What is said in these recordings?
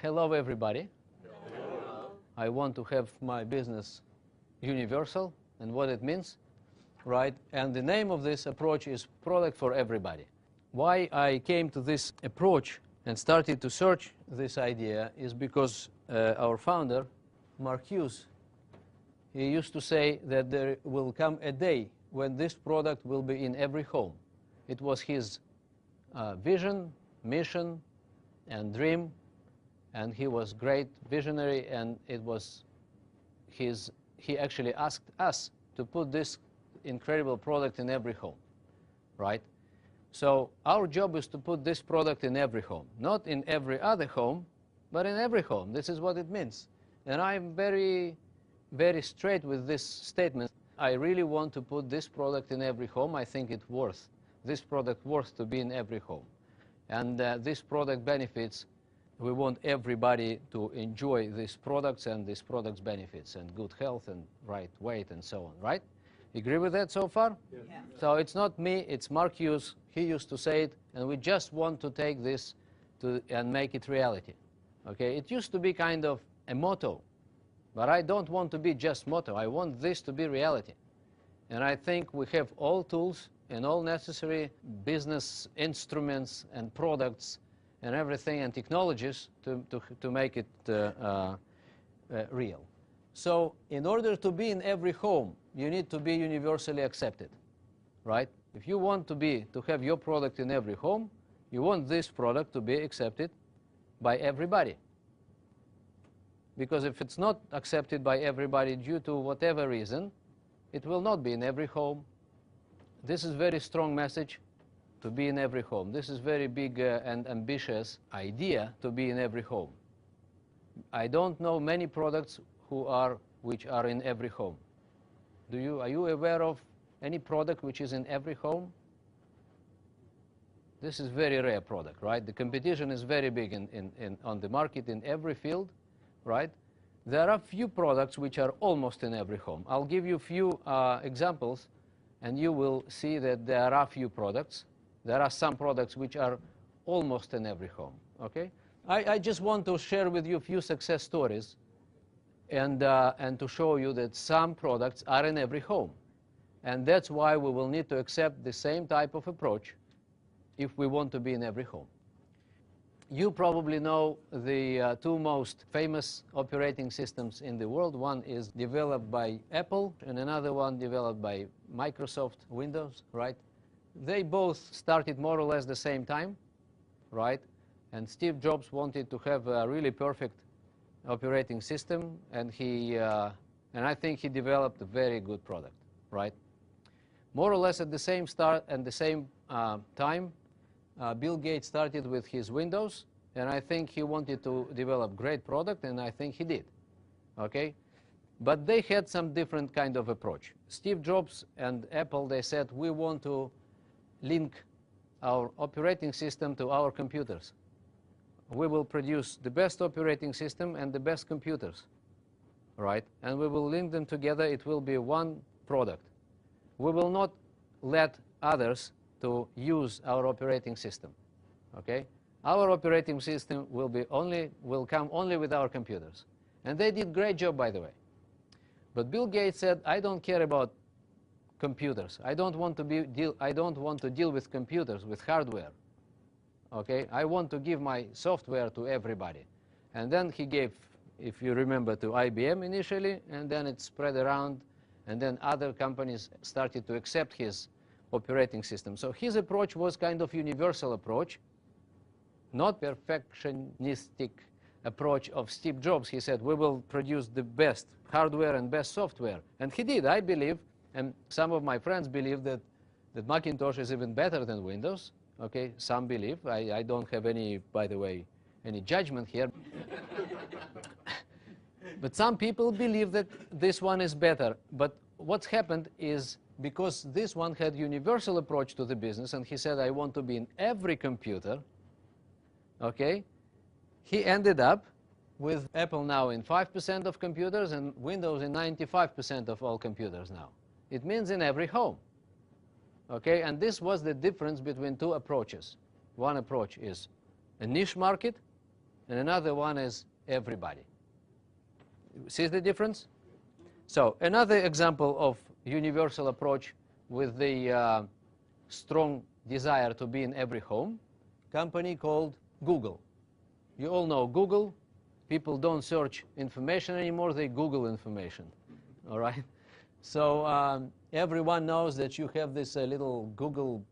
Hello, everybody. Hello. I want to have my business universal and what it means, right? And the name of this approach is product for everybody. Why I came to this approach and started to search this idea is because our founder, Mark Hughes, he used to say that there will come a day when this product will be in every home. It was his vision, mission, and dream, and he was great visionary, and it was he actually asked us to put this incredible product in every home, right? So our job is to put this product in every home, not in every other home, but in every home. This is what it means. And I'm very, very straight with this statement. I really want to put this product in every home. I think it's worth, this product worth to be in every home. And this product benefits, we want everybody to enjoy these products and these products benefits and good health and right weight and so on, right? You agree with that so far? Yes. Yeah. So it's not me, it's Mark Hughes. He used to say it, and we just want to take this and make it reality. Okay? It used to be kind of a motto, but I don't want to be just motto. I want this to be reality. And I think we have all tools and all necessary business instruments and products and everything and technologies to make it real. So in order to be in every home, you need to be universally accepted, right? If you want to have your product in every home, you want this product to be accepted by everybody. Because if it's not accepted by everybody due to whatever reason, it will not be in every home. This is a very strong message, to be in every home. This is very big and ambitious idea, to be in every home. I don't know many products which are in every home. Are you aware of any product which is in every home? This is very rare product, right? The competition is very big on the market in every field, right? There are few products which are almost in every home. I'll give you a few examples, and you will see that there are few products. There are some products which are almost in every home, okay? I just want to share with you a few success stories and to show you that some products are in every home. And that's why we will need to accept the same type of approach if we want to be in every home. You probably know the two most famous operating systems in the world. One is developed by Apple and another one developed by Microsoft Windows, right? They both started more or less the same time, right? And Steve Jobs wanted to have a really perfect operating system, and I think he developed a very good product, right? More or less at the same time, Bill Gates started with his Windows, and I think he wanted to develop great product, and I think he did, okay? But they had some different kind of approach. Steve Jobs and Apple, they said, we want to link our operating system to our computers. We will produce the best operating system and the best computers, right? And we will link them together. It will be one product. We will not let others to use our operating system, okay? Our operating system will come only with our computers. And they did a great job, by the way. But Bill Gates said, I don't care about computers. I don't want to deal with computers, with hardware. Okay, I want to give my software to everybody. And then he gave, if you remember, to IBM initially, and then it spread around, and then other companies started to accept his operating system. So his approach was kind of universal approach, not perfectionistic approach of Steve Jobs. He said, we will produce the best hardware and best software. And he did, I believe, and some of my friends believe that Macintosh is even better than Windows. Okay, some believe. I don't have any, by the way, any judgment here. But some people believe that this one is better. But what's happened is, because this one had universal approach to the business, and he said, I want to be in every computer, okay, he ended up with Apple now in 5% of computers and Windows in 95% of all computers now. It means in every home. Okay, and this was the difference between two approaches. One approach is a niche market, and another one is everybody. See the difference? So another example of universal approach with the strong desire to be in every home, company called Google. You all know Google. People don't search information anymore, they Google information. All right? So everyone knows that you have this little Google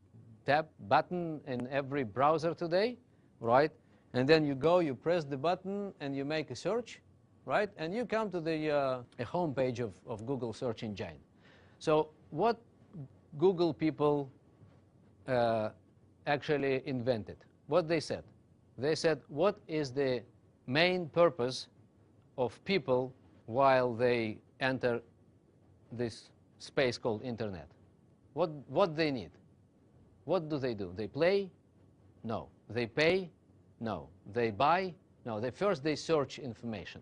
tab button in every browser today, right? And then you go, you press the button, and you make a search, right? And you come to the home page of Google search engine. So what Google people actually invented? What they said? They said, what is the main purpose of people while they enter this space called internet? What they need? What do? They play? No. They pay? No. They buy? No. First they search information.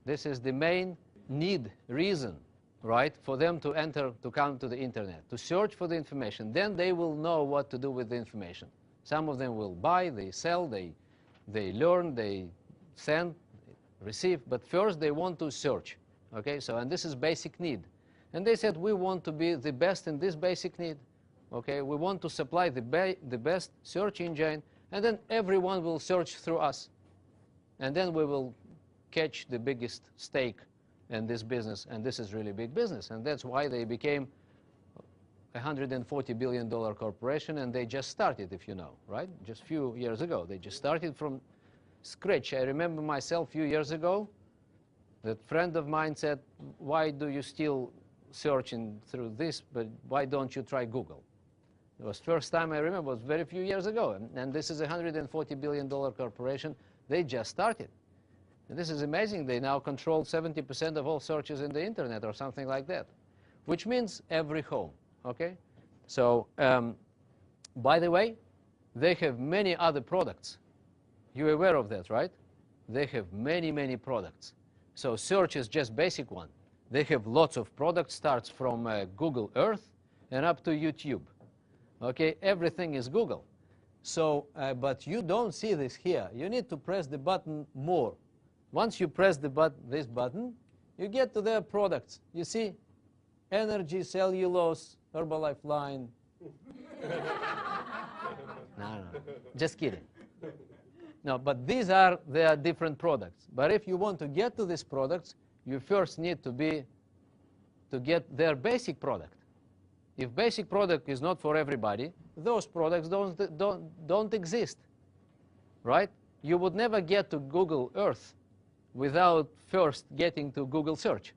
This is the main need, reason, right, for them to come to the internet, to search for the information. Then they will know what to do with the information. Some of them will buy, they sell, they learn, they send, receive, but first they want to search. Okay, so, and this is basic need. And they said, we want to be the best in this basic need. Okay, we want to supply the best search engine, and then everyone will search through us. And then we will catch the biggest stake in this business, and this is really big business. And that's why they became a $140 billion corporation, and they just started, if you know, right? Just a few years ago. They just started from scratch. I remember myself a few years ago, that friend of mine said, why do you still searching through this, but why don't you try Google? It was first time I remember, it was very few years ago. And this is a $140 billion corporation. They just started. And this is amazing. They now control 70% of all searches in the internet or something like that, which means every home. Okay? So, by the way, they have many other products. You're aware of that, right? They have many, many products. So search is just basic one. They have lots of products, starts from Google Earth and up to YouTube. Okay, everything is Google. So, but you don't see this here. You need to press the button more. Once you press this button, you get to their products. You see, energy, cellulose, Herbalife line. No, just kidding. No, but they are different products. But if you want to get to these products, you first need to get their basic product. If basic product is not for everybody, those products don't exist, right? You would never get to Google Earth without first getting to Google search,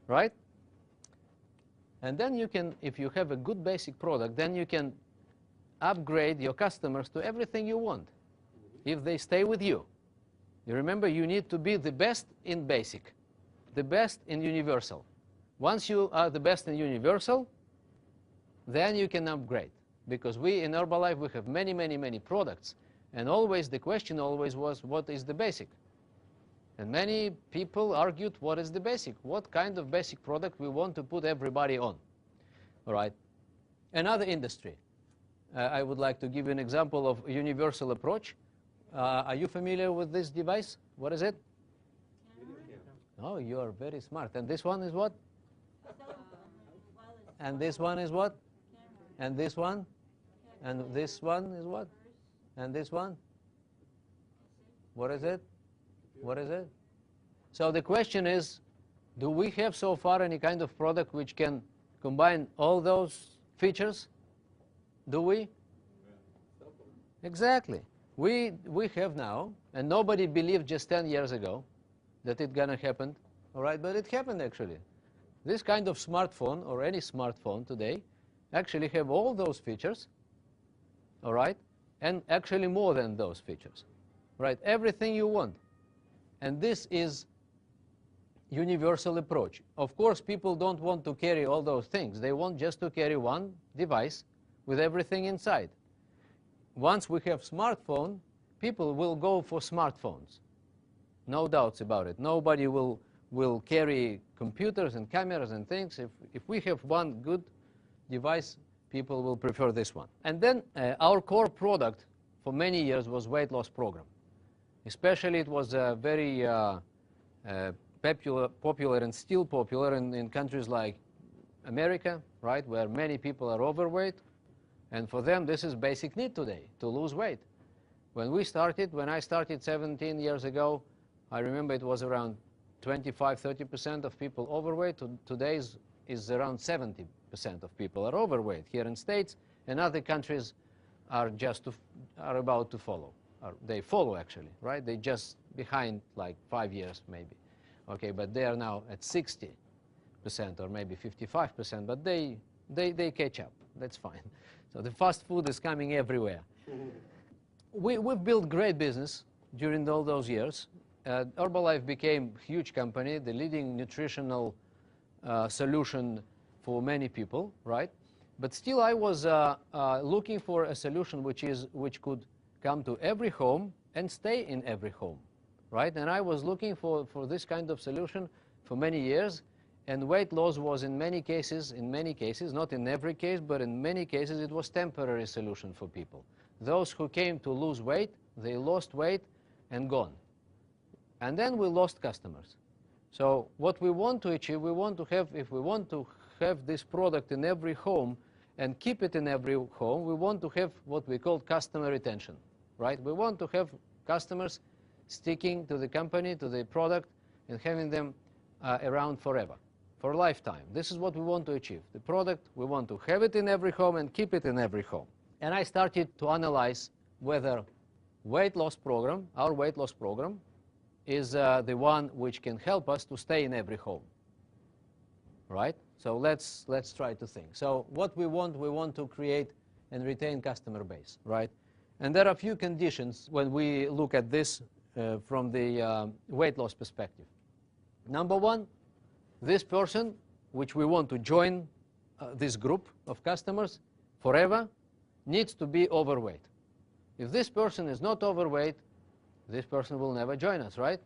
right? And then you can, if you have a good basic product, then you can upgrade your customers to everything you want if they stay with you. You remember, you need to be the best in basic, the best in universal. Once you are the best in universal, then you can upgrade. Because we in Herbalife, we have many, many, many products. And always the question always was, what is the basic? And many people argued, what is the basic? What kind of basic product we want to put everybody on? All right. Another industry. I would like to give you an example of a universal approach. Are you familiar with this device? What is it? Oh, you are very smart. And this one is what? And this one is what? And this one? And this one is what? And this one? What is it? What is it? So the question is, do we have so far any kind of product which can combine all those features? Do we? Exactly. We have now, and nobody believed just 10 years ago that it's going to happen, all right? But it happened actually. This kind of smartphone, or any smartphone today, actually have all those features, all right? And actually more than those features, right? Everything you want. And this is universal approach. Of course, people don't want to carry all those things. They want just to carry one device with everything inside. Once we have smartphone, people will go for smartphones. No doubts about it. Nobody will carry computers and cameras and things. If we have one good device, people will prefer this one. And then our core product for many years was weight loss program. Especially it was very popular and still popular in countries like America, right, where many people are overweight. And for them, this is basic need today, to lose weight. When I started 17 years ago, I remember it was around 25–30% of people overweight. Today is around 70% of people are overweight here in States, and other countries are about to follow. They follow actually, right? They just behind like 5 years maybe. Okay, but they are now at 60% or maybe 55%, but they catch up. That's fine. So the fast food is coming everywhere. We've built great business during all those years. Herbalife became a huge company, the leading nutritional solution for many people, right? But still I was looking for a solution which could come to every home and stay in every home, right? And I was looking for this kind of solution for many years, and weight loss was in many cases, not in every case, but in many cases it was temporary solution for people. Those who came to lose weight, they lost weight and gone. And then we lost customers. So what we want to achieve, if we want to have this product in every home and keep it in every home, we want to have what we call customer retention, right? We want to have customers sticking to the company, to the product, and having them around forever, for a lifetime. This is what we want to achieve. The product, we want to have it in every home and keep it in every home. And I started to analyze whether our weight loss program, is the one which can help us to stay in every home, right? So let's try to think. So what we want to create and retain customer base, right? And there are a few conditions when we look at this from the weight loss perspective. Number one, this person, which we want to join this group of customers forever, needs to be overweight. If this person is not overweight, this person will never join us, right?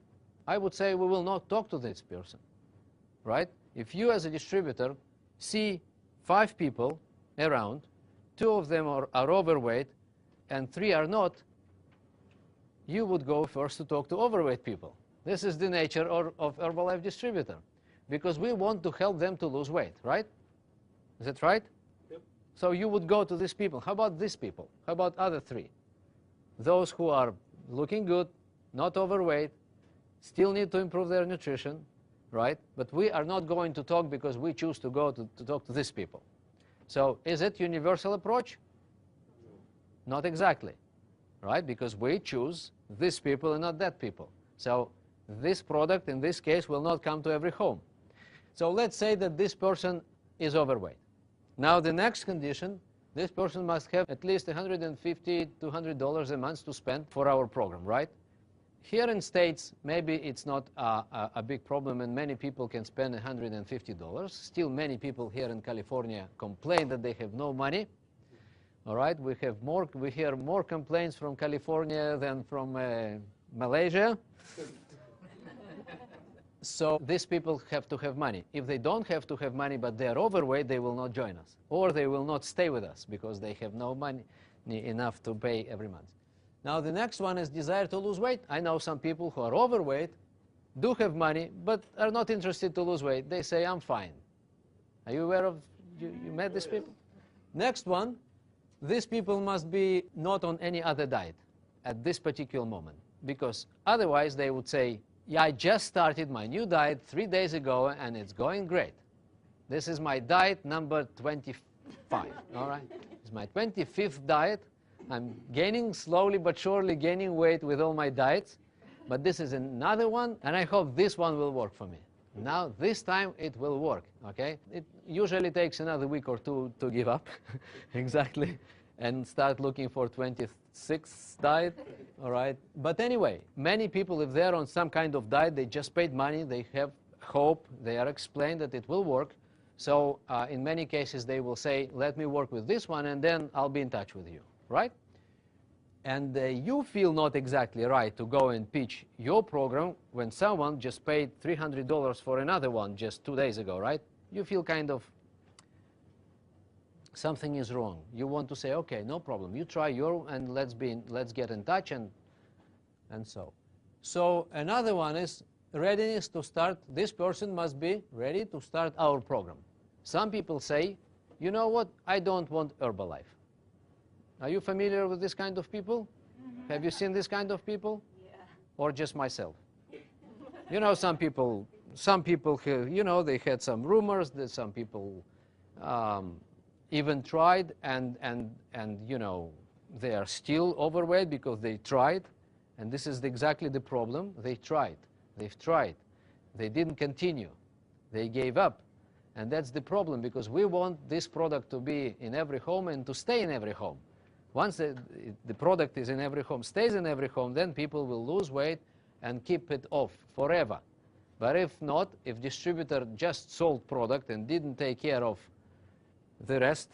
I would say we will not talk to this person, right? If you as a distributor see 5 people around, 2 of them are overweight and 3 are not, you would go first to talk to overweight people. This is the nature of Herbalife distributor, because we want to help them to lose weight, right? Is that right? Yep. So you would go to these people. How about these people? How about other 3? Those who are looking good, not overweight, still need to improve their nutrition, right? But we are not going to talk because we choose to go to talk to these people. So is it universal approach? Not exactly, right? Because we choose these people and not that people. So this product, in this case, will not come to every home. So let's say that this person is overweight. Now the next condition, this person must have at least $150 to $200 a month to spend for our program, right? Here in States, maybe it's not a big problem and many people can spend $150. Still, many people here in California complain that they have no money. All right, we hear more complaints from California than from Malaysia. So these people have to have money. If they don't have to have money but they are overweight, they will not join us. Or they will not stay with us because they have no money enough to pay every month. Now the next one is desire to lose weight. I know some people who are overweight, do have money, but are not interested to lose weight. They say, I'm fine. Are you aware of, you met these people? Next one, these people must be not on any other diet at this particular moment, because otherwise they would say, yeah, I just started my new diet 3 days ago and it's going great. This is my diet number 25, all right? It's my 25th diet. I'm gaining slowly but surely gaining weight with all my diets, but this is another one and I hope this one will work for me. Now this time it will work, okay? It usually takes another week or 2 to give up, exactly, and start looking for 26th diet, all right? But anyway, many people, if they're on some kind of diet, they just paid money, they have hope, they are explained that it will work. So in many cases they will say, let me work with this one and then I'll be in touch with you, right? And you feel not exactly right to go and pitch your program when someone just paid $300 for another one just 2 days ago, right? You feel kind of something is wrong. You want to say, okay, no problem. You try your and let's get in touch and so. So another one is readiness to start. This person must be ready to start our program. Some people say, you know what, I don't want Herbalife. Are you familiar with this kind of people? Have you seen this kind of people? Yeah. Or just myself? You know, some people, you know, they had some rumors that some people even tried, and you know, they are still overweight because they tried, and this is exactly the problem. They've tried, they didn't continue, they gave up, and that's the problem, because we want this product to be in every home and to stay in every home. Once the product is in every home, stays in every home, then people will lose weight and keep it off forever. But if not, if distributor just sold product and didn't take care of the rest,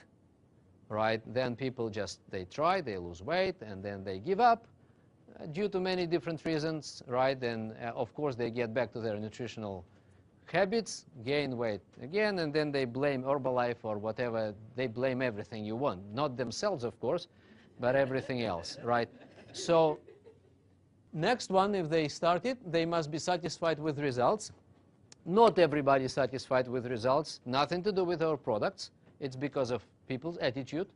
right, then people just, they try, they lose weight, and then they give up due to many different reasons, right? And of course they get back to their nutritional habits, gain weight again, and then they blame Herbalife or whatever. They blame everything you want. Not themselves, of course, but everything else, right? So next one, if they start it, they must be satisfied with results. Not everybody is satisfied with results. Nothing to do with our products. It's because of people's attitude.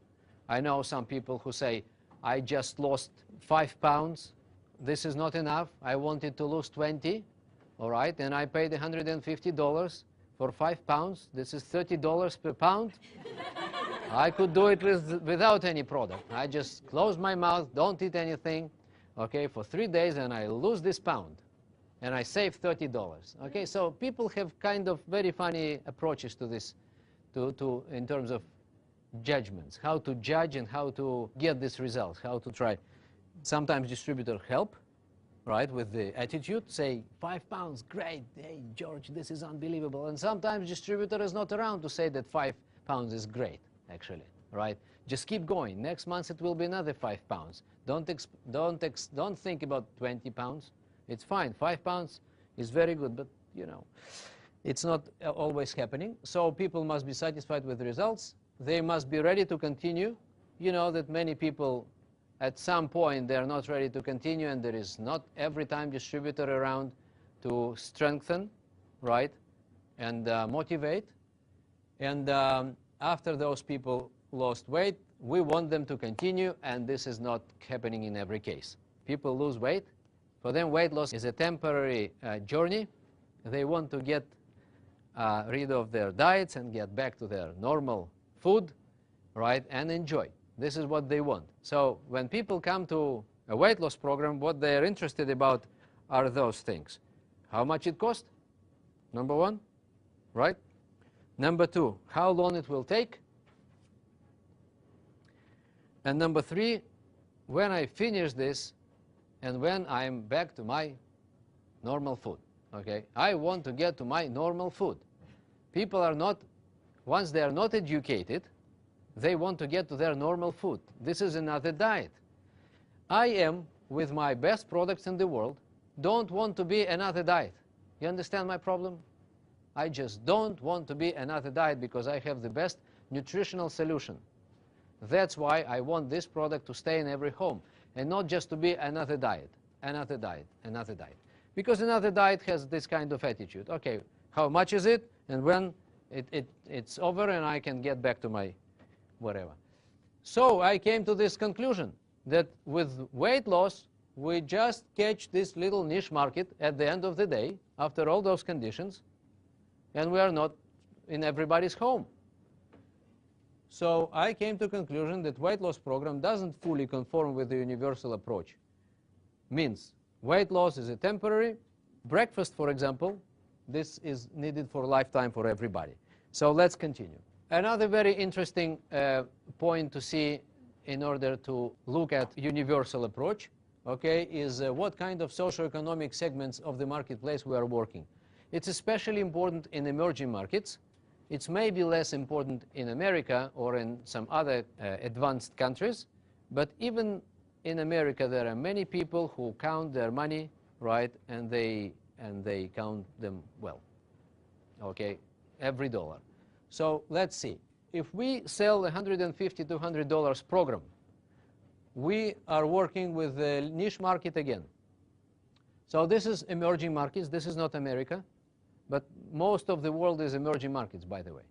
I know some people who say, I just lost 5 pounds. This is not enough. I wanted to lose 20. All right, and I paid $150 for 5 pounds. This is $30 per pound. I could do it without any product. I just close my mouth, don't eat anything, okay, for 3 days, and I lose this pound. And I save $30. Okay, so people have kind of very funny approaches to this, in terms of judgments, how to judge and how to get this result, how to try. Sometimes distributors help, right, with the attitude, say 5 pounds, great, hey George, this is unbelievable. And sometimes distributor is not around to say that 5 pounds is great, actually, right? Just keep going. Next month it will be another 5 pounds. Don't think about 20 pounds. It's fine. 5 pounds is very good, but you know, it's not always happening. So people must be satisfied with the results. They must be ready to continue. You know that many people, at some point, they're not ready to continue, and there is not every time distributor around to strengthen, right, and motivate. And after those people lost weight, we want them to continue, and this is not happening in every case. People lose weight. For them, weight loss is a temporary journey. They want to get rid of their diets and get back to their normal food, right, and enjoy. This is what they want. So when people come to a weight loss program, what they're interested about are those things. How much it costs, number one, right? Number two, how long it will take. And number three, when I finish this and when I'm back to my normal food, okay? I want to get to my normal food. People are not, once they are not educated, they want to get to their normal food. This is another diet. I am, with my best products in the world, don't want to be another diet. You understand my problem? I just don't want to be another diet because I have the best nutritional solution. That's why I want this product to stay in every home and not just to be another diet, another diet, another diet. Because another diet has this kind of attitude. Okay, how much is it? And when it's over and I can get back to my whatever. So I came to this conclusion that with weight loss, we just catch this little niche market at the end of the day, after all those conditions, and we are not in everybody's home. So I came to the conclusion that weight loss program doesn't fully conform with the universal approach. Means weight loss is a temporary. Breakfast, for example, this is needed for a lifetime for everybody. So let's continue. Another very interesting point to see in order to look at universal approach, okay, is what kind of socioeconomic segments of the marketplace we are working. It's especially important in emerging markets. It's maybe less important in America or in some other advanced countries, but even in America there are many people who count their money, right, and they count them well, okay, every dollar. So let's see. If we sell a $150 to $200 program, we are working with the niche market again. So this is emerging markets. This is not America, but most of the world is emerging markets, by the way.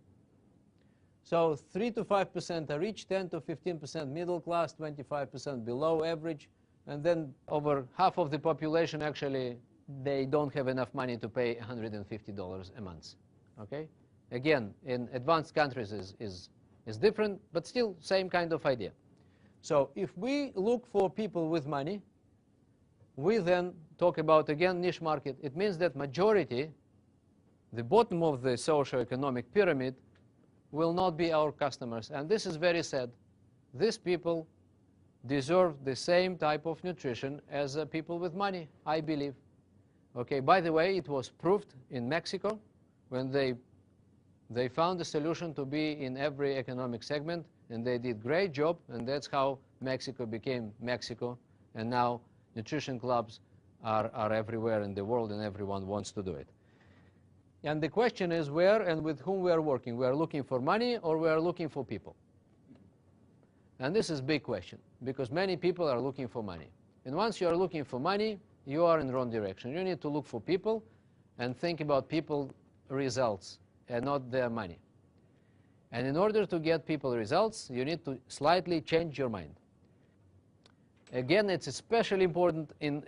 So 3 to 5% are rich, 10 to 15% middle class, 25% below average, and then over half of the population actually they don't have enough money to pay $150 a month. Okay? Again, in advanced countries is different, but still same kind of idea. So if we look for people with money, we then talk about, again, niche market. It means that majority, the bottom of the socioeconomic pyramid, will not be our customers. And this is very sad. These people deserve the same type of nutrition as people with money, I believe. Okay, by the way, it was proved in Mexico when they found a solution to be in every economic segment, and they did great job, and that's how Mexico became Mexico. And now nutrition clubs are everywhere in the world, and everyone wants to do it. And the question is where and with whom we are working. We are looking for money or we are looking for people? And this is a big question, because many people are looking for money. And once you are looking for money, you are in the wrong direction. You need to look for people and think about people results and not their money. And in order to get people results, you need to slightly change your mind. Again, it's especially important in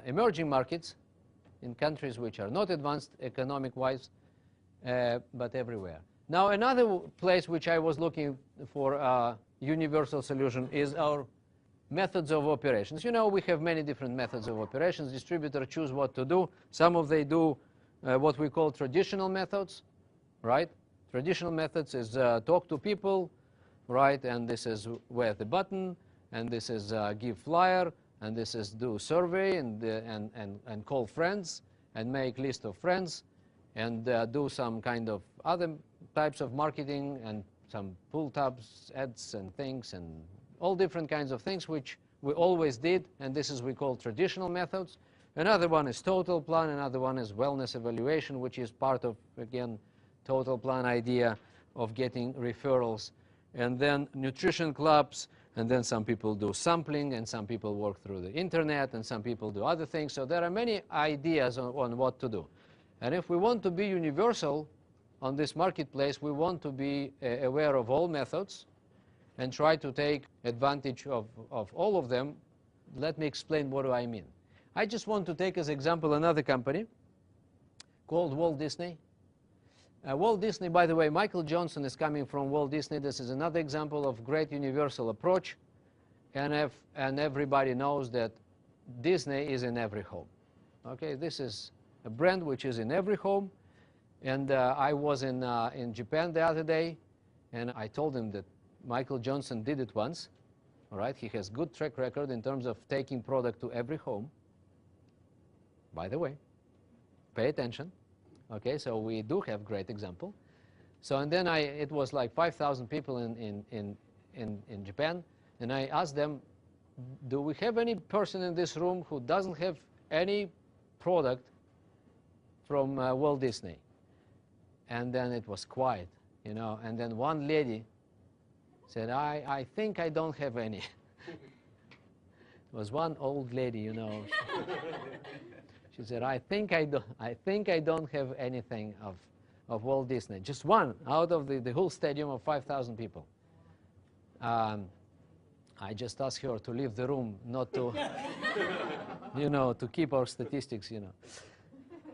emerging markets, in countries which are not advanced economic-wise, but everywhere. Now, another place which I was looking for a universal solution is our methods of operations. You know, we have many different methods of operations. Distributors choose what to do. Some of they do what we call traditional methods, right? Traditional methods is talk to people, right? And this is wear the button, and this is give flyer, and this is do survey and call friends and make list of friends and do some kind of other types of marketing and some pull tabs, ads and things and all different kinds of things which we always did, and this is we call traditional methods. Another one is total plan, another one is wellness evaluation, which is part of, again, total plan idea of getting referrals. And then nutrition clubs, and then some people do sampling, and some people work through the internet, and some people do other things. So there are many ideas on what to do. And if we want to be universal on this marketplace, we want to be aware of all methods and try to take advantage of all of them. Let me explain what do I mean. I just want to take as example another company called Walt Disney. Walt Disney, by the way, Michael Johnson is coming from Walt Disney. This is another example of great universal approach. And everybody knows that Disney is in every home. Okay, this is a brand which is in every home. And I was in Japan the other day, and I told him that Michael Johnson did it once. All right, he has good track record in terms of taking product to every home. By the way, pay attention. Okay, so we do have great example. So and then it was like 5,000 people in Japan, and I asked them, do we have any person in this room who doesn't have any product from Walt Disney? And then it was quiet, you know, and then one lady said, I think I don't have any. It was one old lady, you know. She said, I think I don't have anything of Walt Disney. Just one out of the whole stadium of 5,000 people. I just asked her to leave the room, not to, you know, to keep our statistics, you know.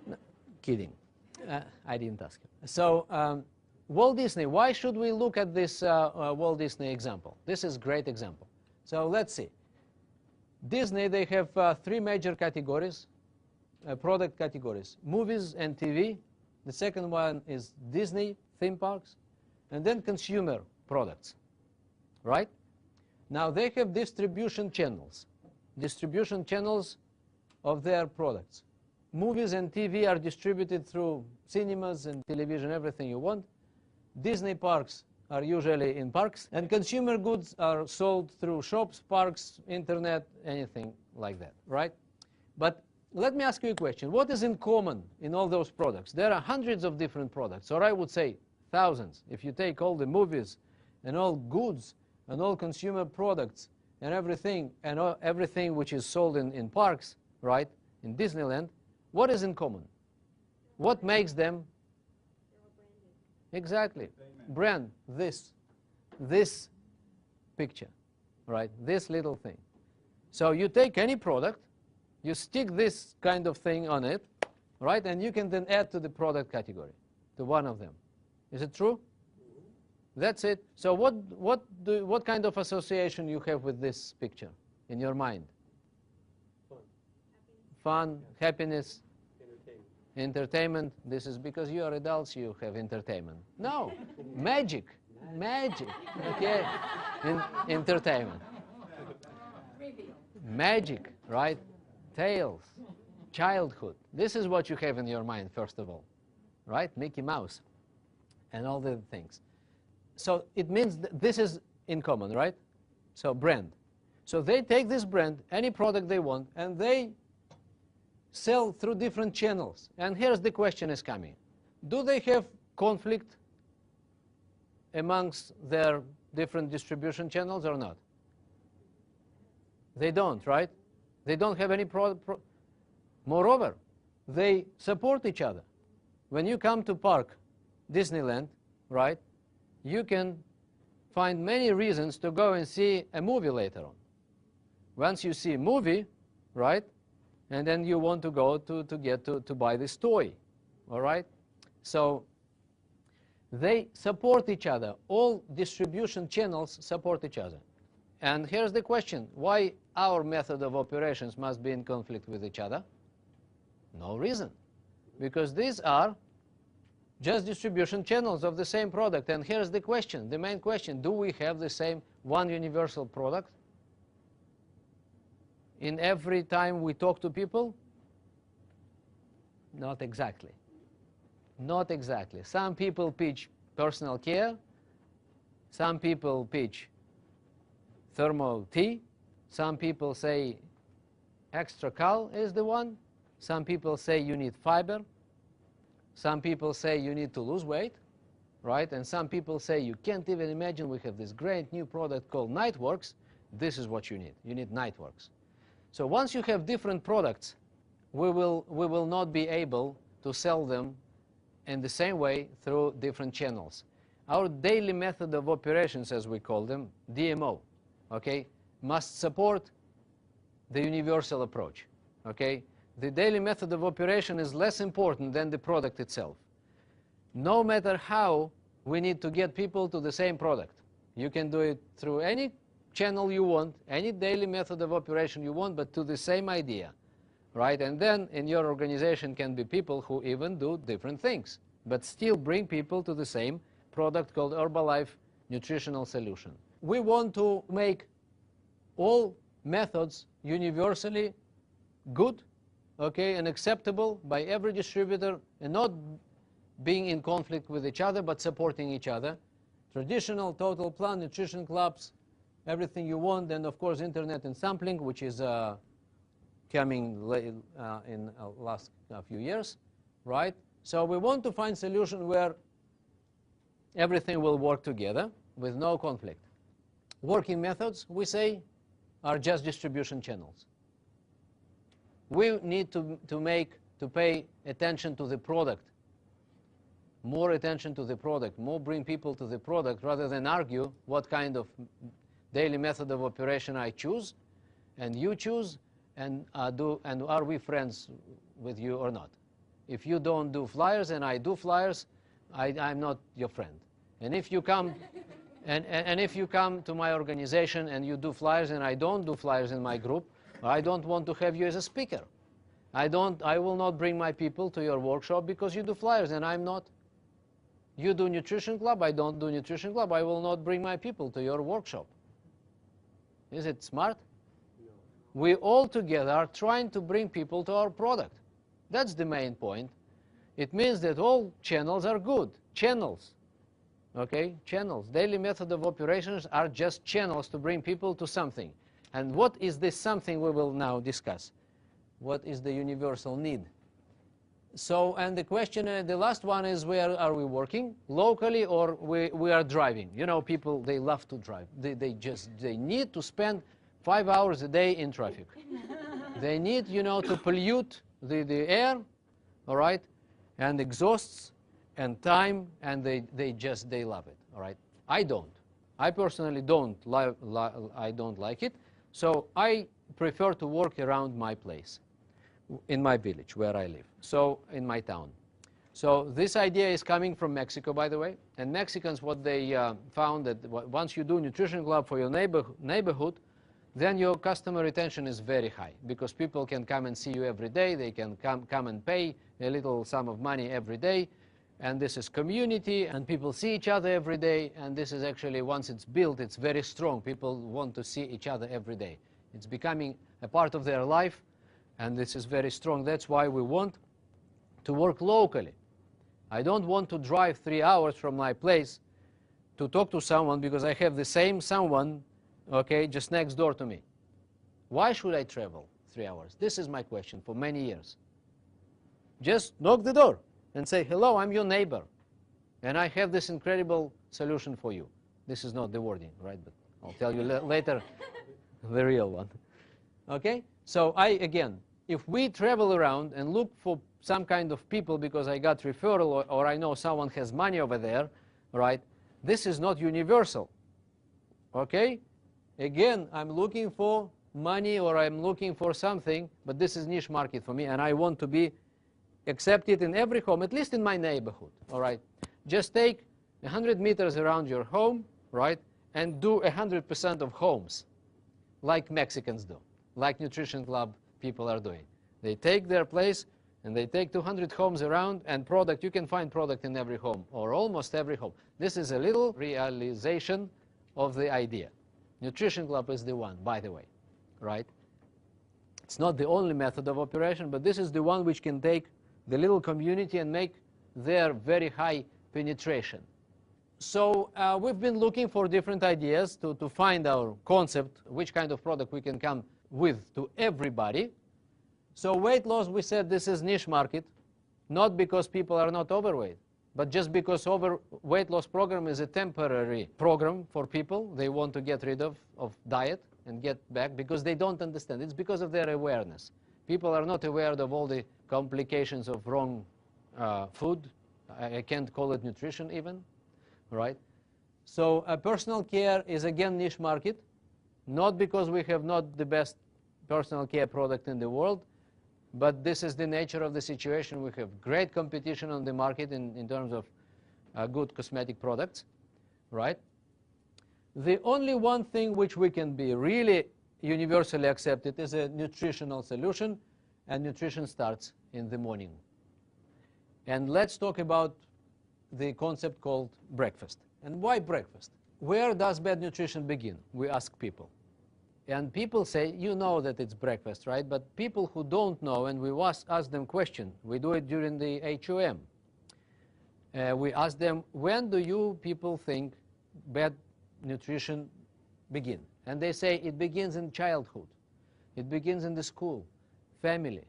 No, kidding. I didn't ask her. So Walt Disney, why should we look at this Walt Disney example? This is a great example. So let's see. Disney, they have three major categories. Product categories: movies and TV. The second one is Disney theme parks, and then consumer products, right? Now they have distribution channels of their products. Movies and TV are distributed through cinemas and television, everything you want. Disney parks are usually in parks, and consumer goods are sold through shops, parks, internet, anything like that, right? But let me ask you a question. What is in common in all those products? There are hundreds of different products, or I would say thousands. If you take all the movies and all goods and all consumer products and everything which is sold in parks, right, in Disneyland, what is in common? What makes them? Exactly. Brand, this picture, right, this little thing. So you take any product, you stick this kind of thing on it, right, and you can then add to the product category, to one of them. Is it true? That's it. So what kind of association you have with this picture in your mind? Fun, happiness, entertainment. This is because you are adults, you have entertainment. No, magic, okay, entertainment. Magic, right? Tales, childhood. This is what you have in your mind, first of all, right? Mickey Mouse and all the things. So it means this is in common, right? So brand. So they take this brand, any product they want, and they sell through different channels. And here's the question is coming. Do they have conflict amongst their different distribution channels or not? They don't, right? They don't have any Moreover, they support each other. When you come to park, Disneyland, right, you can find many reasons to go and see a movie later on. Once you see a movie, right, and then you want to go to buy this toy, all right? So they support each other. All distribution channels support each other. And here's the question. Why our method of operations must be in conflict with each other? No reason. Because these are just distribution channels of the same product. And here's the question, the main question. Do we have the same one universal product? In every time we talk to people? Not exactly. Not exactly. Some people pitch personal care. Some people pitch thermal tea. Some people say extra cal is the one. Some people say you need fiber. Some people say you need to lose weight, right? And some people say you can't even imagine, we have this great new product called Nightworks. This is what you need. You need Nightworks. So once you have different products, we will not be able to sell them in the same way through different channels. Our daily method of operations, as we call them, DMO, okay, must support the universal approach, okay? The daily method of operation is less important than the product itself. No matter how, we need to get people to the same product. You can do it through any channel you want, any daily method of operation you want, but to the same idea, right? And then in your organization can be people who even do different things, but still bring people to the same product called Herbalife Nutritional Solution. We want to make all methods universally good, okay, and acceptable by every distributor, and not being in conflict with each other, but supporting each other. Traditional, total plant, nutrition clubs, everything you want, and of course internet and sampling, which is coming in last few years, right? So we want to find solution where everything will work together with no conflict. Working methods, we say, are just distribution channels. We need to pay attention to the product, more attention to the product, more bring people to the product rather than argue what kind of daily method of operation I choose and you choose, and are we friends with you or not. If you don't do flyers and I do flyers, I'm not your friend. And if you come and if you come to my organization and you do flyers and I don't do flyers in my group, I don't want to have you as a speaker. I will not bring my people to your workshop because you do flyers and I'm not. You do nutrition club, I don't do nutrition club, I will not bring my people to your workshop. Is it smart? No. We all together are trying to bring people to our product. That's the main point. It means that all channels are good. Channels. Okay? Channels. Daily method of operations are just channels to bring people to something. And what is this something we will now discuss? What is the universal need? So, and the question, the last one is, where are we working? Locally, or we are driving? You know, people, they love to drive. They need to spend 5 hours a day in traffic. They need, you know, to pollute the air, all right, and exhausts and time, and they love it, all right. I don't. I personally don't like it, so I prefer to work around my place, in my village where I live, so in my town. So this idea is coming from Mexico, by the way, and Mexicans, what they found that once you do nutrition club for your neighborhood, then your customer retention is very high, because people can come and see you every day. They can come and pay a little sum of money every day, and this is community, and people see each other every day, and this is actually, once it's built, it's very strong. People want to see each other every day. It's becoming a part of their life, and this is very strong. That's why we want to work locally. I don't want to drive 3 hours from my place to talk to someone because I have the same someone, okay, just next door to me. Why should I travel 3 hours? This is my question for many years. Just knock the door and say, hello, I'm your neighbor, and I have this incredible solution for you. This is not the wording, right? But I'll tell you later the real one. Okay? So again, if we travel around and look for some kind of people because I got referral or I know someone has money over there, right? This is not universal. Okay? Again, I'm looking for money or I'm looking for something, but this is niche market for me, and I want to be accepted in every home, at least in my neighborhood. All right? Just take 100 meters around your home, right? And do 100% of homes, like Mexicans do, like Nutrition Club people are doing. They take their place and they take 200 homes around, and product, you can find product in every home or almost every home. This is a little realization of the idea. Nutrition Club is the one, by the way, right? It's not the only method of operation, but this is the one which can take the little community and make their very high penetration. So we've been looking for different ideas to find our concept, which kind of product we can come with to everybody. So weight loss, we said this is niche market, not because people are not overweight, but just because weight loss program is a temporary program for people. They want to get rid of diet and get back because they don't understand. It's because of their awareness. People are not aware of all the complications of wrong food. I can't call it nutrition even, right? So personal care is again niche market, not because we have not the best personal care product in the world, but this is the nature of the situation. We have great competition on the market in terms of good cosmetic products, right? The only one thing which we can be really universally accepted is a nutritional solution, and nutrition starts in the morning. And let's talk about the concept called breakfast. And why breakfast? Where does bad nutrition begin? We ask people. And people say, you know that it's breakfast, right? But people who don't know, and we ask them question, we do it during the HOM. We ask them, when do you people think bad nutrition begin? And they say it begins in childhood. It begins in the school, family.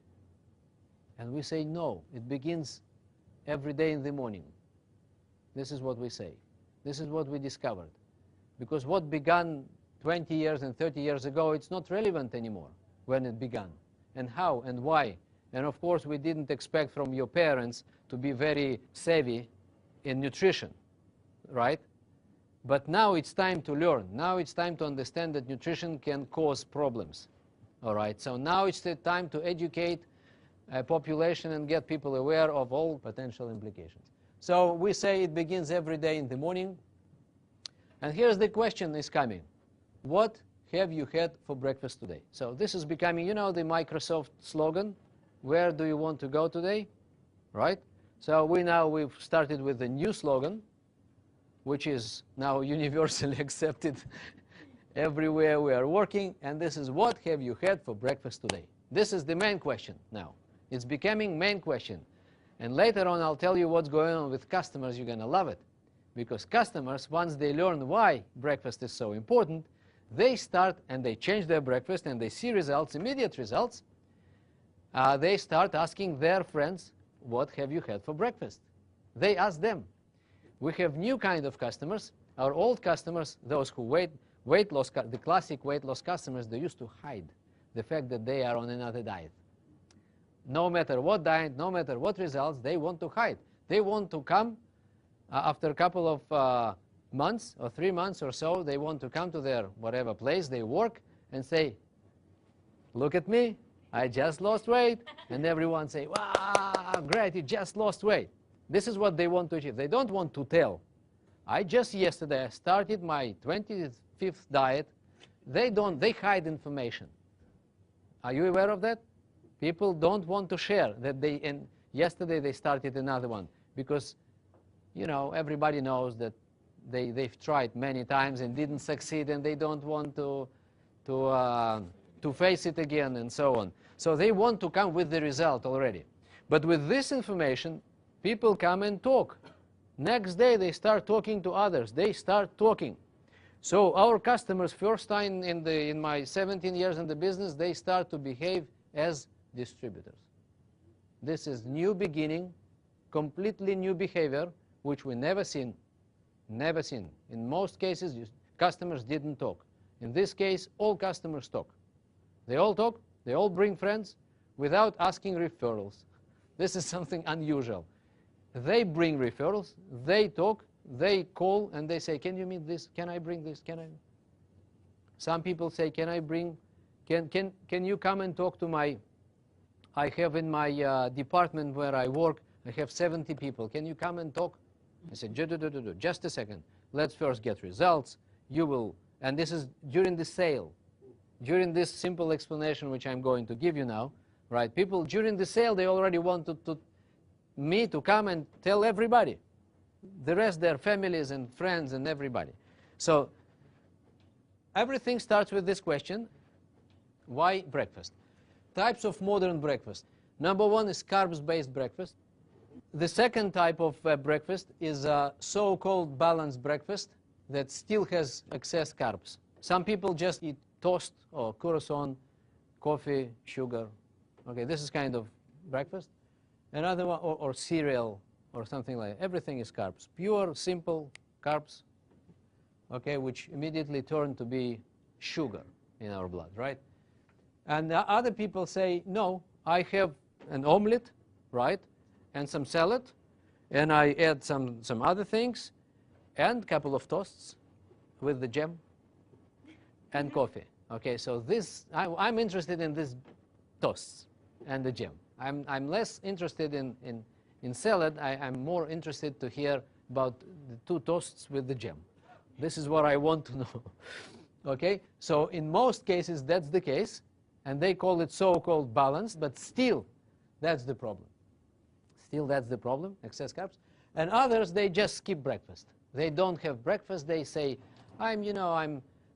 And we say, no, it begins every day in the morning. This is what we say. This is what we discovered. Because what began 20 years and 30 years ago, it's not relevant anymore when it began, and how and why. And of course, we didn't expect from your parents to be very savvy in nutrition, right? But now it's time to learn. Now it's time to understand that nutrition can cause problems, all right? So now it's the time to educate a population and get people aware of all potential implications. So we say it begins every day in the morning. And here's the question is coming. What have you had for breakfast today? So this is becoming, you know, the Microsoft slogan. Where do you want to go today? Right? So we've started with a new slogan, which is now universally accepted everywhere we are working. And this is, what have you had for breakfast today? This is the main question now. It's becoming main question. And later on, I'll tell you what's going on with customers. You're going to love it. Because customers, once they learn why breakfast is so important, they start and they change their breakfast and they see results, immediate results. They start asking their friends, what have you had for breakfast? They ask them. We have new kind of customers. Our old customers, those who weight loss, the classic weight loss customers, they used to hide. the fact that they are on another diet. No matter what diet, no matter what results, they want to hide. They want to come after a couple of months or 3 months or so, they want to come to their whatever place they work and say, look at me, I just lost weight. And everyone say, wow, great, you just lost weight. This is what they want to achieve. They don't want to tell. I just yesterday started my 25th diet. They hide information. Are you aware of that? People don't want to share that and yesterday they started another one because, you know, everybody knows that they've tried many times and didn't succeed, and they don't want to face it again and so on. So they want to come with the result already. But with this information, people come and talk. Next day they start talking to others. They start talking. So our customers, first time in my 17 years in the business, they start to behave as distributors. This is new beginning, completely new behavior, which we never seen. Never seen. In most cases, customers didn't talk. In this case, all customers talk. They all talk, they all bring friends without asking referrals. This is something unusual. They bring referrals, they talk, they call, and they say, can you meet this? Can I bring this? Can I? Some people say, can I bring, can you come and talk to my, I have in my department where I work, I have 70 people. Can you come and talk? I said, just a second. Let's first get results. You will, and this is during the sale. During this simple explanation which I'm going to give you now, right? People during the sale, they already want me to come and tell everybody. The rest, their families and friends and everybody. So everything starts with this question: why breakfast? Types of modern breakfast. Number one is carbs-based breakfast. The second type of breakfast is a so-called balanced breakfast that still has excess carbs. Some people just eat toast or croissant, coffee, sugar. Okay, this is kind of breakfast. Another one, or cereal or something like that. Everything is carbs. Pure, simple carbs, okay, which immediately turn to be sugar in our blood, right? And other people say, no, I have an omelet, right, and some salad, and I add some other things, and a couple of toasts with the jam, and coffee. Okay, so this, I'm interested in these toasts and the jam. I'm less interested in salad. I'm more interested to hear about the 2 toasts with the jam. This is what I want to know. Okay, so in most cases that's the case, and they call it so-called balanced, but still that's the problem. Still that's the problem, excess carbs. And others, they just skip breakfast. They don't have breakfast. They say,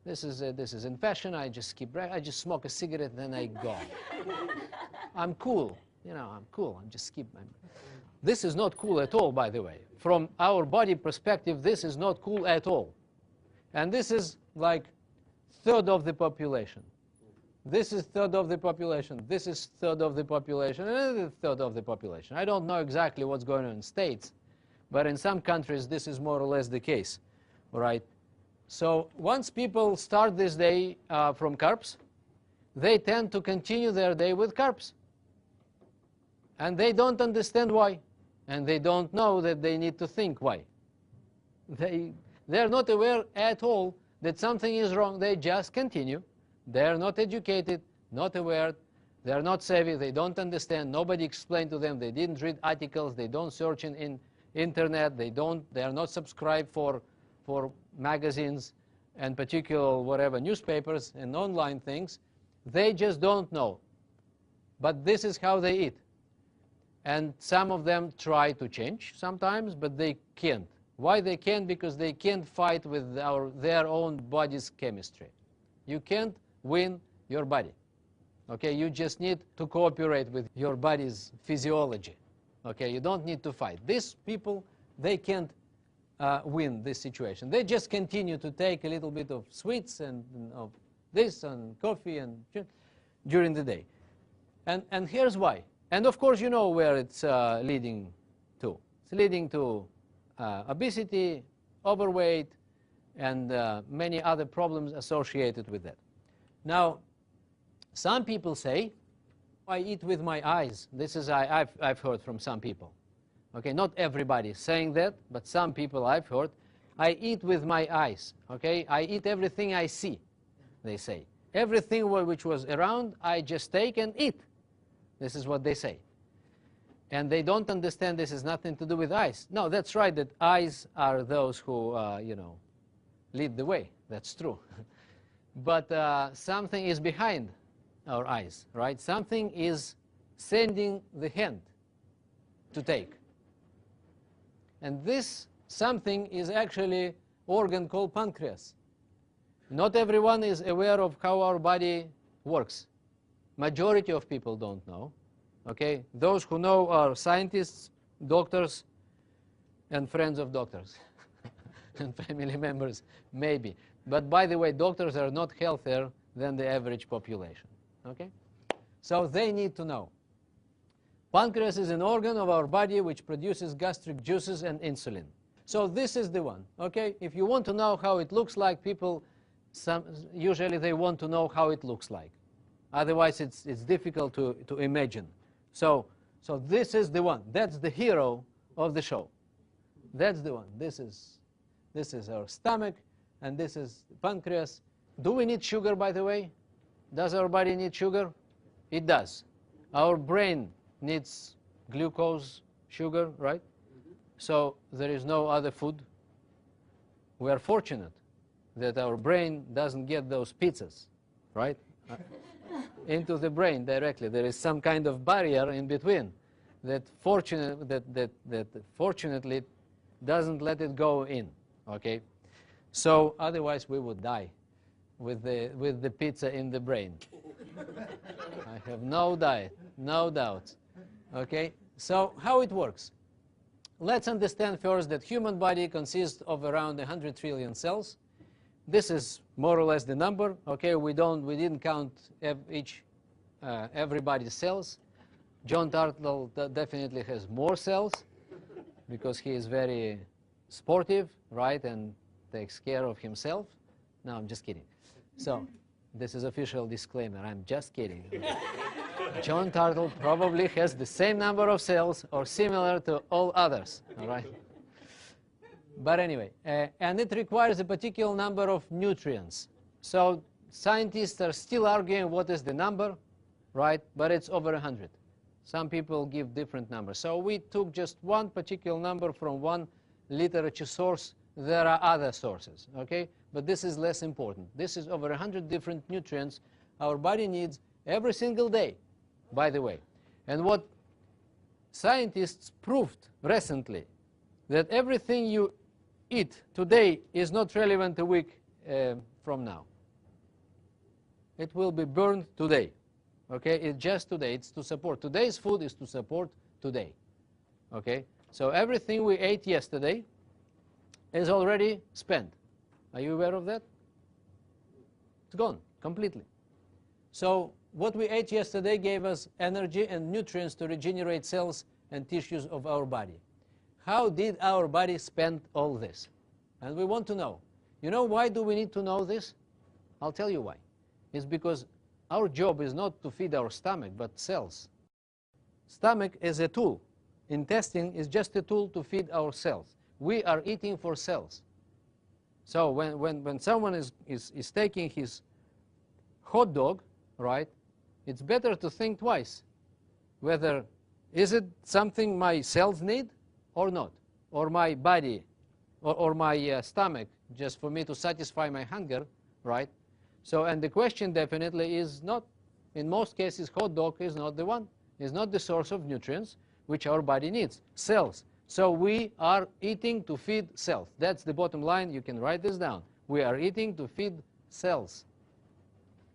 this is in fashion. I just skip breakfast. I just smoke a cigarette and then I go. I'm cool. I'm cool. I just skip. This is not cool at all, by the way. From our body perspective, this is not cool at all. And this is like 1/3 of the population. This is 1/3 of the population. This is 1/3 of the population. And another 1/3 of the population. I don't know exactly what's going on in States, but in some countries this is more or less the case, all right? So once people start this day from carbs, they tend to continue their day with carbs. And they don't understand why. And they don't know that they need to think why. They're not aware at all that something is wrong. They just continue. They're not educated, not aware. They're not savvy. They don't understand. Nobody explained to them. They didn't read articles. They don't search in internet. They are not subscribed for magazines and particular whatever newspapers and online things. They just don't know. But this is how they eat. And some of them try to change sometimes, but they can't. Why they can't? Because they can't fight with their own body's chemistry. You can't win your body. Okay, you just need to cooperate with your body's physiology. Okay, you don't need to fight. These people, they can't win this situation. They just continue to take a little bit of sweets and of this and coffee and during the day. And here's why. And of course, you know where it's leading to. It's leading to obesity, overweight, and many other problems associated with that. Now, Some people say, I eat with my eyes. This is I've heard from some people. Okay, not everybody saying that, but some people I've heard, I eat with my eyes. Okay, I eat everything I see, they say. Everything which was around, I just take and eat. This is what they say. And they don't understand this has nothing to do with eyes. No, that's right, that eyes are those who, lead the way. That's true. But something is behind our eyes, right? Something is sending the hand to take. And this something is actually organ called pancreas. Not everyone is aware of how our body works. Majority of people don't know. Okay? Those who know are scientists, doctors, and friends of doctors. And family members, maybe. But by the way, doctors are not healthier than the average population. Okay? So they need to know. Pancreas is an organ of our body which produces gastric juices and insulin. So this is the one. Okay? If you want to know how it looks like, people, usually they want to know how it looks like. Otherwise, it's difficult to imagine. So this is the one. That's the hero of the show. That's the one. This is our stomach, and this is pancreas. Do we need sugar, by the way? Does our body need sugar? It does. Our brain needs glucose, sugar, right? So there is no other food. We are fortunate that our brain doesn't get those pizzas, right? Into the brain directly. There is some kind of barrier in between that fortunately doesn't let it go in. Okay, so otherwise we would die with the pizza in the brain. I have no doubt. Okay, so how it works? Let's understand first that human body consists of around 100 trillion cells. This is more or less the number. Okay, we didn't count everybody's cells. John Turtle definitely has more cells because he is very sportive, right, and takes care of himself. No, I'm just kidding. So this is official disclaimer. I'm just kidding. John Turtle probably has the same number of cells or similar to all others. All right. But anyway, and it requires a particular number of nutrients. So scientists are still arguing what is the number, right? But it's over 100. Some people give different numbers. So we took just one particular number from one literature source. There are other sources, okay? But this is less important. This is over 100 different nutrients our body needs every single day, by the way. And what scientists proved recently, that everything you eat today is not relevant a week from now. It will be burned today. Okay, it's just today. It's to support. Today's food is to support today. Okay, so everything we ate yesterday is already spent. Are you aware of that? It's gone completely. So what we ate yesterday gave us energy and nutrients to regenerate cells and tissues of our body. How did our body spend all this? And we want to know. You know why do we need to know this? I'll tell you why. It's because our job is not to feed our stomach, but cells. Stomach is a tool. Intestine is just a tool to feed our cells. We are eating for cells. So when someone is taking his hot dog, right, it's better to think twice. Whether, is it something my cells need or not? Or my body, or my stomach, just for me to satisfy my hunger, right? So, and the question definitely is not, in most cases, hot dog is not the one. It's not the source of nutrients which our body needs, cells. So we are eating to feed cells. That's the bottom line. You can write this down. We are eating to feed cells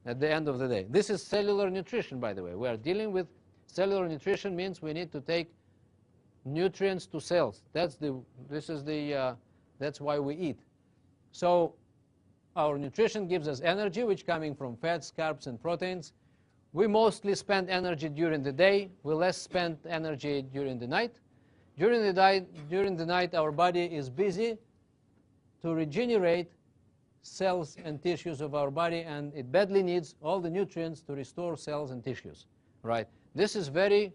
at the end of the day. This is cellular nutrition, by the way. We are dealing with cellular nutrition means we need to take nutrients to cells. That's why we eat. So our nutrition gives us energy, which coming from fats, carbs, and proteins. We mostly spend energy during the day. We less spend energy during the night. During the night, our body is busy to regenerate cells and tissues of our body, and it badly needs all the nutrients to restore cells and tissues, right? This is very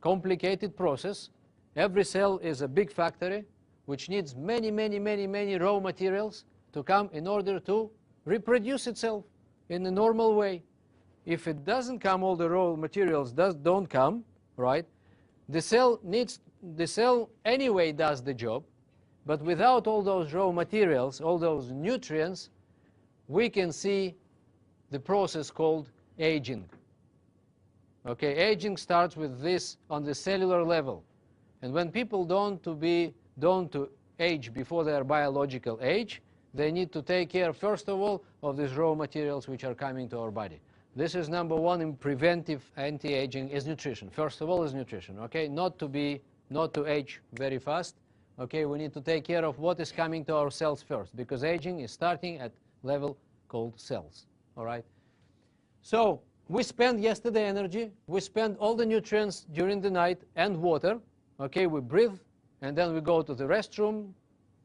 complicated process. Every cell is a big factory which needs many raw materials to come in order to reproduce itself in a normal way. If it doesn't come, all the raw materials don't come, right? The cell anyway does the job, but without all those raw materials, all those nutrients, we can see the process called aging. Okay, aging starts with this on the cellular level. And when people don't to age before their biological age, they need to take care, first of all, of these raw materials which are coming to our body. This is number one in preventive anti-aging is nutrition. First of all is nutrition, okay? Not to age very fast. Okay, we need to take care of what is coming to our cells first, because aging is starting at level called cells, all right? So we spent yesterday energy, we spent all the nutrients during the night and water, okay? We breathe, and then we go to the restroom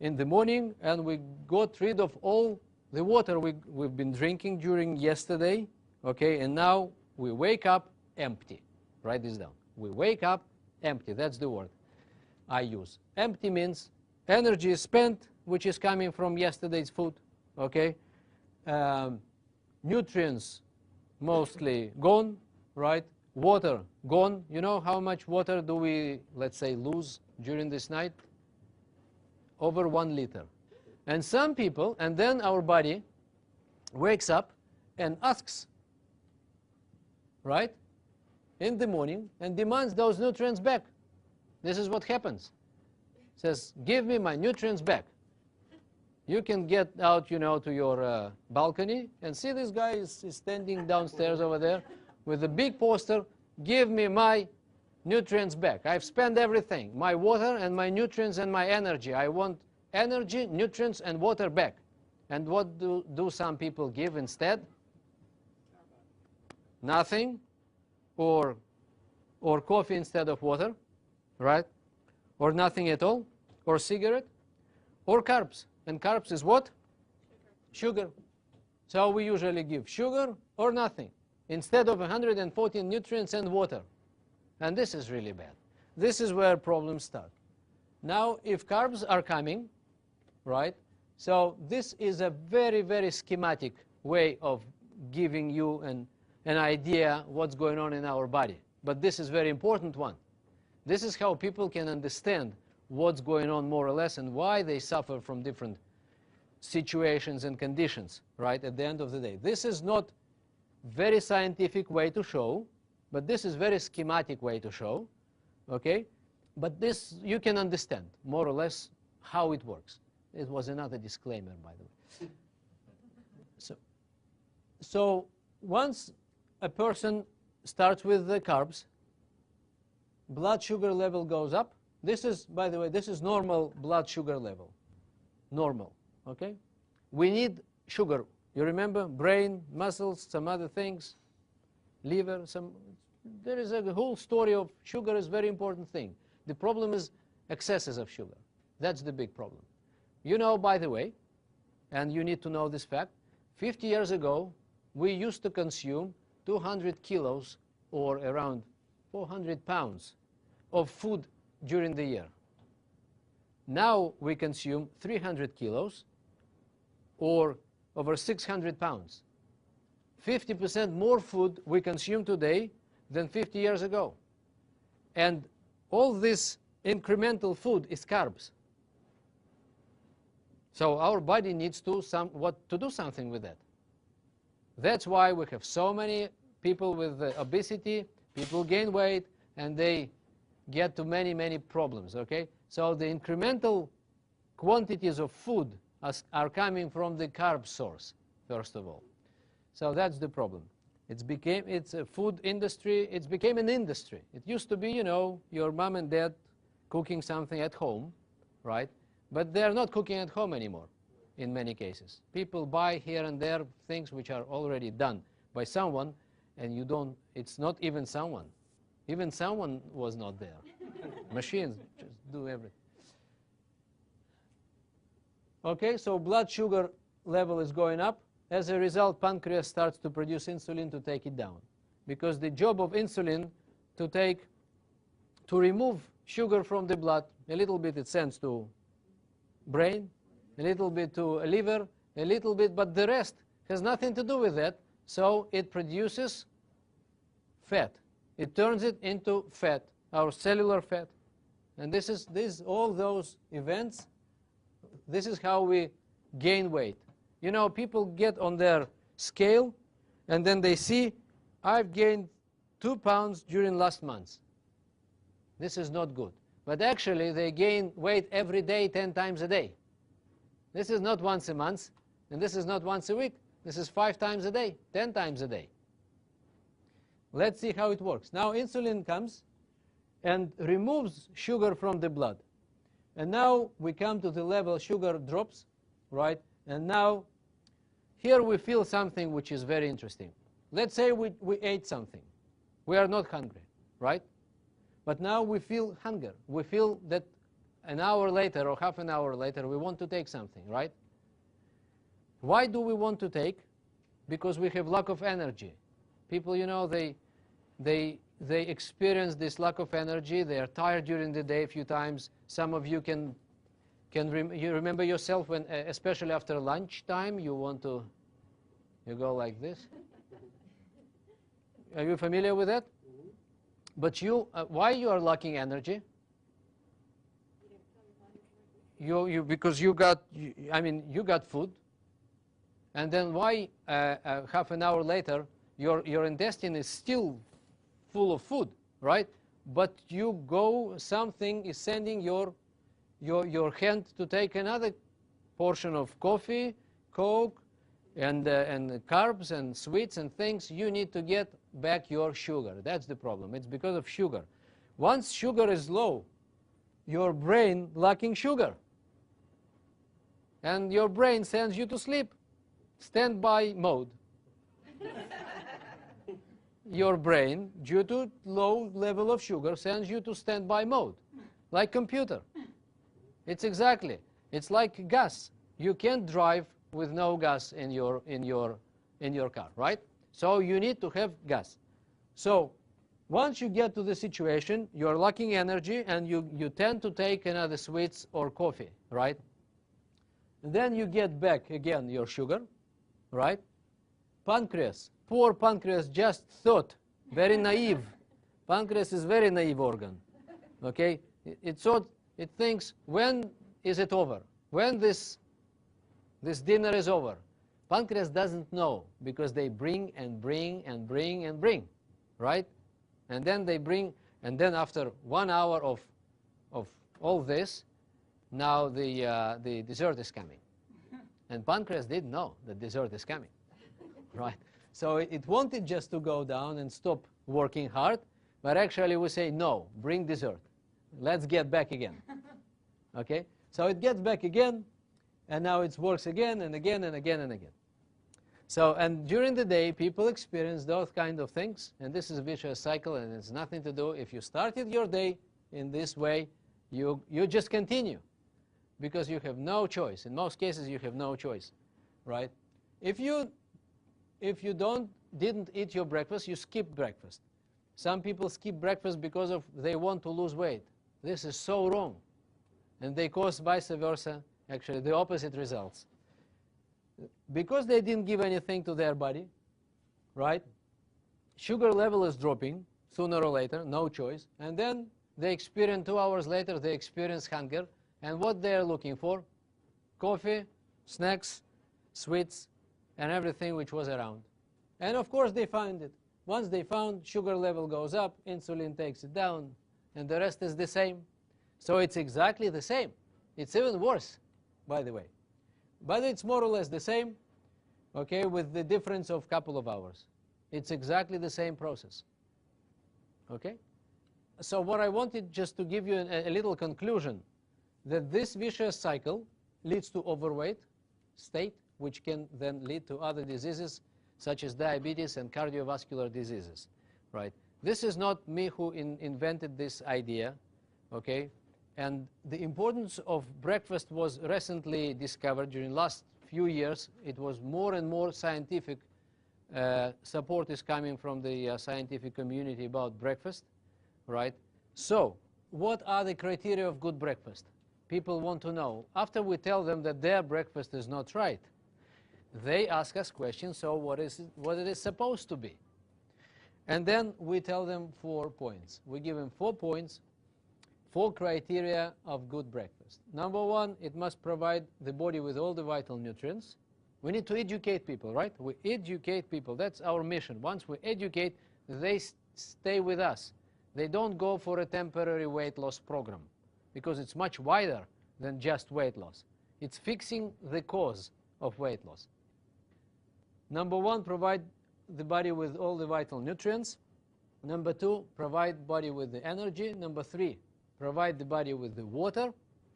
in the morning, and we got rid of all the water we've been drinking during yesterday, okay? And now we wake up empty. Write this down. We wake up empty. That's the word I use. Empty means energy is spent, which is coming from yesterday's food, okay? Nutrients mostly gone, right? Water gone. You know how much water do we, let's say, lose during this night? Over 1 liter. And some people, and then our body wakes up and asks, right, in the morning, and demands those nutrients back. This is what happens. Says, give me my nutrients back. You can get out, you know, to your balcony and see this guy is standing downstairs over there with a big poster, give me my nutrients back. I've spent everything, my water and my nutrients and my energy. I want energy, nutrients, and water back. And what do some people give instead? Nothing, or coffee instead of water, right? Or nothing at all, or cigarette, or carbs. And carbs is what? Sugar. So we usually give sugar or nothing instead of 114 nutrients and water. And this is really bad. This is where problems start. Now, if carbs are coming, right, so this is a very schematic way of giving you an idea what's going on in our body. But this is very important one. This is how people can understand what's going on more or less and why they suffer from different situations and conditions, right, at the end of the day. This is not very scientific way to show, but this is very schematic way to show, okay? But this, you can understand more or less how it works. It was another disclaimer, by the way. So once a person starts with the carbs, blood sugar level goes up. This is, by the way, this is normal blood sugar level. Normal, okay? We need sugar. You remember? Brain, muscles, some other things, liver, there is a whole story of sugar is a very important thing. The problem is excesses of sugar. That's the big problem. You know, by the way, and you need to know this fact, 50 years ago, we used to consume 200 kilos or around 400 pounds of food during the year. Now we consume 300 kilos or over 600 pounds. 50% more food we consume today than 50 years ago. And all this incremental food is carbs. So our body needs to do something with that. That's why we have so many people with obesity, people gain weight, and they get to many problems, okay? So the incremental quantities of food are coming from the carb source, first of all. So that's the problem. It's a food industry, it became an industry. It used to be, you know, your mom and dad cooking something at home, right? But they're not cooking at home anymore in many cases. People buy here and there things which are already done by someone, and it's not even someone. Even someone was not there. Machines just do everything. Okay, so blood sugar level is going up. As a result, pancreas starts to produce insulin to take it down. Because the job of insulin to remove sugar from the blood, a little bit it sends to brain, a little bit to liver, a little bit, but the rest has nothing to do with that. So it produces fat. It turns it into fat, our cellular fat. And all those events, this is how we gain weight. You know, people get on their scale, and then they see, I've gained 2 pounds during last month. This is not good. But actually, they gain weight every day, 10 times a day. This is not once a month, and this is not once a week. This is 5 times a day, 10 times a day. Let's see how it works. Now, insulin comes and removes sugar from the blood. And now we come to the level sugar drops, right? And now, here we feel something which is very interesting. Let's say we ate something. We are not hungry, right? But now we feel hunger. We feel that an hour later or half an hour later we want to take something, right? Why do we want to take? Because we have lack of energy. People, you know, they experience this lack of energy. They are tired during the day a few times. Some of you you remember yourself when, especially after lunchtime, you go like this. Are you familiar with that? But why you are lacking energy? Because you got food, and then why half an hour later your intestine is still full of food, right? But something is sending your hand to take another portion of coffee, Coke, and carbs and sweets and things. You need to get back your sugar. That's the problem. It's because of sugar. Once sugar is low, your brain lacking sugar. And your brain sends you to sleep. Standby mode. Your brain, due to low level of sugar, sends you to standby mode. Like computer. It's like gas. You can't drive with no gas in your car, right? So you need to have gas. So once you get to the situation, you're lacking energy, and you tend to take another sweets or coffee, right? And then you get back again your sugar, right? Pancreas, poor pancreas just thought, very naive. Pancreas is very naive organ, okay? It thinks, when is it over? When this dinner is over? Pancreas doesn't know, because they bring and bring and bring and bring, right? And then after 1 hour of all this, now the dessert is coming. And pancreas didn't know that dessert is coming, right? So it wanted just to go down and stop working hard, but actually we say, no, bring dessert. Let's get back again, okay? So it gets back again, and now it works again and again and again and again. So, and during the day, people experience those kind of things, and this is a vicious cycle, and it's nothing to do. If you started your day in this way, you just continue, because you have no choice. In most cases, you have no choice, right? If you didn't eat your breakfast, you skip breakfast. Some people skip breakfast because they want to lose weight. This is so wrong, and they cause vice versa, actually the opposite results. Because they didn't give anything to their body, right? Sugar level is dropping sooner or later, no choice. And then they experience 2 hours later, they experience hunger. And what they're looking for? Coffee, snacks, sweets, and everything which was around. And of course they find it. Once they found, sugar level goes up, insulin takes it down, and the rest is the same. So it's exactly the same. It's even worse, by the way. But it's more or less the same, okay, with the difference of a couple of hours. It's exactly the same process, okay? So what I wanted just to give you a little conclusion, that this vicious cycle leads to overweight state, which can then lead to other diseases, such as diabetes and cardiovascular diseases, right? This is not me who invented this idea, okay? And the importance of breakfast was recently discovered during last few years, it was more and more scientific support is coming from the scientific community about breakfast, right? So, what are the criteria of good breakfast? People want to know. After we tell them that their breakfast is not right, they ask us questions, so what it is supposed to be. And then we tell them 4 points. We give them 4 points, 4 criteria of good breakfast. Number 1, it must provide the body with all the vital nutrients. We need to educate people, right? We educate people. That's our mission. Once we educate, they stay with us. They don't go for a temporary weight loss program because it's much wider than just weight loss. It's fixing the cause of weight loss. Number 1, provide the body with all the vital nutrients. Number 2, provide body with the energy. Number 3, provide the body with the water.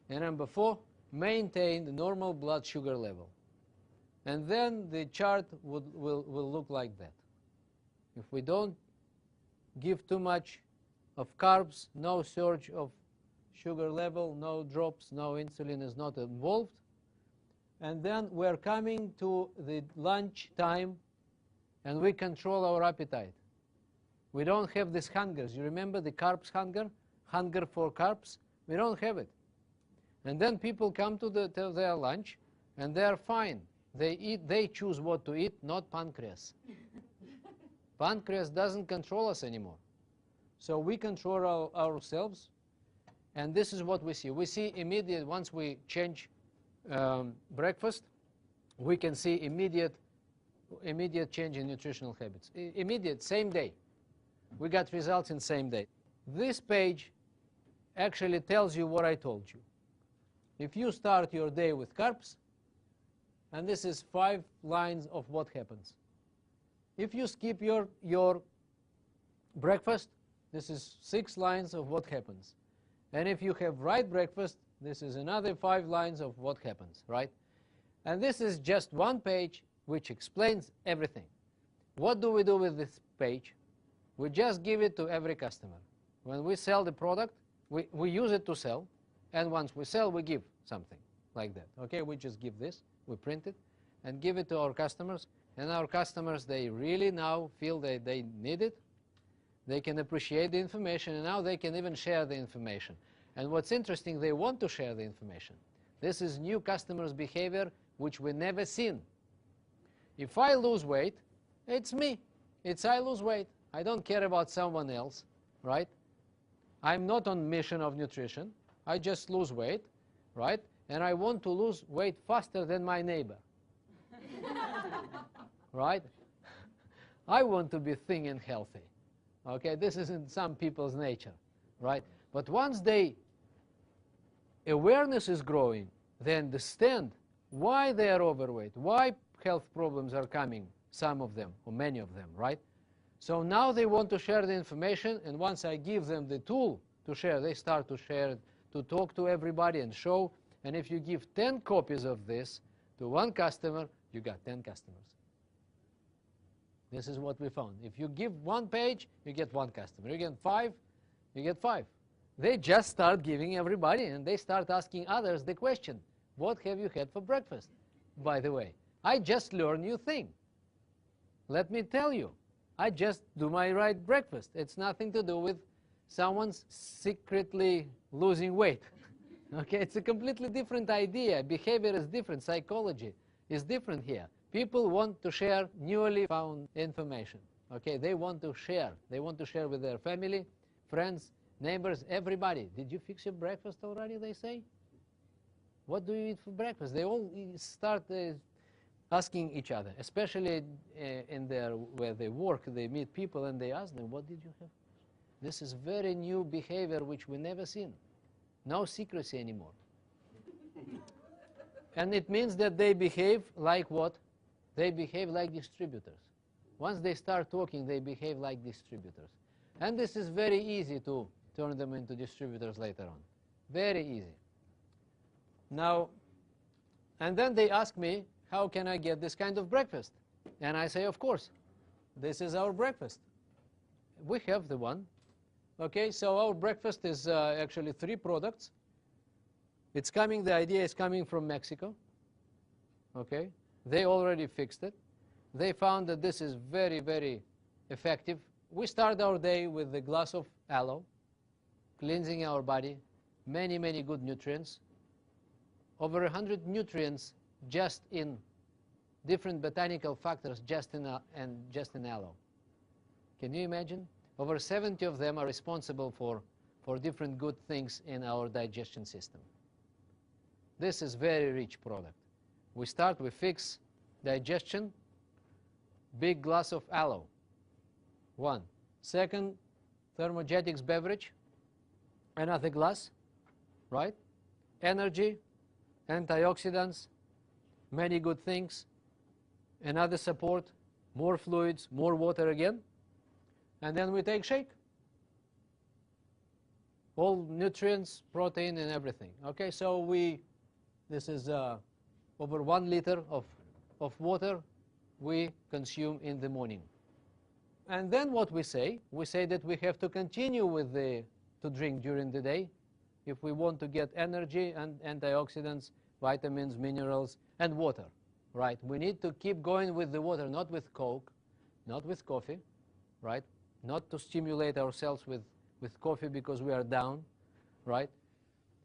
And number 4, maintain the normal blood sugar level. And then the chart will look like that. If we don't give too much of carbs, no surge of sugar level, no drops, no insulin is not involved. And then we're coming to the lunch time, and we control our appetite. We don't have these hungers. You remember the carbs hunger? Hunger for carbs? We don't have it. And then people come to their lunch, and they're fine. They choose what to eat, not pancreas. Pancreas doesn't control us anymore. So we control ourselves, and this is what we see. We see immediate, once we change breakfast, we can see immediate change in nutritional habits. Immediate, same day. We got results in same day. This page actually tells you what I told you. If you start your day with carbs, and this is 5 lines of what happens. If you skip your breakfast, this is 6 lines of what happens. And if you have right breakfast, this is another 5 lines of what happens, right? And this is just one page which explains everything. What do we do with this page? We just give it to every customer. When we sell the product, we use it to sell, and once we sell, we give something like that. Okay, we just give this, we print it, and give it to our customers, and our customers, they really now feel that they need it. They can appreciate the information, and now they can even share the information. And what's interesting, they want to share the information. This is new customers' behavior which we never seen. If I lose weight, it's me. It's I lose weight. I don't care about someone else, right? I'm not on mission of nutrition. I just lose weight, right? And I want to lose weight faster than my neighbor, right? I want to be thin and healthy. Okay, this is in some people's nature, right? But once awareness is growing, they understand why they are overweight, why health problems are coming, some of them, or many of them, right? So now they want to share the information, and once I give them the tool to share, they start to share, to talk to everybody and show. And if you give 10 copies of this to one customer, you got 10 customers. This is what we found. If you give 1 page, you get 1 customer. You get 5, you get 5. They just start giving everybody, and they start asking others the question, what have you had for breakfast? By the way, I just learned new thing. Let me tell you, I just do my right breakfast. It's nothing to do with someone's secretly losing weight. Okay, it's a completely different idea. Behavior is different. Psychology is different here. People want to share newly found information. Okay, they want to share. They want to share with their family, friends, neighbors, everybody. Did you fix your breakfast already, they say? What do you eat for breakfast? They all start asking each other, especially where they work. They meet people and they ask them, what did you have? This is very new behavior which we never seen. No secrecy anymore. And it means that they behave like what? They behave like distributors. Once they start talking, they behave like distributors. And this is very easy to turn them into distributors later on. Very easy. Now, and then they ask me, how can I get this kind of breakfast? And I say, of course, this is our breakfast. We have the one. Okay, so our breakfast is actually 3 products. The idea is coming from Mexico. Okay? They already fixed it. They found that this is very, very effective. We start our day with a glass of aloe, cleansing our body, many, many good nutrients. Over 100 nutrients just in different botanical factors just in aloe. Can you imagine? Over 70 of them are responsible for different good things in our digestion system. This is very rich product. We fix digestion, big glass of aloe, one. Second, thermogenics beverage, another glass, right? Energy, antioxidants, many good things, another support, more fluids, more water again, and then we take shake. All nutrients, protein, and everything. Okay, so this is over 1 liter of water we consume in the morning. And then what we say that we have to continue to drink during the day if we want to get energy and antioxidants, vitamins, minerals, and water, right? We need to keep going with the water, not with Coke, not with coffee, right? Not to stimulate ourselves with coffee because we are down, right?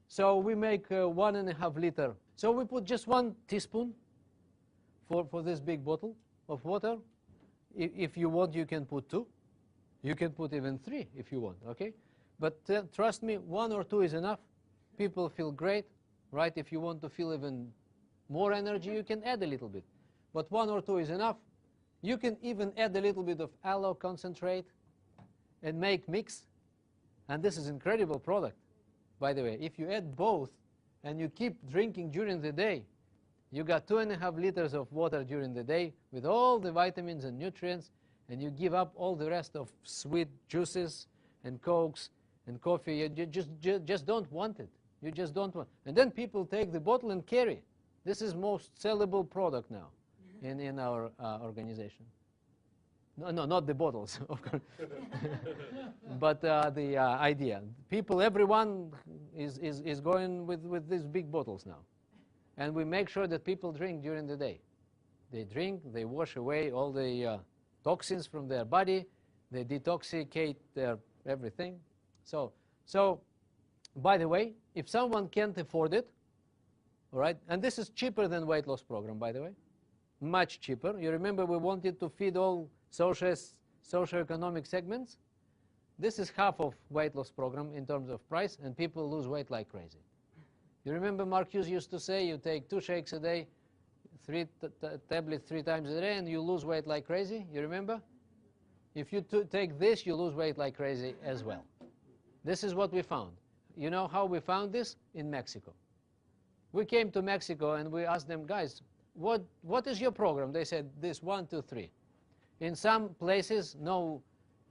So we make 1.5 liter. So we put just 1 teaspoon for this big bottle of water. If you want, you can put 2. You can put even 3 if you want, okay? But trust me, 1 or 2 is enough. People feel great, right? If you want to feel even more energy, you can add a little bit. But 1 or 2 is enough. You can even add a little bit of aloe concentrate and make mix. And this is incredible product, by the way. If you add both and you keep drinking during the day, you got 2.5 liters of water during the day with all the vitamins and nutrients, and you give up all the rest of sweet juices and Cokes and coffee. You just don't want it. You just don't want. And then people take the bottle and carry. This is most sellable product now in our organization. No, not the bottles, of course. But the idea. People, everyone is going with these big bottles now. And we make sure that people drink during the day. They drink, they wash away all the toxins from their body, they detoxicate their everything. So, by the way, if someone can't afford it, all right, and this is cheaper than weight loss program, by the way, much cheaper. You remember we wanted to feed all socioeconomic segments? This is half of weight loss program in terms of price, and people lose weight like crazy. You remember Mark Hughes used to say you take 2 shakes a day, 3 tablets 3 times a day, and you lose weight like crazy. You remember? If you take this, you lose weight like crazy as well. This is what we found. You know how we found this? In Mexico. We came to Mexico and we asked them, guys, what is your program? They said this 1, 2, 3. In some places, no,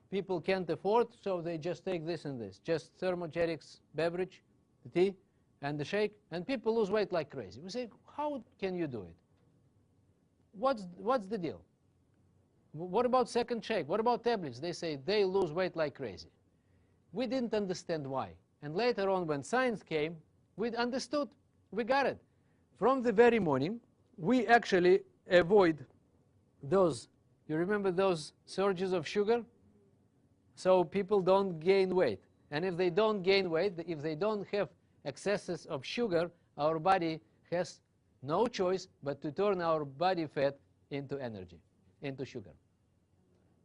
people can't afford, so they just take this and this. Just thermogenics beverage, the tea, and the shake, and people lose weight like crazy. We say, how can you do it? What's the deal? What about second shake? What about tablets? They say they lose weight like crazy. We didn't understand why. And later on, when science came, we understood. We got it. From the very morning, we actually avoid those, you remember those surges of sugar? So people don't gain weight. And if they don't gain weight, if they don't have excesses of sugar, our body has no choice but to turn our body fat into energy, into sugar.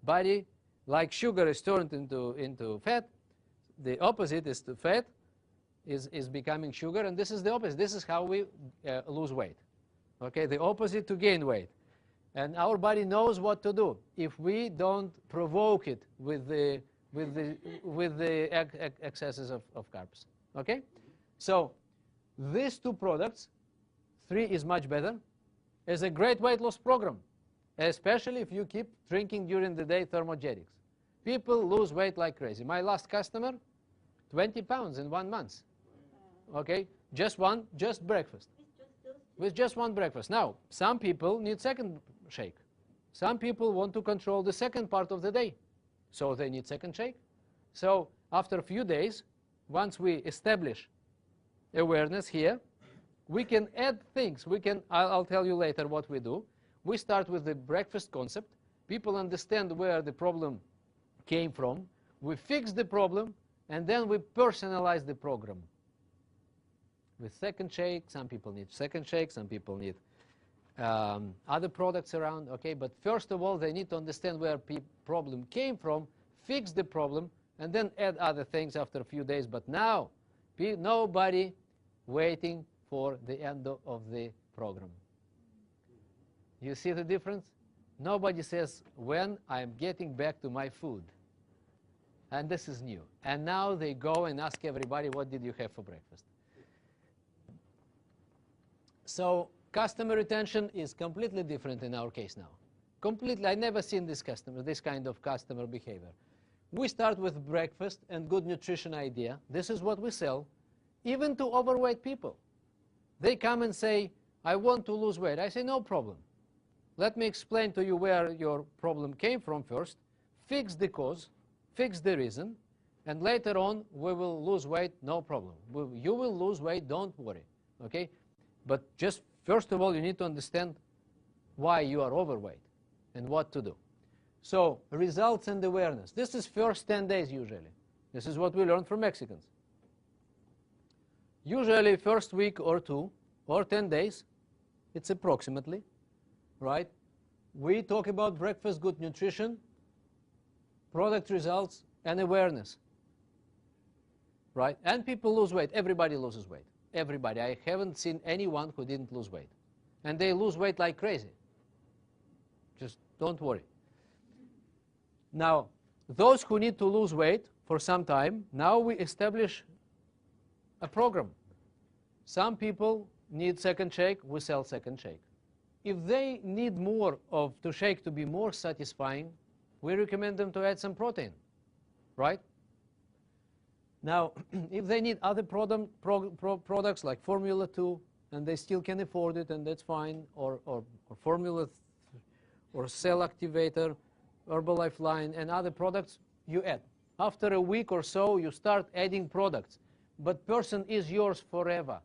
Body, like sugar is turned into fat, the opposite is to fat, is becoming sugar, and this is the opposite. This is how we lose weight. Okay, the opposite to gain weight. And our body knows what to do if we don't provoke it with the excesses of carbs. Okay? So these 2 products, 3 is much better, is a great weight loss program, especially if you keep drinking during the day thermogenics. People lose weight like crazy. My last customer, 20 pounds in 1 month. Okay? Just breakfast. With just 1 breakfast. Now, some people need second shake. Some people want to control the second part of the day. So they need second shake. So after a few days, once we establish awareness here, We can add things. I'll tell you later what we do. We start with the breakfast concept. People understand where the problem came from. We fix the problem, and then we personalize the program. With second shake, some people need second shake, some people need other products around, okay? But first of all, they need to understand where problem came from, fix the problem, and then add other things after a few days. But now, nobody waiting for the end of the program. You see the difference? Nobody says, when I'm getting back to my food. And this is new. And now they go and ask everybody, what did you have for breakfast? So customer retention is completely different in our case now. Completely. I've never seen this kind of customer behavior. We start with breakfast and good nutrition idea. This is what we sell, even to overweight people. They come and say, I want to lose weight. I say, no problem. Let me explain to you where your problem came from first, fix the cause, fix the reason, and later on we will lose weight, no problem. You will lose weight, don't worry, okay? But just first of all, you need to understand why you are overweight and what to do. So results and awareness. This is first 10 days usually. This is what we learned from Mexicans. Usually first week or two or 10 days, it's approximately, right? We talk about breakfast, good nutrition, product results, and awareness, right? And people lose weight. Everybody loses weight. Everybody. I haven't seen anyone who didn't lose weight. And they lose weight like crazy. Just don't worry. Now, those who need to lose weight for some time, now we establish a program. Some people need second shake, we sell second shake. If they need more to shake to be more satisfying, we recommend them to add some protein, right? Now, if they need other products like Formula 2, and they still can afford it, and that's fine, or Formula or Cell Activator, Herbalife line, and other products, you add. After a week or so, you start adding products. But person is yours forever.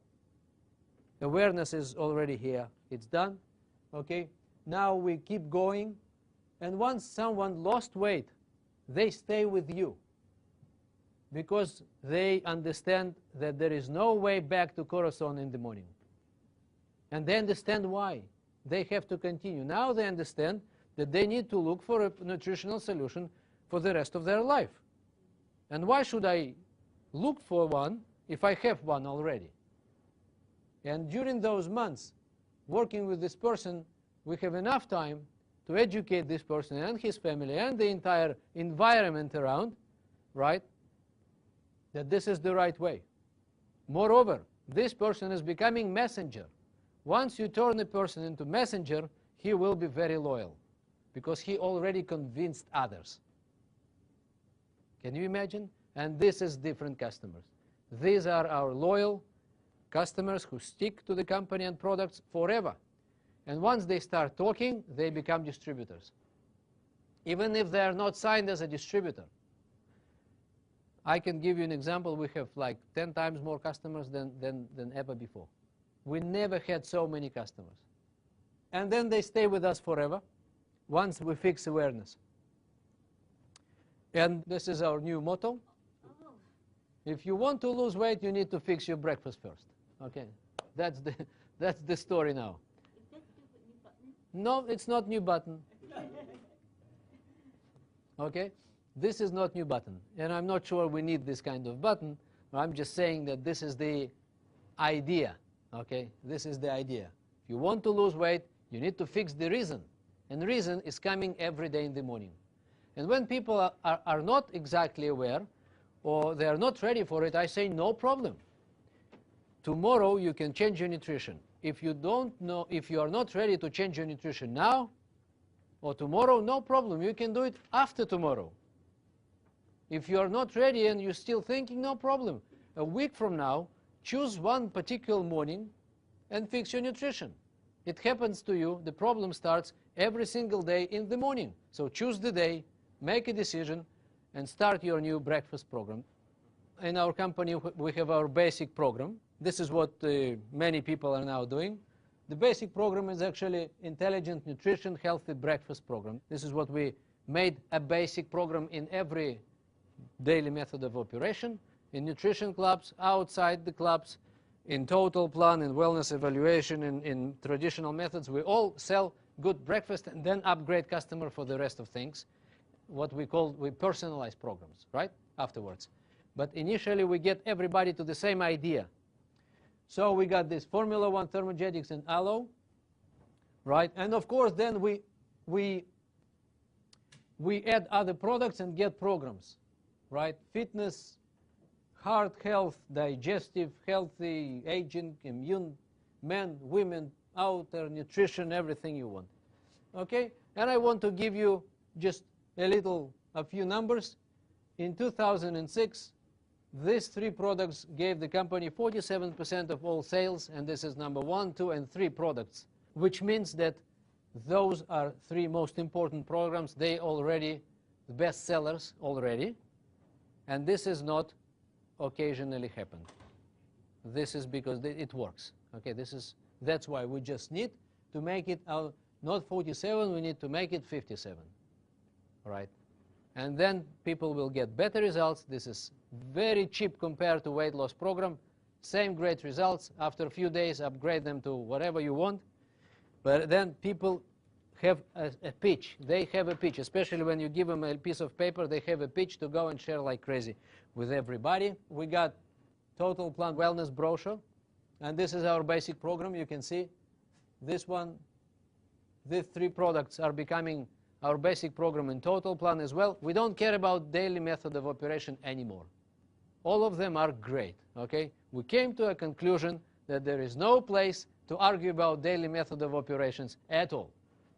Awareness is already here. It's done. Okay? Now we keep going. And once someone lost weight, they stay with you. Because they understand that there is no way back to Corazon in the morning. And they understand why. They have to continue. Now they understand that they need to look for a nutritional solution for the rest of their life. And why should I look for one if I have one already? And during those months, working with this person, we have enough time to educate this person and his family and the entire environment around, right, that this is the right way. Moreover, this person is becoming messenger. Once you turn a person into messenger, he will be very loyal because he already convinced others. Can you imagine? And this is different customers. These are our loyal customers who stick to the company and products forever. And once they start talking, they become distributors. Even if they are not signed as a distributor. I can give you an example. We have like 10 times more customers than ever before. We never had so many customers. And then they stay with us forever once we fix awareness. And this is our new motto. If you want to lose weight, you need to fix your breakfast first. Okay, that's the story now. Is that the new button? No, it's not new button. Okay, this is not new button. And I'm not sure we need this kind of button. I'm just saying that this is the idea. Okay, this is the idea. If you want to lose weight, you need to fix the reason. And the reason is coming every day in the morning. And when people are not exactly aware, or they are not ready for it, I say no problem. Tomorrow you can change your nutrition. If you don't know, if you are not ready to change your nutrition now or tomorrow, no problem. You can do it after tomorrow. If you are not ready and you're still thinking, no problem. A week from now, choose one particular morning and fix your nutrition. It happens to you. The problem starts every single day in the morning. So choose the day, make a decision, and start your new breakfast program. In our company, we have our basic program. This is what many people are now doing. The basic program is actually Intelligent Nutrition Healthy Breakfast Program. This is what we made a basic program in every daily method of operation, in nutrition clubs, outside the clubs, in total plan, in wellness evaluation, in traditional methods. We all sell good breakfast and then upgrade customer for the rest of things, what we personalize programs, right, afterwards. But initially we get everybody to the same idea. So we got this Formula 1 thermogenics and aloe, right? And of course then we add other products and get programs, right? Fitness, heart health, digestive, healthy, aging, immune, men, women, outer, nutrition, everything you want. Okay? And I want to give you just a few numbers. In 2006, these three products gave the company 47% of all sales, and this is number 1, 2, and 3 products, which means that those are 3 most important programs. They already the best sellers already, and this is not occasionally happened. This is because it works. Okay, that's why we just need to make it not 47, we need to make it 57. Right? And then people will get better results. This is very cheap compared to weight loss program. Same great results. After a few days, upgrade them to whatever you want. But then people have a pitch. They have a pitch, especially when you give them a piece of paper, they have a pitch to go and share like crazy with everybody. We got Total Plan Wellness brochure, and this is our basic program. You can see this one, these 3 products are becoming our basic program in Total Plan as well. We don't care about daily method of operation anymore. All of them are great, okay? We came to a conclusion that there is no place to argue about daily method of operations at all.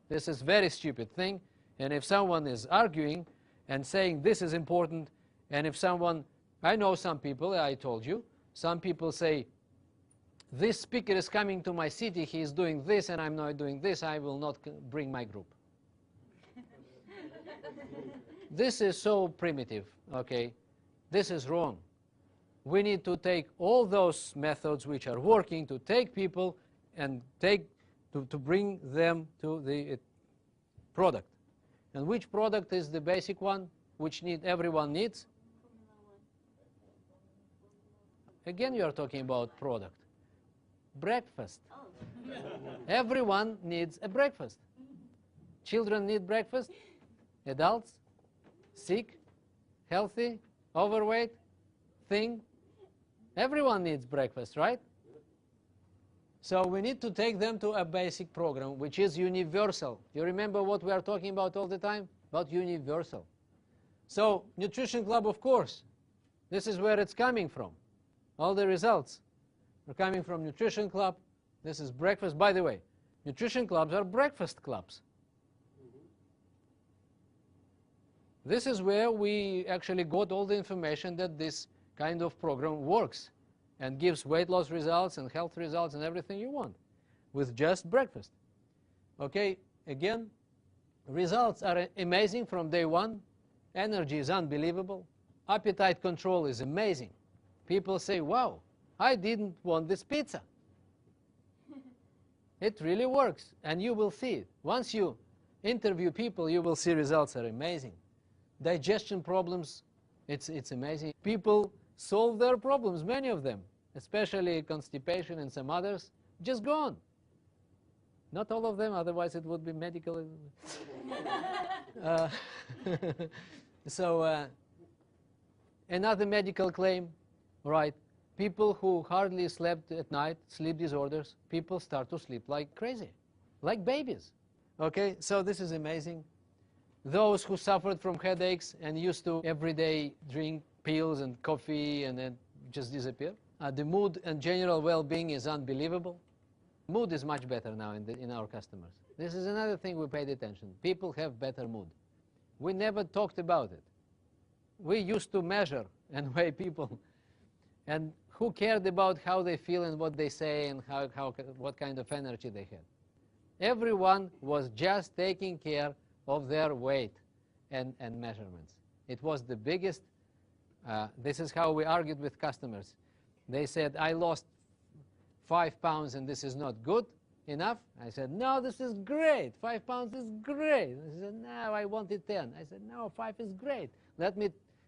This is a very stupid thing, and if someone is arguing and saying this is important, and if someone, I know some people, I told you, some people say, this speaker is coming to my city, he is doing this, and I'm not doing this, I will not bring my group. This is so primitive, okay? This is wrong. We need to take all those methods which are working to take people and to bring them to the product. And which product is the basic one, which everyone needs? Again, you are talking about product. Breakfast. Everyone needs a breakfast. Children need breakfast. Adults, sick, healthy, overweight, thin. Everyone needs breakfast, right? So we need to take them to a basic program, which is universal. You remember what we are talking about all the time? About universal. So Nutrition Club, of course, this is where it's coming from. All the results are coming from Nutrition Club. This is breakfast. By the way, Nutrition Clubs are breakfast clubs. This is where we actually got all the information that this kind of program works and gives weight loss results and health results and everything you want with just breakfast. Okay, again, results are amazing from day one. Energy is unbelievable. Appetite control is amazing. People say, wow, I didn't want this pizza. It really works, and you will see it. Once you interview people, you will see results are amazing. Digestion problems, it's amazing. People solve their problems, many of them, especially constipation and some others, just gone. Not all of them, otherwise it would be medical. Another medical claim, right? People who hardly slept at night, sleep disorders, people start to sleep like crazy, like babies. Okay, so this is amazing. Those who suffered from headaches and used to every day drink pills and coffee and then just disappear. The mood and general well-being is unbelievable. Mood is much better now in our customers. This is another thing we paid attention. People have better mood. We never talked about it. We used to measure and weigh people. And who cared about how they feel and what they say and what kind of energy they had? Everyone was just taking care of their weight and measurements. It was the biggest, this is how we argued with customers. They said, I lost 5 pounds and this is not good enough? I said, no, this is great. 5 pounds is great. He said, no, I wanted 10. I said, no, 5 is great.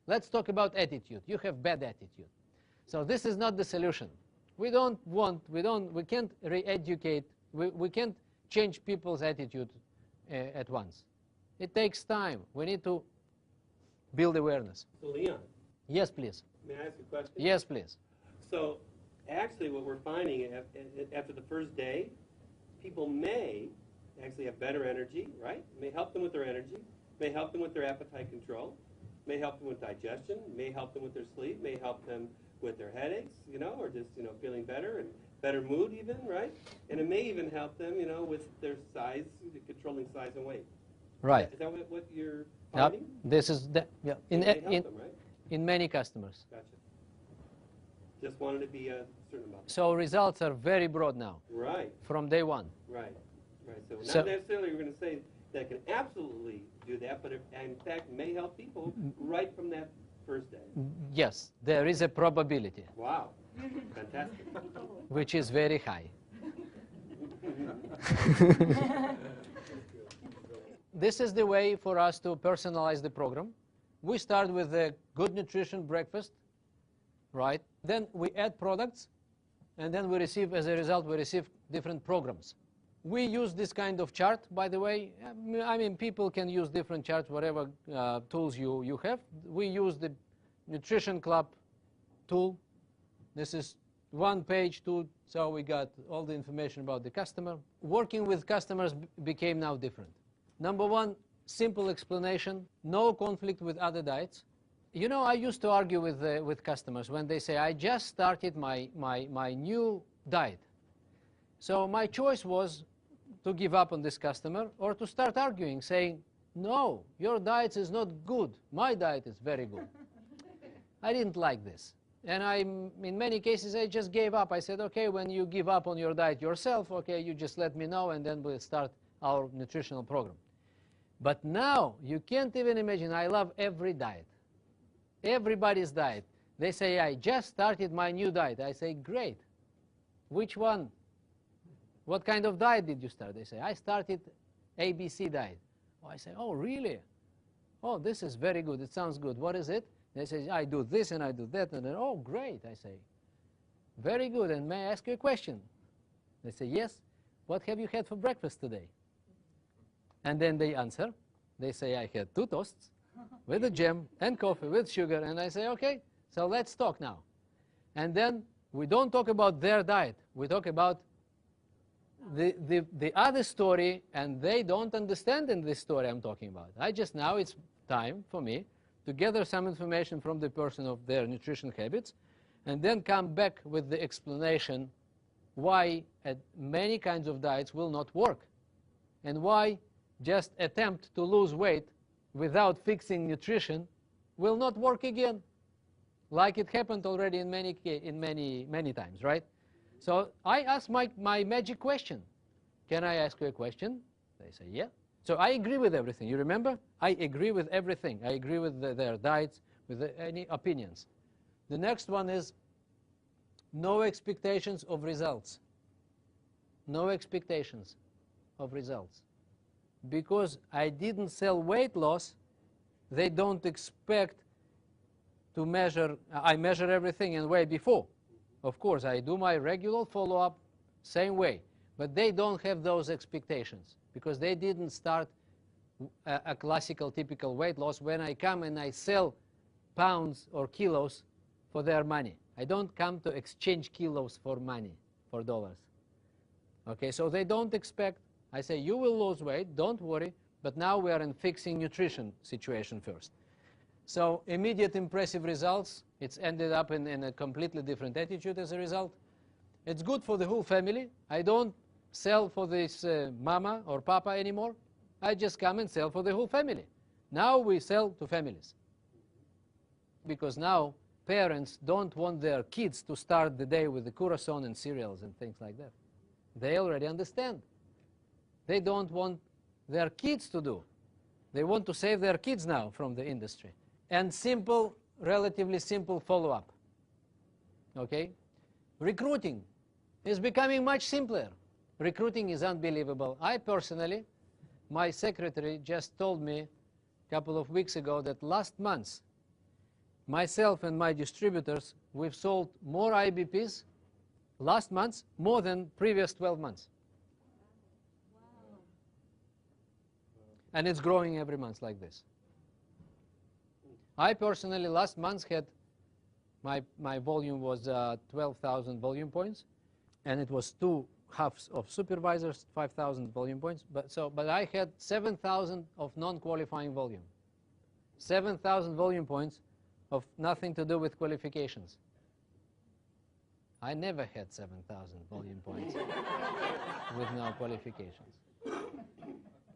Let's talk about attitude. You have bad attitude. So this is not the solution. We can't re-educate, we can't change people's attitude at once. It takes time. We need to build awareness. So Leon, Yes, please. may I ask a question? Yes, please. So actually what we're finding after the first day, people may actually have better energy, right? May help them with their energy, may help them with their appetite control, may help them with digestion, may help them with their sleep, may help them with their headaches, or just, feeling better and better mood even, right? And it may even help them, with their size, controlling size and weight. Right. Is that what you're Yep. finding? This is It may help them, right? in many customers. Gotcha. Just wanted to be certain about that. So results are very broad now Right, from day one. right, right. So So- not necessarily we're going to say that it can absolutely do that, but it, in fact, may help people right from that first day. Yes, there is a probability, Wow, fantastic. which is very high. This is the way for us to personalize the program. We start with a good nutrition breakfast, right? Then we add products, and then we receive, as a result, we receive different programs. We use this kind of chart, by the way. I mean, people can use different charts, whatever tools you have. We use the Nutrition Club tool. This is one page tool, so we got all the information about the customer. Working with customers became now different. Number one, simple explanation, no conflict with other diets. I used to argue with customers when they say, I just started my new diet. So my choice was to give up on this customer or to start arguing, saying, no, your diet is not good. My diet is very good. I didn't like this. And in many cases, I just gave up. I said, okay, when you give up on your diet yourself, okay, you just let me know, and then we'll start our nutritional program. But now, you can't even imagine, I love every diet. Everybody's diet. They say, I just started my new diet. I say, great. Which one? What kind of diet did you start? They say, I started ABC diet. Oh, I say, oh, really? Oh, this is very good. It sounds good. What is it? They say, I do this and I do that. And then, oh, great, I say. Very good. And may I ask you a question? They say, yes. What have you had for breakfast today? And then they answer. They say, I had 2 toasts with a jam and coffee with sugar. And I say, okay, so let's talk now. And then we don't talk about their diet. We talk about the other story, and they don't understand in this story I'm talking about. Now it's time for me to gather some information from the person of their nutrition habits, and then come back with the explanation why many kinds of diets will not work, and why just attempt to lose weight without fixing nutrition will not work again, like it happened already in many times, right? So I ask my magic question. Can I ask you a question? They say, yeah. So I agree with everything. You remember? I agree with everything. I agree with their diets, with any opinions. The next one is no expectations of results. No expectations of results. Because I didn't sell weight loss, they don't expect to measure. I measure everything in way before. Of course, I do my regular follow-up same way. But they don't have those expectations because they didn't start a classical, typical weight loss when I come and I sell pounds or kilos for their money. I don't come to exchange kilos for money, for dollars. Okay, so they don't expect. I say, you will lose weight, don't worry, but now we are in fixing nutrition situation first. So immediate impressive results. It's ended up in a completely different attitude as a result. It's good for the whole family. I don't sell for this mama or papa anymore. I just come and sell for the whole family. Now we sell to families. Because now parents don't want their kids to start the day with the croissant and cereals and things like that. They already understand. They don't want their kids to do. They want to save their kids now from the industry. And relatively simple follow-up. Okay? Recruiting. It's becoming much simpler. Recruiting is unbelievable. I personally, my secretary just told me a couple of weeks ago that last month, myself and my distributors, we've sold more IBPs last month more than previous 12 months. Wow. And it's growing every month like this. I personally last month had, my volume was 12,000 volume points, and it was 2 halves of supervisors, 5,000 volume points. But I had 7,000 of non-qualifying volume. 7,000 volume points of nothing to do with qualifications. I never had 7,000 volume points with no qualifications.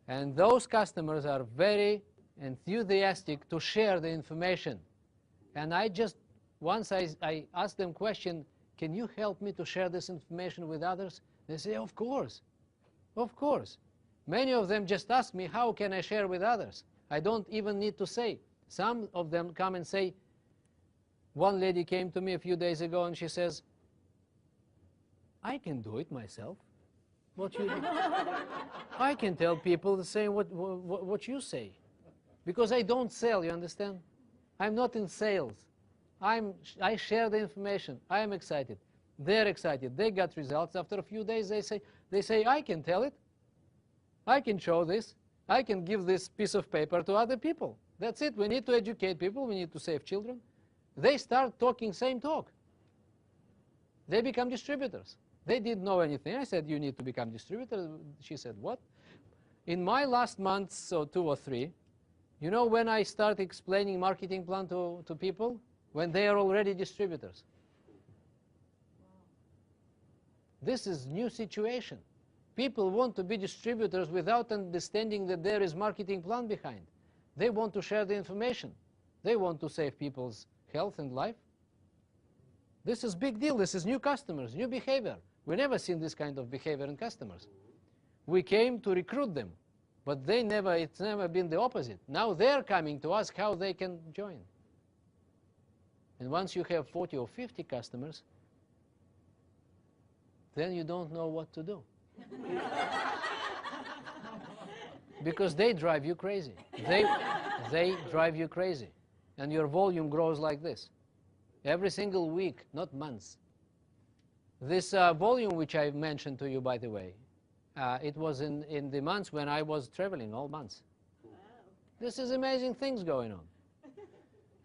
And those customers are very enthusiastic to share the information. And I just, once I asked them question, can you help me to share this information with others? They say, of course, of course. Many of them just ask me, how can I share with others? I don't even need to say. Some of them come and say, one lady came to me a few days ago and she says, I can do it myself. What you do? I can tell people the same what you say. Because I don't sell, you understand? I'm not in sales. I share the information. I am excited. They're excited. They got results. After a few days, they say, I can tell it. I can show this. I can give this piece of paper to other people. That's it. We need to educate people. We need to save children. They start talking same talk. They become distributors. They didn't know anything. I said, you need to become distributor. She said, what? In my last month, so 2 or 3, you know when I start explaining marketing plan to people? When they are already distributors. This is new situation. People want to be distributors without understanding that there is marketing plan behind. They want to share the information. They want to save people's health and life. This is big deal. This is new customers, new behavior. We never seen this kind of behavior in customers. We came to recruit them, but it's never been the opposite. Now they're coming to ask how they can join. And once you have 40 or 50 customers, then you don't know what to do. Because they drive you crazy. They drive you crazy. And your volume grows like this. Every single week, not months. This volume which I mentioned to you, by the way, it was in the months when I was traveling, all months. Wow. This is amazing things going on.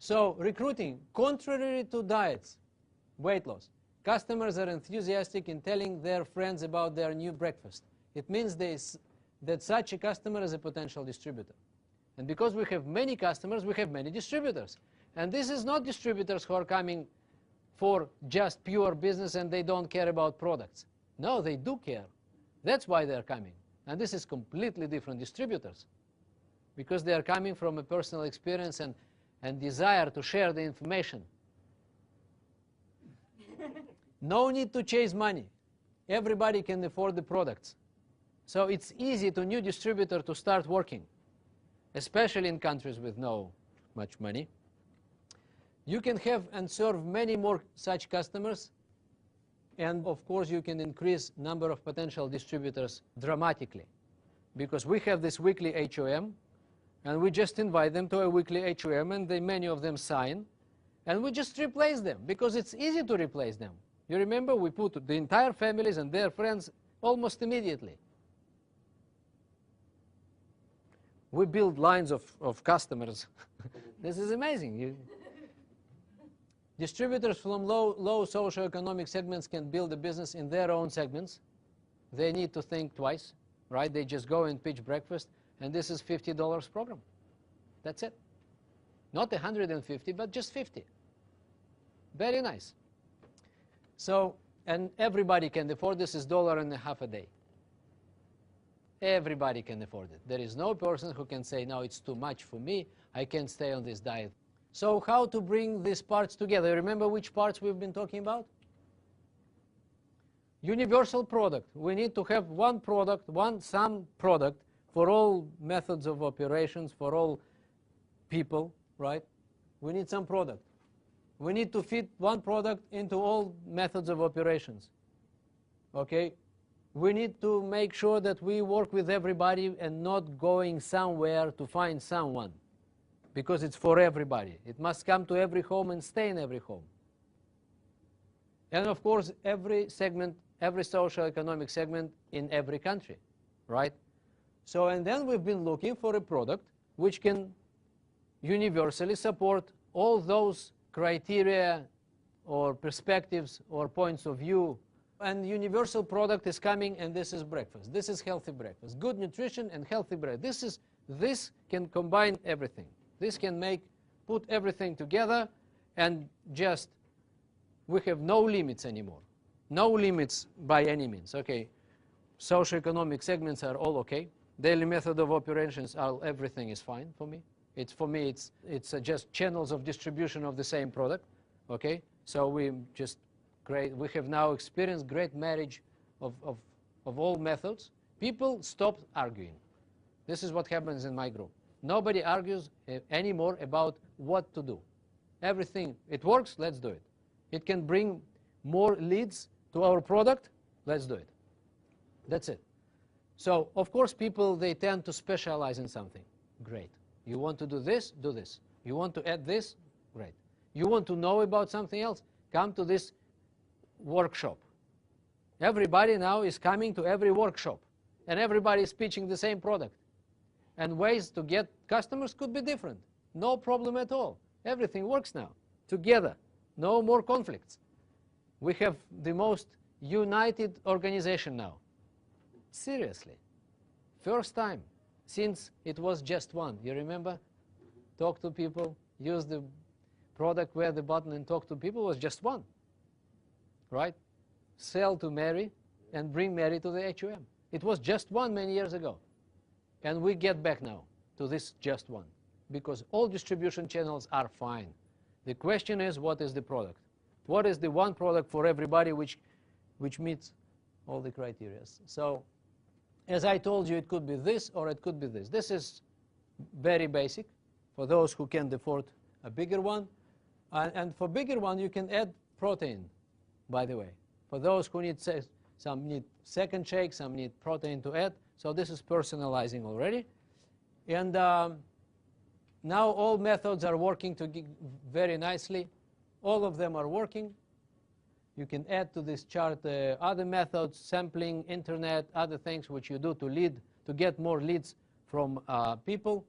So recruiting, contrary to diets, weight loss, customers are enthusiastic in telling their friends about their new breakfast. It means that such a customer is a potential distributor. And because we have many customers, we have many distributors. And this is not distributors who are coming for just pure business and they don't care about products. No, they do care. That's why they're coming. And this is completely different distributors. Because they are coming from a personal experience and desire to share the information. No need to chase money. Everybody can afford the products. So it's easy to new distributor to start working, especially in countries with no much money. You can have and serve many more such customers, and of course you can increase number of potential distributors dramatically, because we have this weekly HOM, and we just invite them to a weekly HOM, and many of them sign, and we just replace them, because it's easy to replace them. You remember, we put the entire families and their friends almost immediately. We build lines of customers. This is amazing. Distributors from low socioeconomic segments can build a business in their own segments. They need to think twice, right? They just go and pitch breakfast, and this is $50 program. That's it. Not 150, but just 50. Very nice. So, and everybody can afford this. Is $1.50 a day. Everybody can afford it. There is no person who can say, no, it's too much for me. I can't stay on this diet. So how to bring these parts together? Remember which parts we've been talking about? Universal product. We need to have one product, some product for all methods of operations, for all people, right? We need some product. We need to fit one product into all methods of operations. Okay? We need to make sure that we work with everybody and not going somewhere to find someone, because it's for everybody. It must come to every home and stay in every home. And of course, every segment, every socio-economic segment in every country, right? So, and then we've been looking for a product which can universally support all those criteria or perspectives or points of view. And universal product is coming, and this is breakfast. This is healthy breakfast. Good nutrition and healthy breakfast. This can combine everything. This can put everything together, and just, we have no limits anymore. No limits by any means. Okay, socioeconomic segments are all okay. Daily method of operations, everything is fine for me. For me, it's just channels of distribution of the same product. Okay, so we have now experienced great marriage of all methods. People stopped arguing. This is what happens in my group. Nobody argues anymore about what to do. Everything, it works, let's do it. It can bring more leads to our product, let's do it. That's it. So, of course, people, they tend to specialize in something. Great. You want to do this? Do this. You want to add this? Great. You want to know about something else? Come to this workshop. Everybody now is coming to every workshop, and everybody is pitching the same product. And ways to get customers could be different. No problem at all. Everything works now, together. No more conflicts. We have the most united organization now. Seriously. First time since it was just one. You remember? Talk to people, use the product, wear the button, and talk to people was just one. Right? Sell to Mary and bring Mary to the HUM. It was just one many years ago. And we get back now to this just one, because all distribution channels are fine. The question is, what is the product? What is the one product for everybody which meets all the criteria? So, as I told you, it could be this or it could be this. This is very basic for those who can afford a bigger one. And for bigger one, you can add protein, by the way. For those who need, some need second shake, some need protein to add. So this is personalizing already. And now all methods are working very nicely. All of them are working. You can add to this chart other methods, sampling, internet, other things which you do to get more leads from people.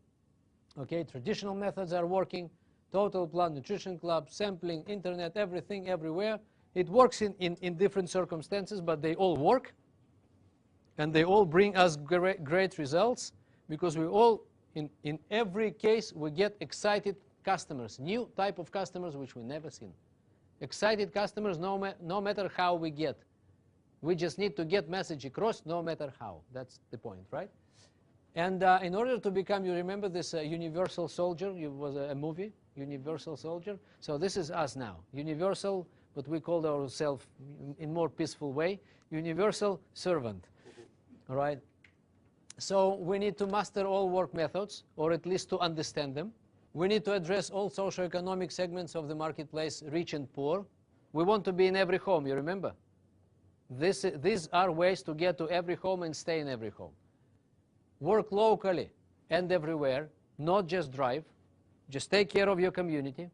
Okay, traditional methods are working. Total Plant Nutrition Club, sampling, internet, everything, everywhere. It works in different circumstances, but they all work. And they all bring us great results, because we all, in every case, we get excited customers, new type of customers which we never seen. Excited customers, no matter how we get. We just need to get message across, no matter how. That's the point, right? And in order to become, you remember this Universal Soldier? It was a movie, Universal Soldier. So this is us now, Universal, but we called ourselves in more peaceful way, Universal Servant. All right? So we need to master all work methods, or at least to understand them. We need to address all socioeconomic segments of the marketplace, rich and poor. We want to be in every home, you remember? These are ways to get to every home and stay in every home. Work locally and everywhere, not just drive. Just take care of your community.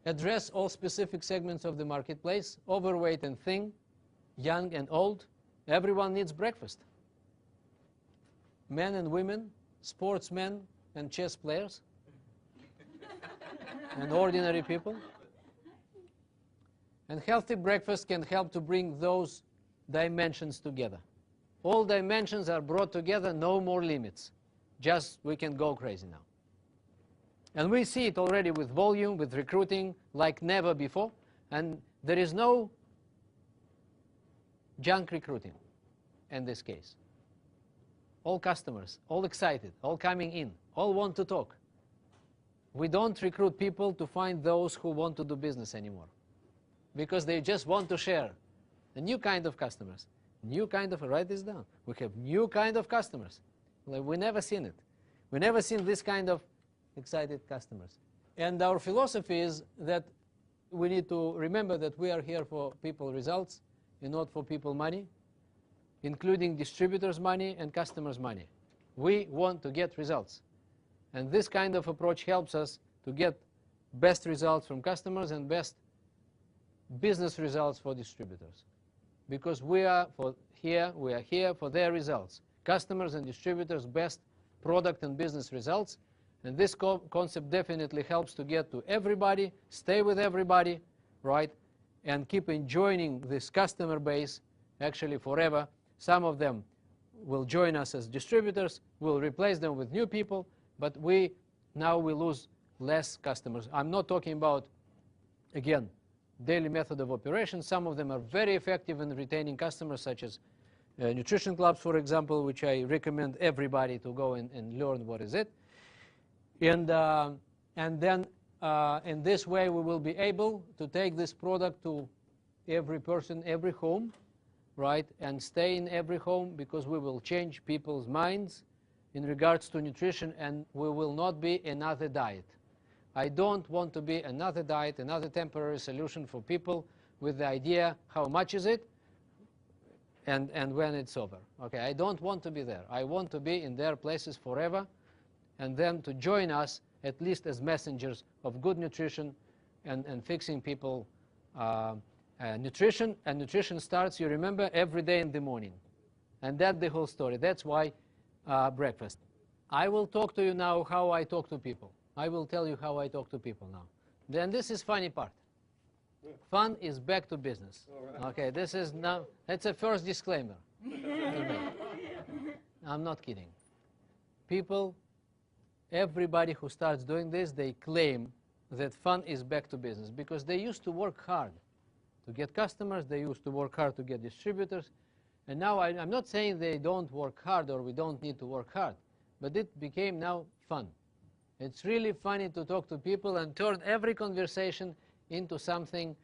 Address all specific segments of the marketplace, overweight and thin, young and old. Everyone needs breakfast. Men and women, sportsmen and chess players, and ordinary people. And healthy breakfast can help to bring those dimensions together. All dimensions are brought together, no more limits. Just we can go crazy now. And we see it already with volume, with recruiting, like never before. And there is no junk recruiting in this case. All customers, all excited, all coming in, all want to talk. We don't recruit people to find those who want to do business anymore, because they just want to share. A new kind of customers, new kind of, write this down. We have new kind of customers. Like, we never seen it. We never seen this kind of excited customers. And our philosophy is that we need to remember that we are here for people results and not for people money. including distributors' money and customers' money. We want to get results. And this kind of approach helps us to get best results from customers and best business results for distributors. Because we are here for their results. Customers and distributors' best product and business results. And this concept definitely helps to get to everybody, stay with everybody, right? And keep enjoying this customer base actually forever. Some of them will join us as distributors, we'll replace them with new people, but now we lose less customers. I'm not talking about, again, daily method of operation. Some of them are very effective in retaining customers, such as nutrition clubs, for example, which I recommend everybody to go and learn what is it. And then in this way, we will be able to take this product to every person, every home, right, and stay in every home, because we will change people's minds in regards to nutrition, and we will not be another diet. I don't want to be another diet, another temporary solution for people with the idea how much is it and when it's over. Okay, I don't want to be there. I want to be in their places forever, and them to join us at least as messengers of good nutrition and fixing people nutrition. And nutrition starts, you remember, every day in the morning. And that's the whole story. That's why breakfast. I will talk to you now how I talk to people. I will tell you how I talk to people now. Then this is funny part. Fun is back to business. Right. Okay, this is now, that's a first disclaimer. I'm not kidding. People, everybody who starts doing this, they claim that fun is back to business, because they used to work hard to get customers, they used to work hard to get distributors, and now I'm not saying they don't work hard or we don't need to work hard, but it became now fun. It's really funny to talk to people and turn every conversation into something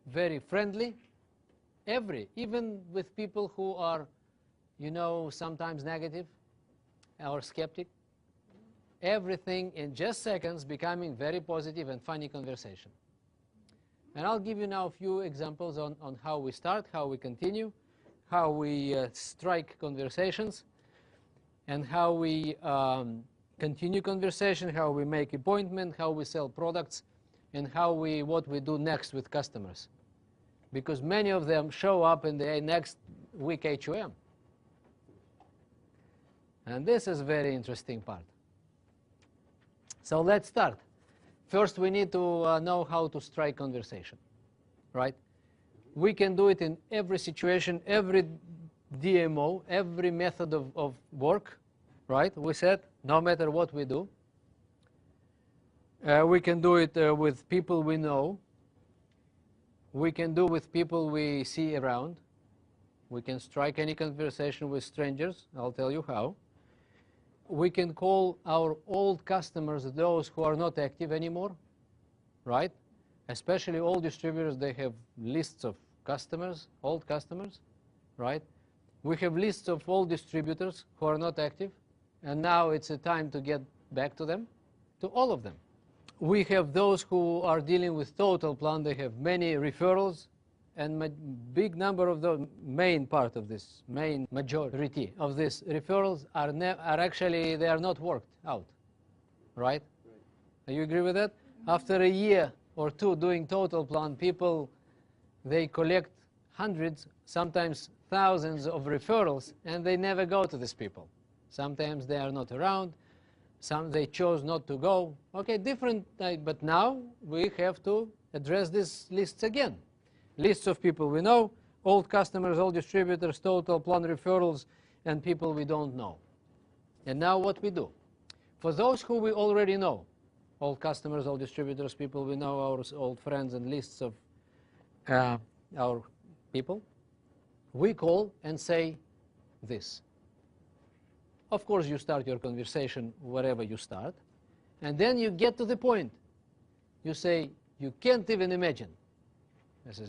very friendly. Even with people who are, you know, sometimes negative or skeptic. Everything in just seconds becoming very positive and funny conversation. And I'll give you now a few examples on how we start, how we continue, how we strike conversations, and how we continue conversation, how we make appointment, how we sell products, and what we do next with customers. Because many of them show up in the next week HOM. And this is a very interesting part. So let's start. First, we need to know how to strike conversation, right? We can do it in every situation, every DMO, every method of work, right? We said, no matter what we do. We can do it with people we know. We can do with people we see around. We can strike any conversation with strangers. I'll tell you how. We can call our old customers, those who are not active anymore, right? Especially old distributors, they have lists of customers, old customers, right? We have lists of old distributors who are not active, and now it's a time to get back to them, to all of them. We have those who are dealing with total plan. They have many referrals, and big number of the main part of this, main majority of these referrals are actually, they are not worked out, right? Do you agree with that? After a year or two doing total plan, people, they collect hundreds, sometimes thousands of referrals, and they never go to these people. Sometimes they are not around, some they chose not to go. Okay, different, but now we have to address these lists again. Lists of people we know, old customers, old distributors, total plan referrals, and people we don't know. And now what we do? For those who we already know, old customers, old distributors, people we know, our old friends, and lists of our people, we call and say this. Of course, you start your conversation wherever you start, and then you get to the point. You say, you can't even imagine. This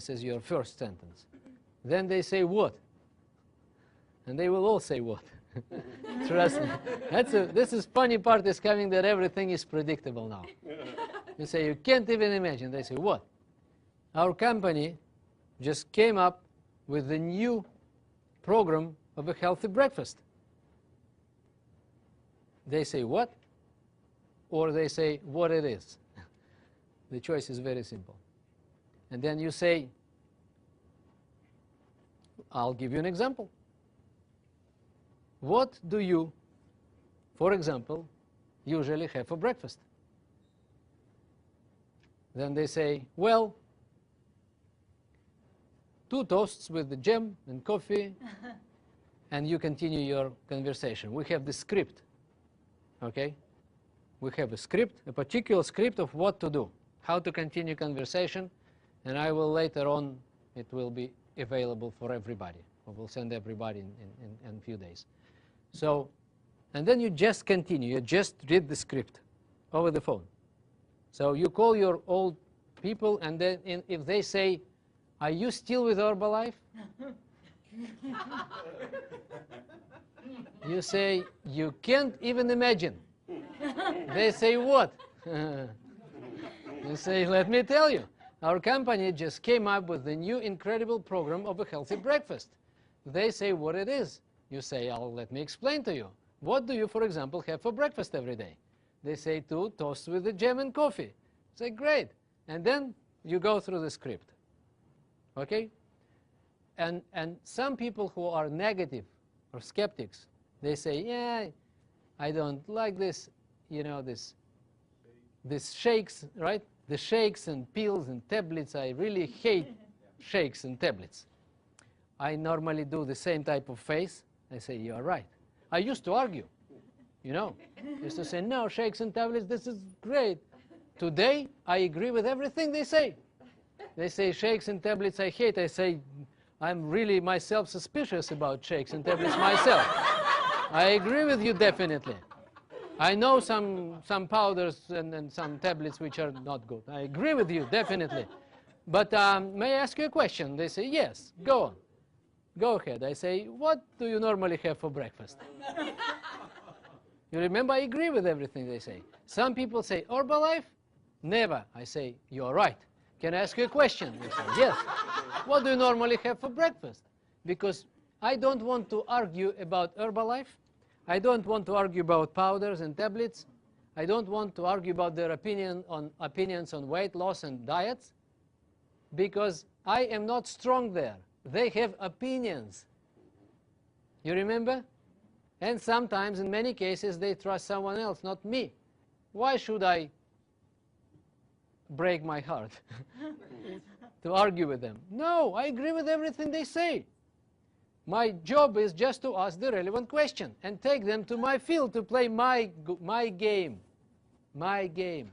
is your first sentence. Then they say what? And they will all say what? Trust me. This is funny part is coming, that everything is predictable now. You say, you can't even imagine. They say, what? Our company just came up with the new program of a healthy breakfast. They say what? Or they say what it is. The choice is very simple. And then you say, I'll give you an example. What do you, for example, usually have for breakfast? Then they say, well, 2 toasts with the jam and coffee, and you continue your conversation. We have the script, okay? We have a script, a particular script of what to do, how to continue conversation, and I will later on, it will be available for everybody. I will send everybody in a few days. So, and then you just continue, you just read the script over the phone. So you call your old people, and then if they say, are you still with Herbalife? You say, you can't even imagine. They say, what? You say, let me tell you. Our company just came up with the new incredible program of a healthy breakfast. They say what it is. You say, oh, let me explain to you. What do you, for example, have for breakfast every day? They say 2 toasts with the jam and coffee. Say, great. And then you go through the script. Okay? And some people who are negative or skeptics, they say, yeah, I don't like this, you know, this shakes, right? The shakes and pills and tablets, I really hate shakes and tablets. I normally do the same type of face. I say, you are right. I used to argue, you know. I used to say, no, shakes and tablets, this is great. Today, I agree with everything they say. They say shakes and tablets I hate. I say, I'm really myself suspicious about shakes and tablets myself. I agree with you definitely. I know some powders and some tablets which are not good. I agree with you definitely. But may I ask you a question? They say, yes, go on. Go ahead. I say, what do you normally have for breakfast? You remember, I agree with everything they say. Some people say, Herbalife? Never. I say, you're right. Can I ask you a question? They say, yes. What do you normally have for breakfast? Because I don't want to argue about Herbalife. I don't want to argue about powders and tablets. I don't want to argue about their opinions on weight loss and diets, because I am not strong there. They have opinions. You remember? And sometimes, in many cases, they trust someone else, not me. Why should I break my heart to argue with them? No, I agree with everything they say. My job is just to ask the relevant question and take them to my field to play my game. My game.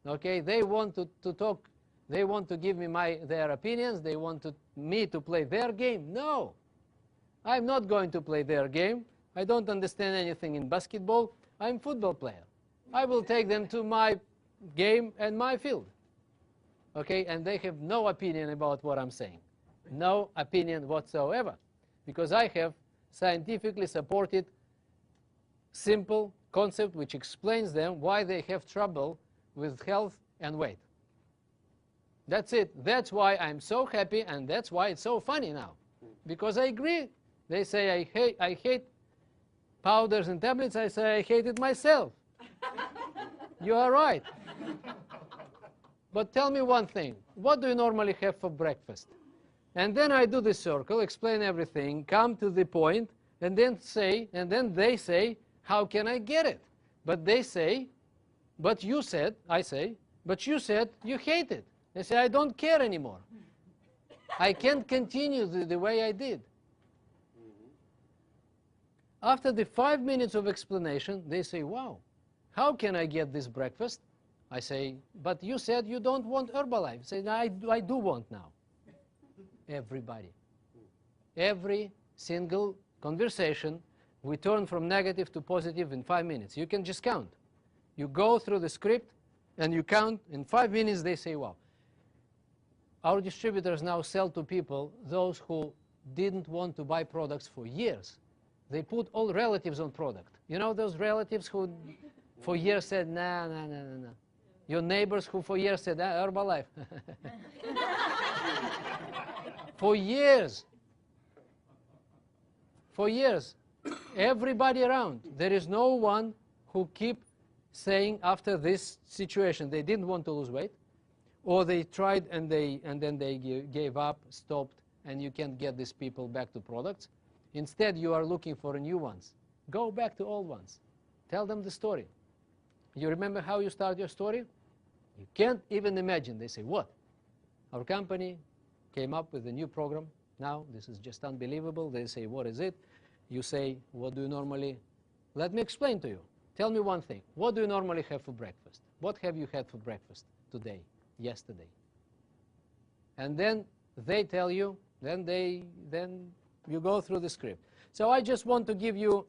Okay? They want to talk. They want to give me their opinions. They want me to play their game. No. I'm not going to play their game. I don't understand anything in basketball. I'm a football player. I will take them to my game and my field. Okay? And they have no opinion about what I'm saying. No opinion whatsoever. Because I have scientifically supported simple concept which explains them why they have trouble with health and weight. That's it. That's why I'm so happy, and that's why it's so funny now. Because I agree. They say I hate powders and tablets. I say I hate it myself. You are right. But tell me one thing. What do you normally have for breakfast? And then I do the circle, explain everything, come to the point, and then they say, how can I get it? But they say, but you said, I say, but you said you hate it. They say, I don't care anymore. I can't continue the way I did. After the 5 minutes of explanation, they say, wow, how can I get this breakfast? I say, but you said you don't want Herbalife. They say, I do want now. Everybody. Every single conversation, we turn from negative to positive in 5 minutes. You can just count. You go through the script and you count. In 5 minutes, they say, wow. Our distributors now sell to people, those who didn't want to buy products for years. They put all relatives on product. You know those relatives who for years said, no. Your neighbors who for years said, Herbalife. For years. For years. Everybody around. There is no one who keep saying after this situation they didn't want to lose weight, or they tried and then they gave up, stopped, and you can't get these people back to products. Instead, you are looking for new ones. Go back to old ones. Tell them the story. You remember how you start your story? You can't even imagine. They say, what? Our company came up with a new program. Now, this is just unbelievable. They say, what is it? You say, what do you normally... Let me explain to you. Tell me one thing. What do you normally have for breakfast? What have you had for breakfast today, yesterday? And then they tell you, then you go through the script. So I just want to give you,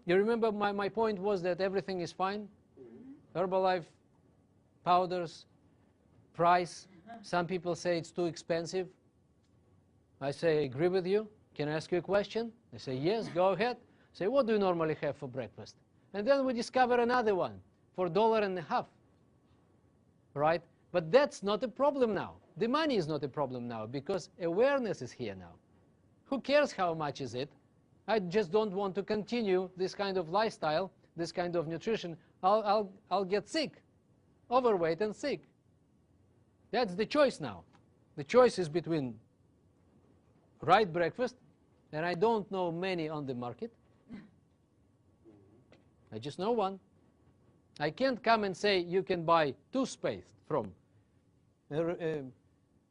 you remember my point was that everything is fine? Herbalife, powders, price. Some people say it's too expensive. I say, I agree with you. Can I ask you a question? They say, yes, go ahead. Say, what do you normally have for breakfast? And then we discover another one for $1.50, right? But that's not a problem now. The money is not a problem now because awareness is here now. Who cares how much is it? I just don't want to continue this kind of lifestyle, this kind of nutrition. I'll get sick, overweight and sick. That's the choice now. The choice is between right breakfast, and I don't know many on the market. I just know one. I can't come and say you can buy toothpaste from a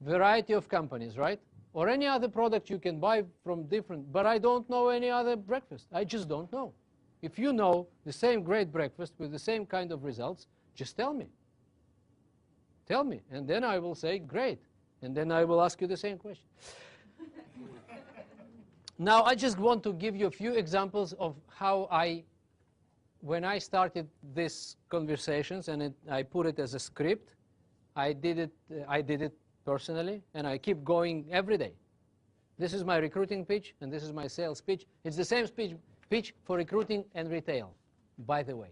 variety of companies, right? Or any other product you can buy from different, but I don't know any other breakfast. I just don't know. If you know the same great breakfast with the same kind of results, just tell me. Tell me, and then I will say, great. And then I will ask you the same question. Now, I just want to give you a few examples of how when I started these conversations, and I put it as a script, I did it personally, and I keep going every day. This is my recruiting pitch, and this is my sales pitch. It's the same pitch for recruiting and retail, by the way.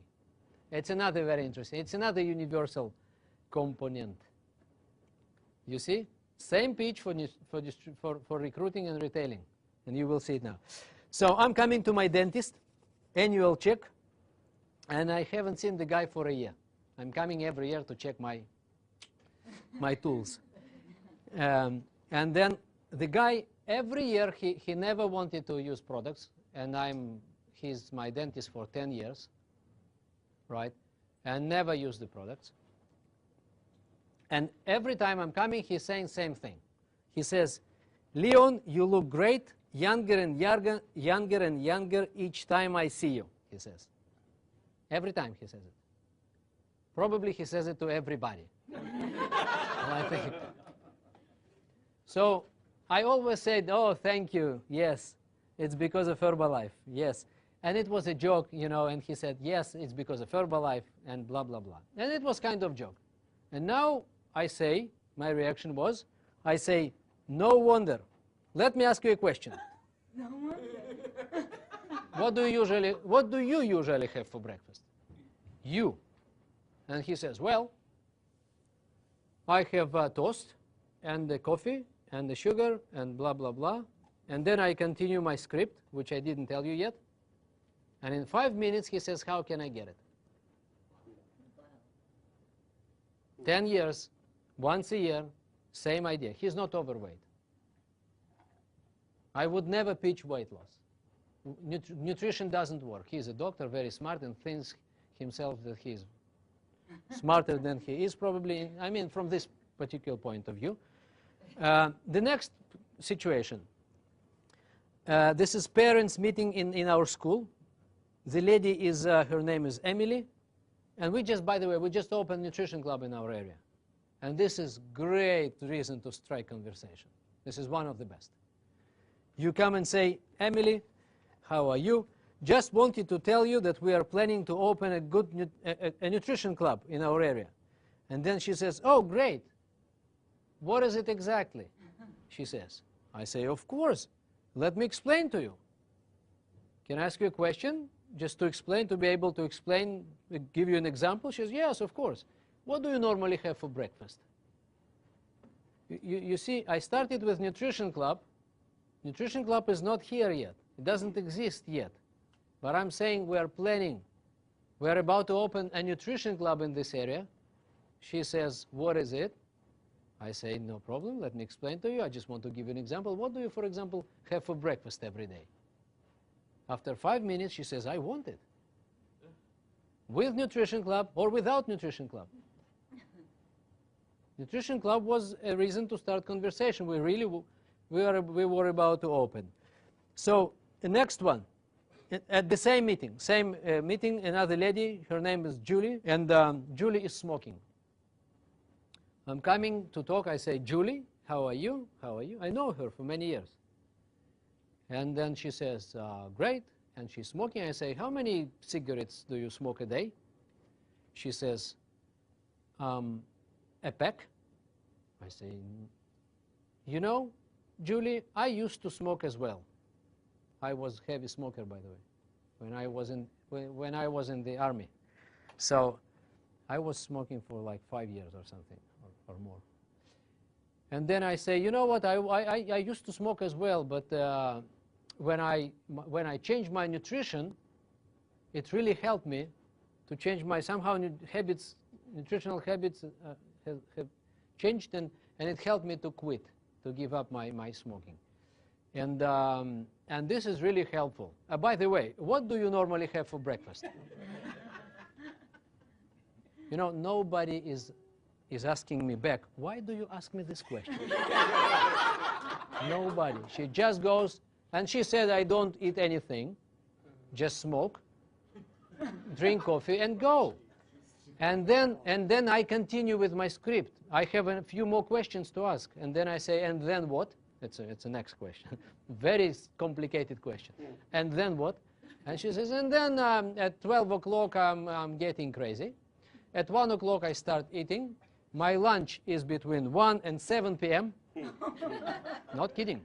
It's another very interesting. It's another universal component. You see? Same pitch for recruiting and retailing, and you will see it now. So I'm coming to my dentist, annual check, and I haven't seen the guy for a year. I'm coming every year to check my tools. And then the guy, every year, he never wanted to use products, and he's my dentist for 10 years, right, and never used the products. And every time I'm coming, he's saying same thing. He says, Leon, you look great, younger and younger each time I see you, he says. Every time he says it. Probably he says it to everybody. I think. So I always said, oh, thank you, yes, it's because of Herbalife, yes. And it was a joke, you know, and he said, yes, it's because of Herbalife, and blah, blah, blah. And it was kind of joke. And now I say, my reaction was, I say, no wonder. Let me ask you a question. No wonder. What do you usually have for breakfast? You. And he says, well, I have toast and the coffee and the sugar and blah, blah, blah. And then I continue my script, which I didn't tell you yet. And in 5 minutes, he says, how can I get it? 10 years, once a year, same idea. He's not overweight. I would never pitch weight loss. Nutrition doesn't work. He's a doctor, very smart, and thinks himself that he's smarter than he is probably, I mean, from this particular point of view. The next situation. This is parents meeting in our school. The lady is, her name is Emily. And we just, by the way, we just opened a nutrition club in our area. And this is great reason to strike conversation. This is one of the best. You come and say, Emily, how are you? Just wanted to tell you that we are planning to open a good a nutrition club in our area. And then she says, oh, great. What is it exactly? She says. I say, of course. Let me explain to you. Can I ask you a question? Just to explain, to be able to explain, give you an example? She says, yes, of course. what do you normally have for breakfast? You see, I started with Nutrition Club. Nutrition Club is not here yet. It doesn't exist yet. But I'm saying we are planning. We are about to open a Nutrition Club in this area. She says, what is it? I say, no problem, let me explain to you. I just want to give you an example. What do you, for example, have for breakfast every day? After 5 minutes, she says, I want it. With Nutrition Club or without Nutrition Club. Nutrition Club was a reason to start conversation. We were about to open. So the next one, at the same meeting, another lady, her name is Julie, and Julie is smoking. I'm coming to talk, I say, Julie, how are you? How are you? I know her for many years. And then she says, great, and she's smoking. I say, how many cigarettes do you smoke a day? She says, a pack. I say, you know, Julie, I used to smoke as well. I was a heavy smoker, by the way, when I was in the army. So I was smoking for like 5 years or something, or more. And then I say, you know what, I used to smoke as well, but when I changed my nutrition, it really helped me to change my nutritional habits have changed, and it helped me to quit, to give up my smoking. And this is really helpful. By the way, what do you normally have for breakfast? You know, nobody is asking me back, why do you ask me this question? Nobody. She just goes, and she said, I don't eat anything, just smoke, drink coffee, and go. And then I continue with my script. I have a few more questions to ask. And then I say, and then what? It's the next question. Very complicated question. And then what? And she says, and then at 12 o'clock I'm getting crazy. At 1 o'clock I start eating. My lunch is between 1 and 7 p.m. Not kidding.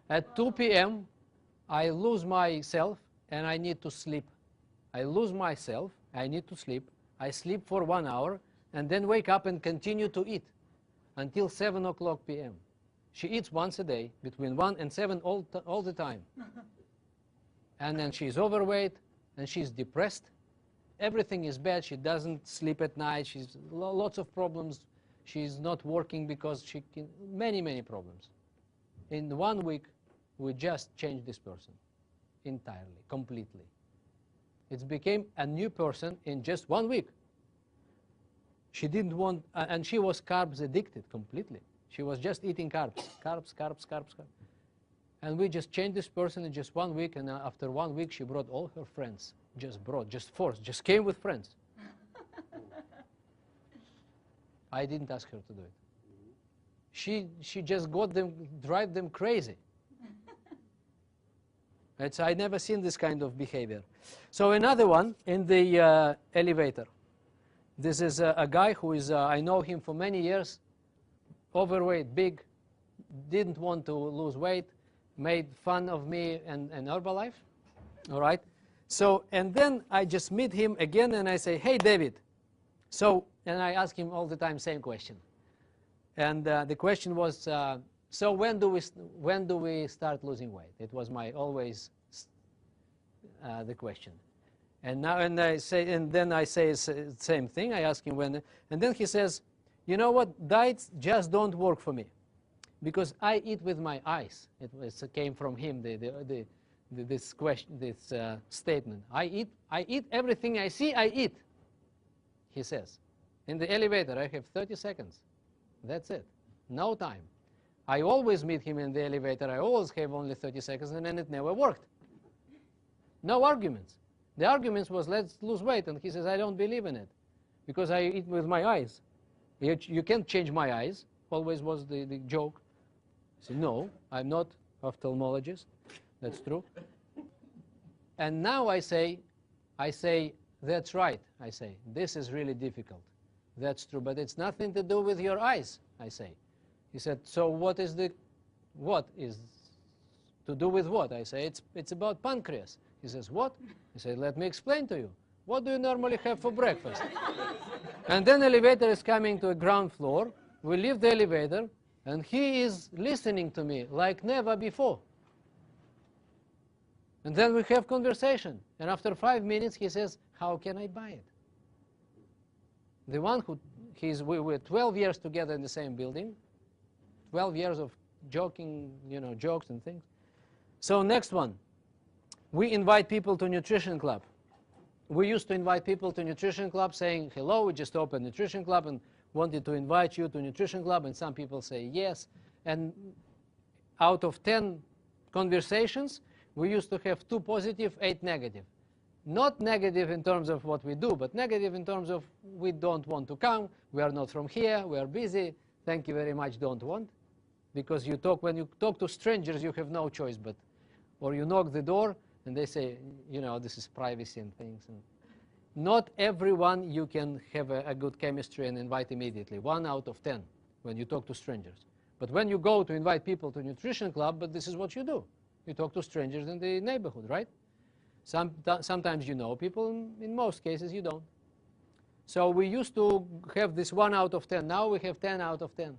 At 2 p.m. I lose myself and I need to sleep. I lose myself, I need to sleep. I sleep for 1 hour and then wake up and continue to eat until 7 o'clock p.m. She eats once a day, between 1 and 7 all the time. And then she's overweight and she's depressed. Everything is bad. She doesn't sleep at night. She's lots of problems. She's not working because many problems. In 1 week, we just changed this person entirely, completely. It became a new person in just 1 week. She didn't want, and she was carbs addicted completely. She was just eating carbs. And we just changed this person in just 1 week, and after 1 week, she brought all her friends. Just came with friends. I didn't ask her to do it. She just drive them crazy. I never seen this kind of behavior. So another one in the elevator. This is a guy who is, I know him for many years, overweight, big, didn't want to lose weight, made fun of me and Herbalife, all right? So, and then I just meet him again and I say, hey, David. So, and I ask him all the time, same question. And the question was, so when do we start losing weight? It was my always the question. And now, and then I say same thing. I ask him when, and then he says, you know what? Diets just don't work for me, because I eat with my eyes. It came from him. This question, this statement. I eat everything I see. I eat. He says, in the elevator, I have 30 seconds. That's it. No time. I always meet him in the elevator. I always have only 30 seconds, and then it never worked. No arguments. The arguments was, let's lose weight, and he says, I don't believe in it, because I eat with my eyes. You can't change my eyes, always was the joke. I said, no, I'm not ophthalmologist. That's true. And now I say, that's right. I say, this is really difficult. That's true, but it's nothing to do with your eyes, I say. He said, so what is to do with what? I say, it's about pancreas. He says, what? He said, let me explain to you. What do you normally have for breakfast? And then elevator is coming to a ground floor. We leave the elevator, and he is listening to me like never before. And then we have conversation. And after 5 minutes, he says, how can I buy it? The one who, we were 12 years together in the same building, 12 years of joking, jokes and things. So next one, we invite people to nutrition club. We used to invite people to nutrition club saying, hello, we just opened nutrition club and wanted to invite you to nutrition club. And some people say yes. And out of 10 conversations, we used to have 2 positive, 8 negative. Not negative in terms of what we do, but negative in terms of we don't want to come, we are not from here, we are busy, thank you very much, don't want. Because when you talk to strangers, you have no choice but, or you knock the door and they say, this is privacy and things. And not everyone you can have a good chemistry and invite immediately, 1 out of 10 when you talk to strangers. But when you go to invite people to nutrition club, but this is what you do. You talk to strangers in the neighborhood, right? Sometimes you know people, in most cases you don't. So we used to have this 1 out of 10. Now we have 10 out of 10.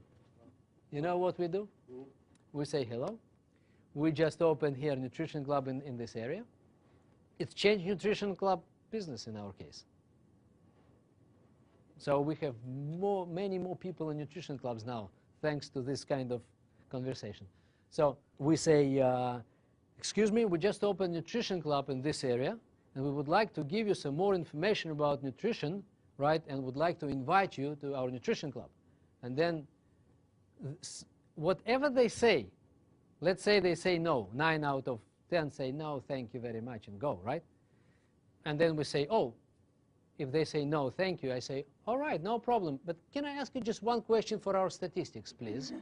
You know what we do? We say hello. We just opened here nutrition club in this area. It's changed nutrition club business in our case. So we have many more people in nutrition clubs now, thanks to this kind of conversation. So we say, excuse me, we just opened nutrition club in this area, and we would like to give you some more information about nutrition, right, and would like to invite you to our nutrition club. And then whatever they say, let's say they say no, 9 out of 10 say no, thank you very much, and go, right? And then we say, oh, if they say no, thank you, I say, all right, no problem, but can I ask you just one question for our statistics, please?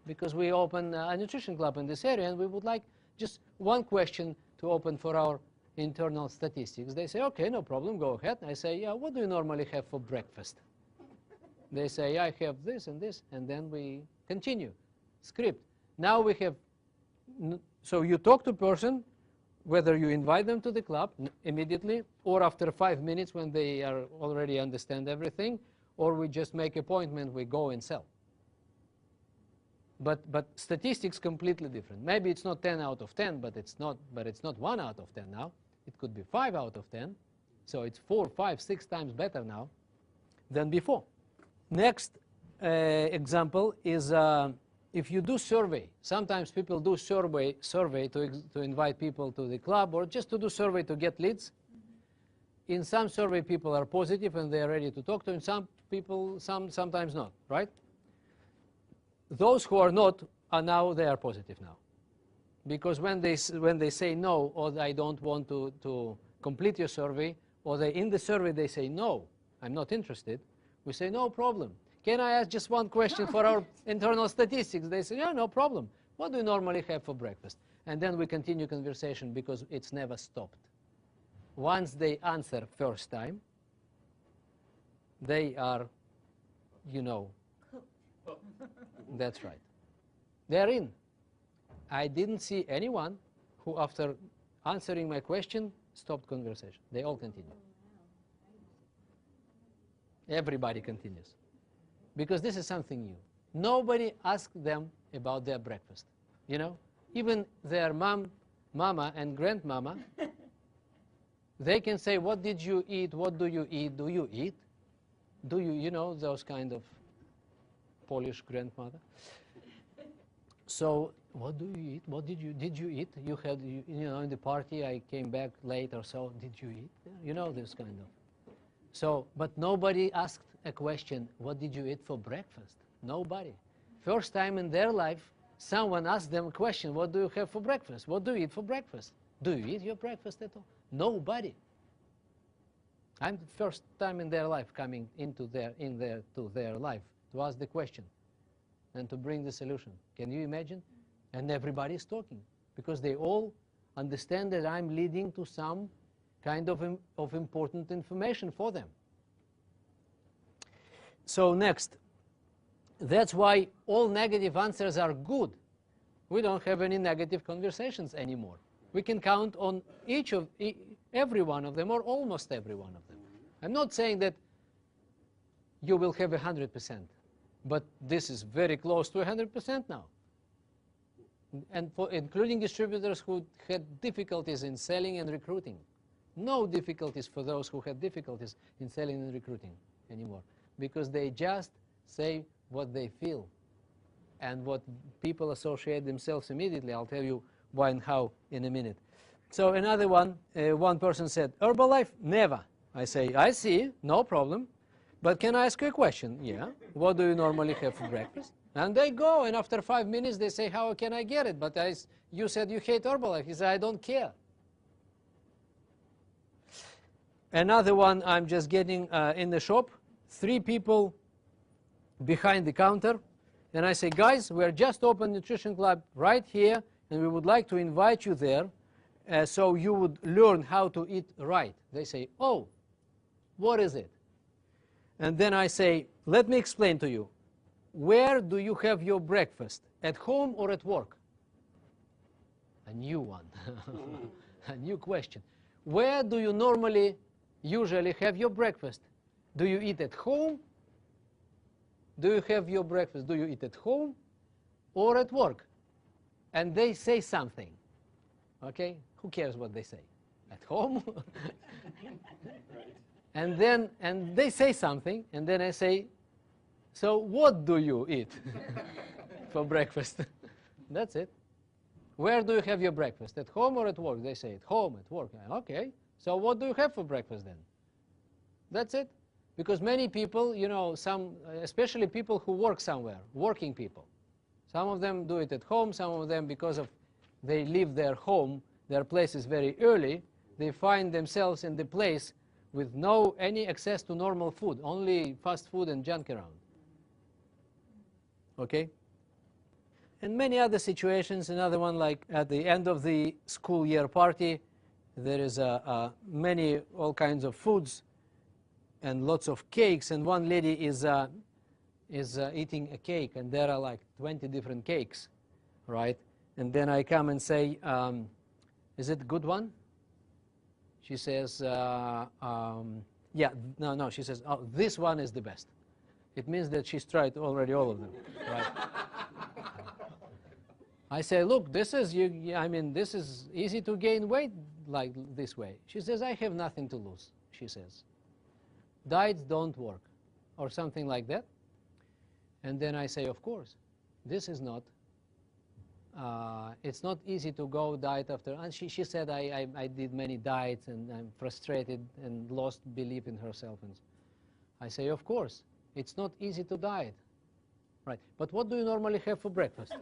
Because we open a nutrition club in this area, and we would like just one question to open for our internal statistics. They say, okay, no problem, go ahead. I say, yeah, what do you normally have for breakfast? They say, I have this, and then we continue. Script. Now we have, so you talk to person, whether you invite them to the club immediately, or after 5 minutes when they are already understand everything, or we just make appointment, we go and sell. But statistics completely different. Maybe it's not 10 out of 10, but it's not 1 out of 10 now. It could be 5 out of 10. So it's 4, 5, 6 times better now than before. Next example is if you do survey. Sometimes people do survey to invite people to the club, or just to do survey to get leads. In some survey, people are positive and they are ready to talk to. In some people, sometimes not, right? Those who are not they are positive now, because when they say no, or I don't want to complete your survey, or in the survey they say no, I'm not interested, we say no problem. Can I ask just one question for our internal statistics? They say, yeah, no problem. What do you normally have for breakfast? And then we continue conversation because it's never stopped. Once they answer first time, they are, that's right. They're in. I didn't see anyone who, after answering my question, stopped conversation. They all continue. Everybody continues. Because this is something new. Nobody asked them about their breakfast. Even their mama and grandmama, they can say, what did you eat? What do you eat? Do you eat? Do you, those kind of Polish grandmother. So, what do you eat? What did you eat? You had, in the party, I came back late or so. Did you eat? This kind of. So, but nobody asked a question, what did you eat for breakfast? Nobody. First time in their life, someone asked them a question, what do you have for breakfast? What do you eat for breakfast? Do you eat your breakfast at all? Nobody. I'm the first time in their life coming to their life to ask the question and to bring the solution. Can you imagine? And everybody is talking because they all understand that I'm leading to some kind of important information for them. So next, that's why all negative answers are good. We don't have any negative conversations anymore. We can count on every one of them, or almost every one of them. I'm not saying that you will have 100%. But this is very close to 100% now. And for including distributors who had difficulties in selling and recruiting. No difficulties for those who had difficulties in selling and recruiting anymore, because they just say what they feel and what people associate themselves immediately. I'll tell you why and how in a minute. So another one, one person said, Herbalife, never. I say, I see, no problem. But can I ask you a question? Yeah. What do you normally have for breakfast? And they go, and after 5 minutes, they say, how can I get it? But you said you hate Herbalife. He said, I don't care. Another one, I'm just getting in the shop, 3 people behind the counter. And I say, guys, we're just opened Nutrition Club right here, and we would like to invite you there so you would learn how to eat right. They say, oh, what is it? And then I say, let me explain to you. Where do you have your breakfast? At home or at work? A new one. A new question. Where do you normally, usually have your breakfast? Do you eat at home? Do you have your breakfast? Do you eat at home or at work? And they say something. Okay? Who cares what they say? At home? And they say something, and then I say, so what do you eat for breakfast? That's it. Where do you have your breakfast? At home or at work? They say at home, at work. Okay. So what do you have for breakfast then? That's it. Because many people, you know, some, especially people who work somewhere, working people, some of them do it at home, some of them, because of they leave their home, their place is very early, they find themselves in the place with no any access to normal food, only fast food and junk around. Okay? And many other situations, another one like at the end of the school year party, there is many, all kinds of foods and lots of cakes, and one lady is eating a cake, and there are like 20 different cakes, right? And then I come and say, is it a good one? She says, yeah, no, she says, oh, this one is the best. It means that she's tried already all of them, right? I say, look, this is, this is easy to gain weight like this way. She says, I have nothing to lose, she says. Diets don't work, or something like that. And then I say, of course, this is not, it's not easy to go diet after. And she said, I did many diets, and I'm frustrated and lost belief in herself. And I say, of course, it's not easy to diet. Right, but what do you normally have for breakfast?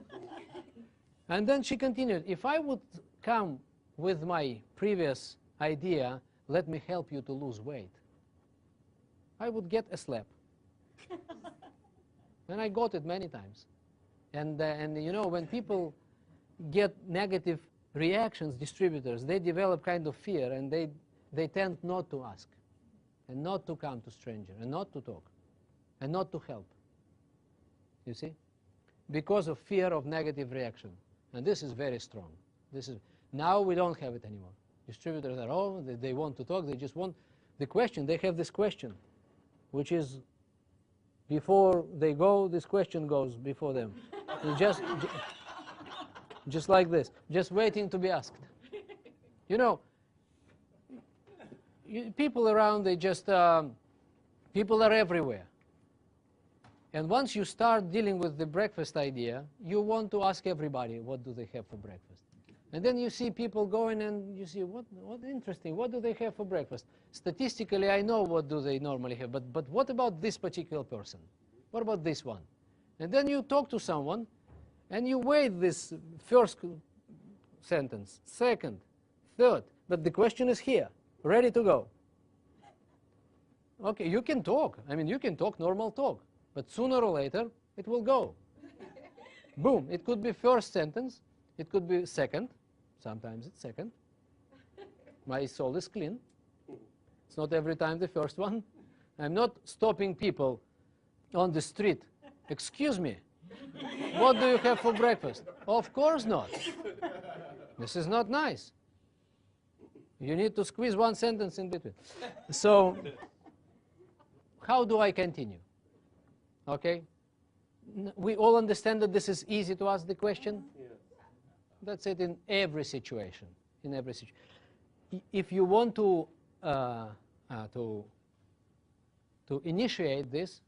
And then she continued, if I would come with my previous idea, let me help you to lose weight, I would get a slap. And I got it many times. And you know, when people get negative reactions, distributors, they develop kind of fear, and they tend not to ask, and not to come to stranger, and not to talk, and not to help. You see? Because of fear of negative reaction. And this is very strong. Now we don't have it anymore. Distributors are, oh, they want to talk, they just want the question. They have this question, which is, before they go, this question goes before them. Just like this, just waiting to be asked. You know, people around, they just, people are everywhere. And once you start dealing with the breakfast idea, you want to ask everybody, what do they have for breakfast? And then you see people going, and you see, what interesting, what do they have for breakfast? Statistically, I know what do they normally have, but what about this particular person? What about this one? And then you talk to someone, and you wait this first sentence, second, third, but the question is here, ready to go. Okay, you can talk. I mean, you can talk normal talk, but sooner or later, it will go. Boom, it could be first sentence, it could be second, sometimes it's second. My soul is clean. It's not every time the first one. I'm not stopping people on the street. Excuse me, what do you have for breakfast? Of course not. This is not nice. You need to squeeze one sentence in between. So, how do I continue? Okay? We all understand that this is easy to ask the question? Yeah. That's it in every situation. In every situation. If you want to initiate this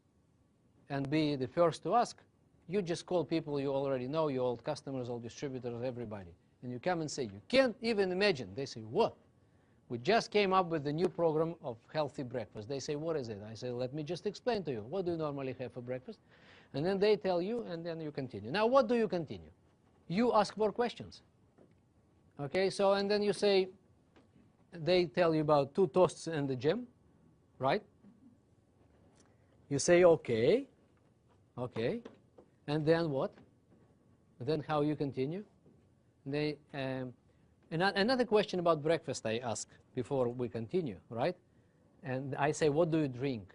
and be the first to ask, you just call people you already know, your old customers, old distributors, everybody. And you come and say, you can't even imagine. They say, what? We just came up with a new program of healthy breakfast. They say, what is it? I say, let me just explain to you. What do you normally have for breakfast? And then they tell you, and then you continue. Now, what do you continue? You ask more questions. Okay, so, and then you say, they tell you about 2 toasts in the gym, right? You say, okay, okay. And then what? Then how you continue? Another question about breakfast I ask before we continue, right? And I say, what do you drink?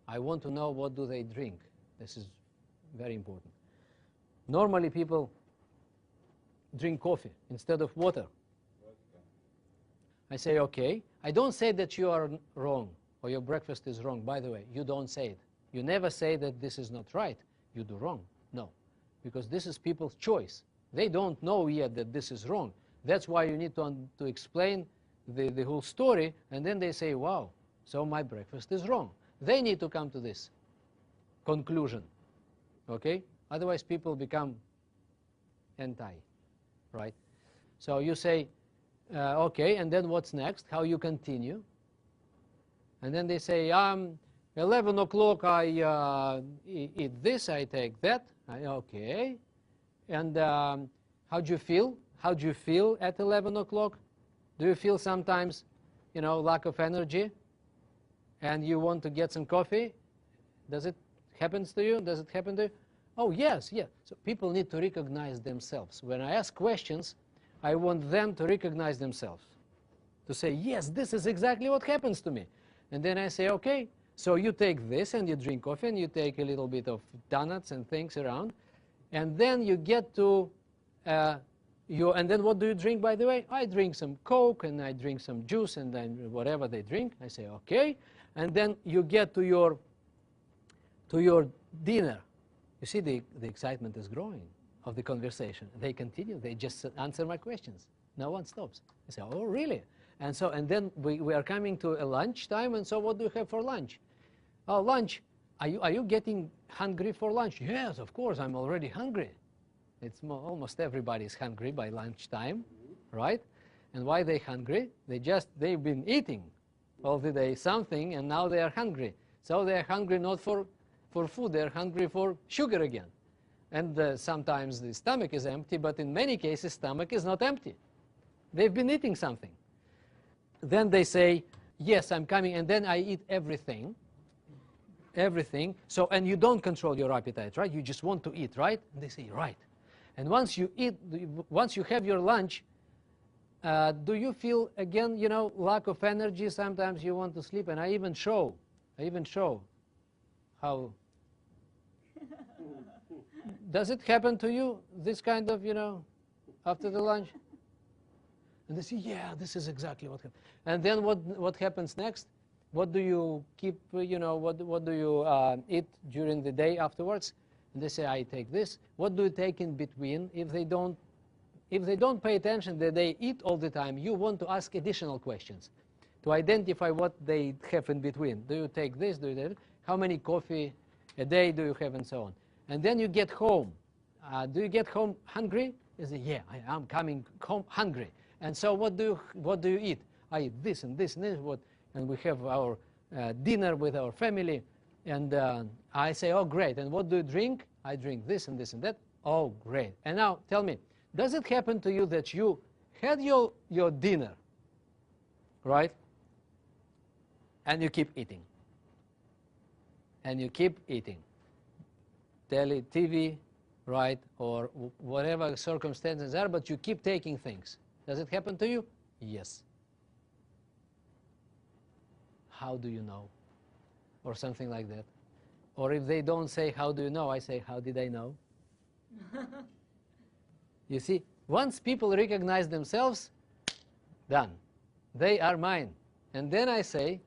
I want to know what do they drink. This is very important. Normally people drink coffee instead of water. I say, okay. I don't say that you are wrong or your breakfast is wrong. By the way, you don't say it. You never say that this is not right. You do wrong. No, because this is people's choice. They don't know yet that this is wrong. That's why you need to explain the whole story, and then they say, wow, so my breakfast is wrong. They need to come to this conclusion, okay? Otherwise, people become anti, right? So you say, okay, and then what's next? How you continue? And then they say, 11 o'clock I eat this, I take that. Okay. And how do you feel? How do you feel at 11 o'clock? Do you feel sometimes, lack of energy? And you want to get some coffee? Does it happen to you? Does it happen to you? Oh, yes, yes. So people need to recognize themselves. When I ask questions, I want them to recognize themselves. To say, yes, this is exactly what happens to me. And then I say, okay, so you take this and you drink coffee and you take a little bit of donuts and things around. And then you get to, and then what do you drink, by the way? I drink some Coke and I drink some juice and then whatever they drink. I say, okay. And then you get to your dinner. You see, the excitement is growing of the conversation. They continue. They just answer my questions. No one stops. I say, oh, really? And so, and then we are coming to a lunch time. And so what do you have for lunch? Oh, lunch. Are you getting hungry for lunch? Yes, of course, I'm already hungry. It's almost everybody's hungry by lunchtime, right? And why they hungry? They've been eating all the day something, and now they are hungry. So they are hungry not for food, they're hungry for sugar again. And sometimes the stomach is empty, but in many cases, stomach is not empty. They've been eating something. Then they say, yes, I'm coming, and then I eat everything. Everything. So, and you don't control your appetite, right? You just want to eat, right? And they say, right. And once you eat, once you have your lunch, do you feel, again, lack of energy? Sometimes you want to sleep, and I even show how. Does it happen to you, this kind of, after the lunch? And they say, yeah, this is exactly what happens. And then what happens next? What do you keep, what do you eat during the day afterwards? And they say, I take this. What do you take in between? If they don't pay attention that they eat all the time, you want to ask additional questions to identify what they have in between. Do you take this? Do you take that? How many coffee a day do you have, and so on? And then you get home. Do you get home hungry? They say, yeah, I'm coming home hungry. And so what do you eat? I eat this and this and this. And we have our dinner with our family. And I say, oh, great. And what do you drink? I drink this and this and that. Oh, great. And now tell me, does it happen to you that you had your dinner, right? And you keep eating. And you keep eating. TV, right? Or whatever circumstances are, but you keep taking things. Does it happen to you? Yes. How do you know? Or something like that. Or if they don't say, how do you know? I say, how did I know? You see, once people recognize themselves, done. They are mine. And then I say,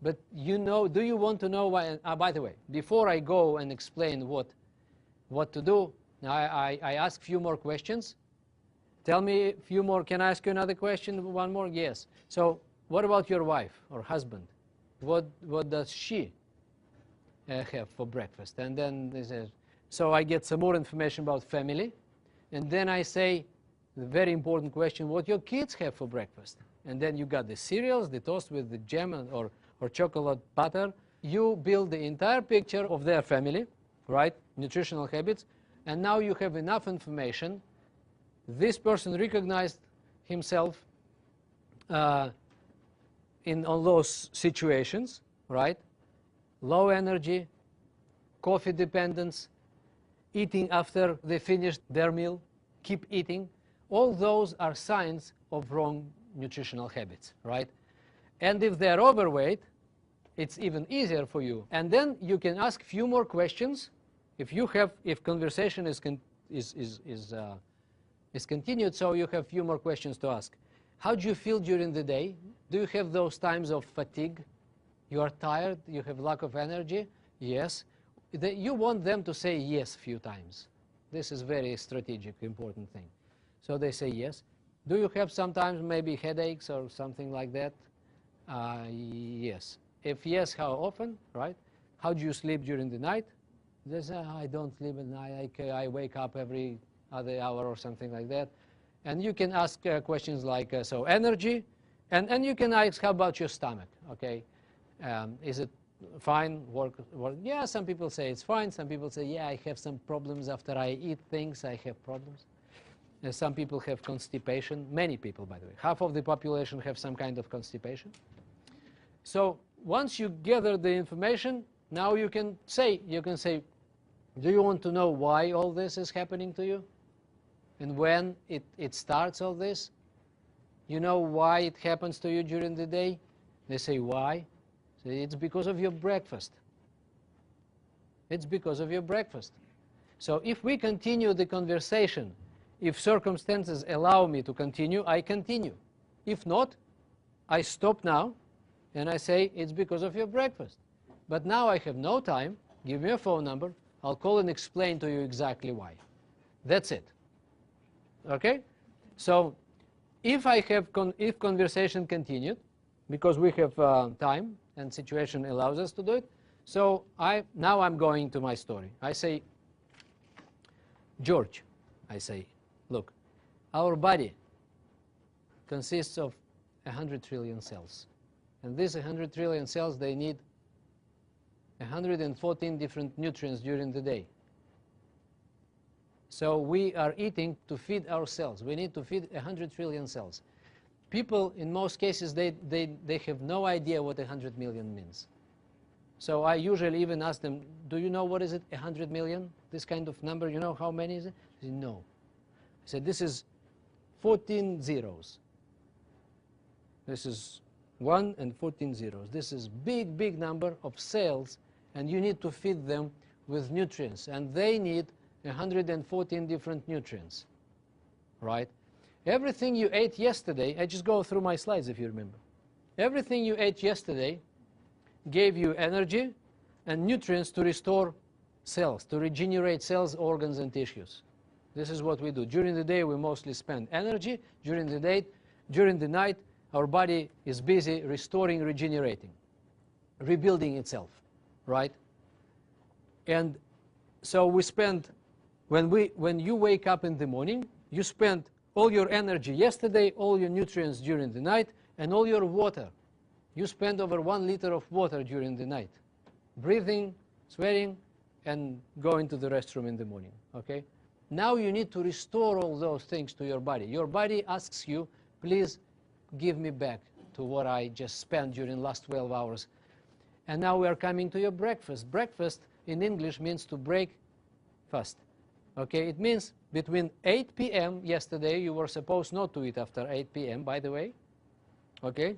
But you know, do you want to know why? By the way, before I go and explain what to do, I ask a few more questions. Tell me a few more. Can I ask you another question? One more? Yes. So what about your wife or husband? What does she have for breakfast? And then they say, so I get some more information about family. And then I say, the very important question, what your kids have for breakfast. And then you got the cereals, the toast with the jam or chocolate butter. You build the entire picture of their family, right? Nutritional habits. And now you have enough information. This person recognized himself in all those situations, right? Low energy, coffee dependence, eating after they finished their meal, keep eating. All those are signs of wrong nutritional habits, right? And if they're overweight, it's even easier for you. And then you can ask a few more questions. If conversation is continued, so you have a few more questions to ask. How do you feel during the day? Do you have those times of fatigue? You are tired? You have lack of energy? Yes. You want them to say yes a few times. This is very strategic, important thing. So they say yes. Do you have sometimes maybe headaches or something like that? Yes. If yes, how often, right? How do you sleep during the night? They say, I don't sleep at night. I wake up every other hour or something like that. And you can ask questions like, so energy, and you can ask, how about your stomach, okay? Is it fine, work? Yeah, some people say it's fine. Some people say, yeah, I have some problems after I eat things. I have problems. Some people have constipation. Many people, by the way. Half of the population have some kind of constipation. So once you gather the information, now you can say, do you want to know why all this is happening to you? And when it starts all this? You know why it happens to you during the day? They say, why? Say, it's because of your breakfast. It's because of your breakfast. So if we continue the conversation, if circumstances allow me to continue, I continue. If not, I stop now and I say, it's because of your breakfast. But now I have no time. Give me a phone number. I'll call and explain to you exactly why. That's it. Okay? So if conversation continued, because we have time and situation allows us to do it, so now I'm going to my story. I say, George, I say, look, our body consists of 100 trillion cells. And these 100 trillion cells, they need 114 different nutrients during the day. So we are eating to feed our cells. We need to feed 100 trillion cells. People, in most cases, they have no idea what 100 million means. So I usually even ask them, do you know what is it, 100 million? This kind of number, you know how many is it? They say, no. I said, this is 14 zeros. This is 1 and 14 zeros. This is big, big number of cells, and you need to feed them with nutrients. And they need 114 different nutrients, right? Everything you ate yesterday, I just go through my slides if you remember. Everything you ate yesterday gave you energy and nutrients to restore cells, to regenerate cells, organs, and tissues. This is what we do. During the day, we mostly spend energy. During the night, our body is busy restoring, regenerating, rebuilding itself, right? And so we spend, when you wake up in the morning, you spend all your energy yesterday, all your nutrients during the night, and all your water. You spend over 1 liter of water during the night, breathing, sweating, and going to the restroom in the morning, okay? Now you need to restore all those things to your body. Your body asks you, please give me back to what I just spent during last 12 hours. And now we are coming to your breakfast. Breakfast in English means to break fast. Okay, it means between 8 p.m. yesterday, you were supposed not to eat after 8 p.m., by the way, okay,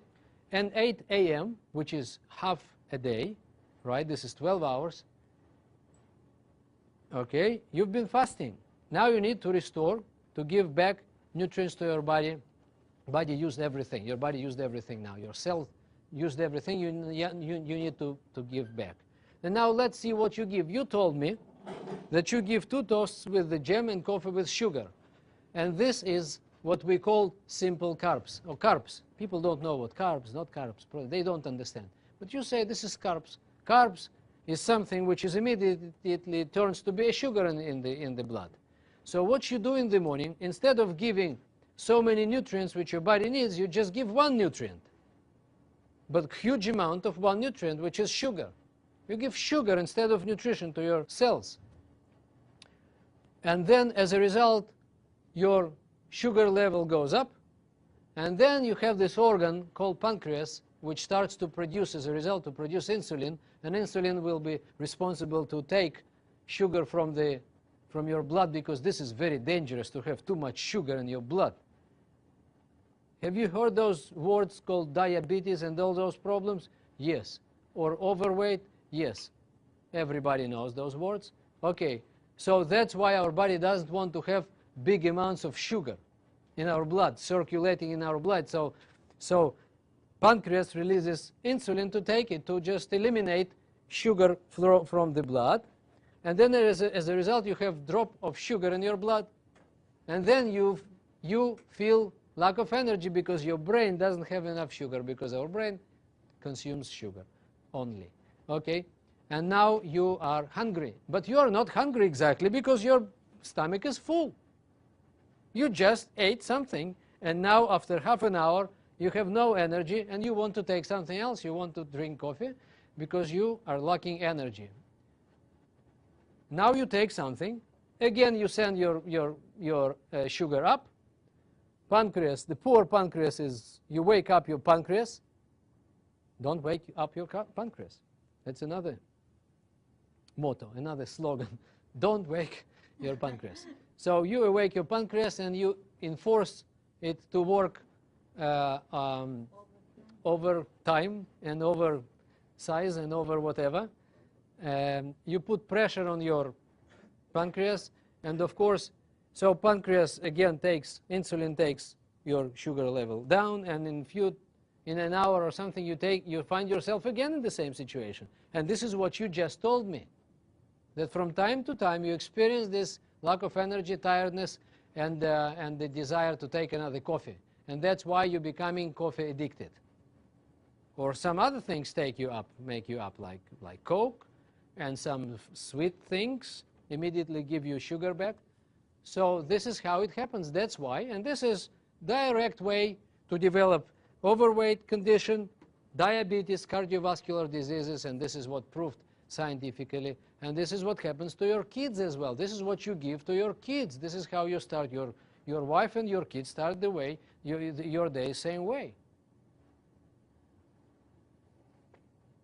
and 8 a.m., which is half a day, right? This is 12 hours. Okay, you've been fasting. Now you need to restore, to give back nutrients to your body. Body used everything. Your body used everything now. Your cells used everything, you need to give back. And now let's see what you give. You told me that you give 2 toasts with the jam and coffee with sugar. And this is what we call simple carbs, or carbs. People don't know what carbs, not carbs, they don't understand. But you say this is carbs. Carbs is something which is immediately turns to be a sugar in the blood. So what you do in the morning, instead of giving so many nutrients which your body needs, you just give 1 nutrient, but huge amount of 1 nutrient, which is sugar. You give sugar instead of nutrition to your cells. And then as a result, your sugar level goes up, and then you have this organ called pancreas, which starts to produce, as a result, to produce insulin, and insulin will be responsible to take sugar from your blood, because this is very dangerous to have too much sugar in your blood. Have you heard those words called diabetes and all those problems? Yes. Or overweight? Yes. Everybody knows those words. Okay. So that's why our body doesn't want to have big amounts of sugar in our blood, circulating in our blood. So pancreas releases insulin to take it, to just eliminate sugar from the blood. And then as a result, you have drop of sugar in your blood. And then you feel lack of energy because your brain doesn't have enough sugar, because our brain consumes sugar only. Okay? And now you are hungry. But you are not hungry exactly because your stomach is full. You just ate something, and now after half an hour, you have no energy, and you want to take something else. You want to drink coffee because you are lacking energy. Now you take something. Again, you send your sugar up. Pancreas, the poor pancreas is, you wake up your pancreas. Don't wake up your pancreas. That's another motto, another slogan. Don't wake your pancreas. So you awake your pancreas and you enforce it to work over time and over size and over whatever. You put pressure on your pancreas, and of course, so pancreas again insulin takes your sugar level down, and in an hour or something you find yourself again in the same situation. And this is what you just told me, that from time to time you experience this lack of energy, tiredness, and the desire to take another coffee. And that's why you're becoming coffee addicted. Or some other things make you up, like Coke, and some sweet things immediately give you sugar back. So this is how it happens. That's why. And this is direct way to develop overweight condition, diabetes, cardiovascular diseases, and this is what proved scientifically. And this is what happens to your kids as well. This is what you give to your kids. This is how you start your wife and your kids start the way your day same way.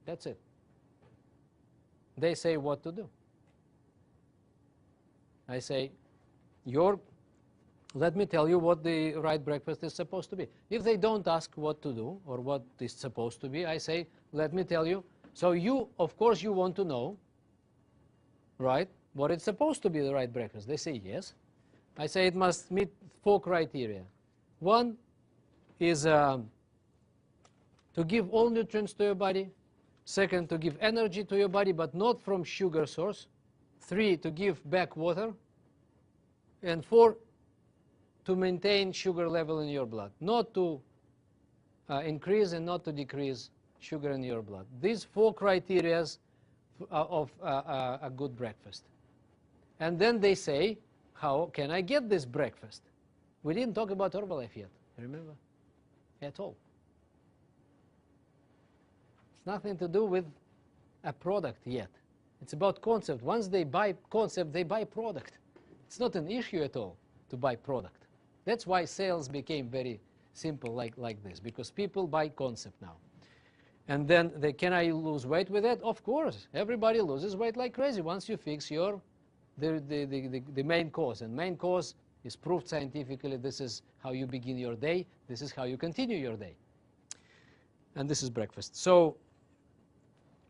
That's it. They say what to do. I say, let me tell you what the right breakfast is supposed to be. If they don't ask what to do or what is supposed to be, I say, let me tell you. So you, of course, you want to know, right, what it's supposed to be the right breakfast. They say yes. I say it must meet 4 criteria. One is to give all nutrients to your body. Second, to give energy to your body, but not from sugar source. 3, to give back water. And 4, to maintain sugar level in your blood, not to increase and not to decrease sugar in your blood. These 4 criteria of a good breakfast. And then they say, how can I get this breakfast? We didn't talk about Herbalife yet, remember? At all. It's nothing to do with a product yet. It's about concept. Once they buy concept, they buy product. It's not an issue at all to buy product. That's why sales became very simple like this, because people buy concept now. And then can I lose weight with that? Of course. Everybody loses weight like crazy once you fix the main cause. And main cause is proved scientifically. This is how you begin your day. This is how you continue your day. And this is breakfast. So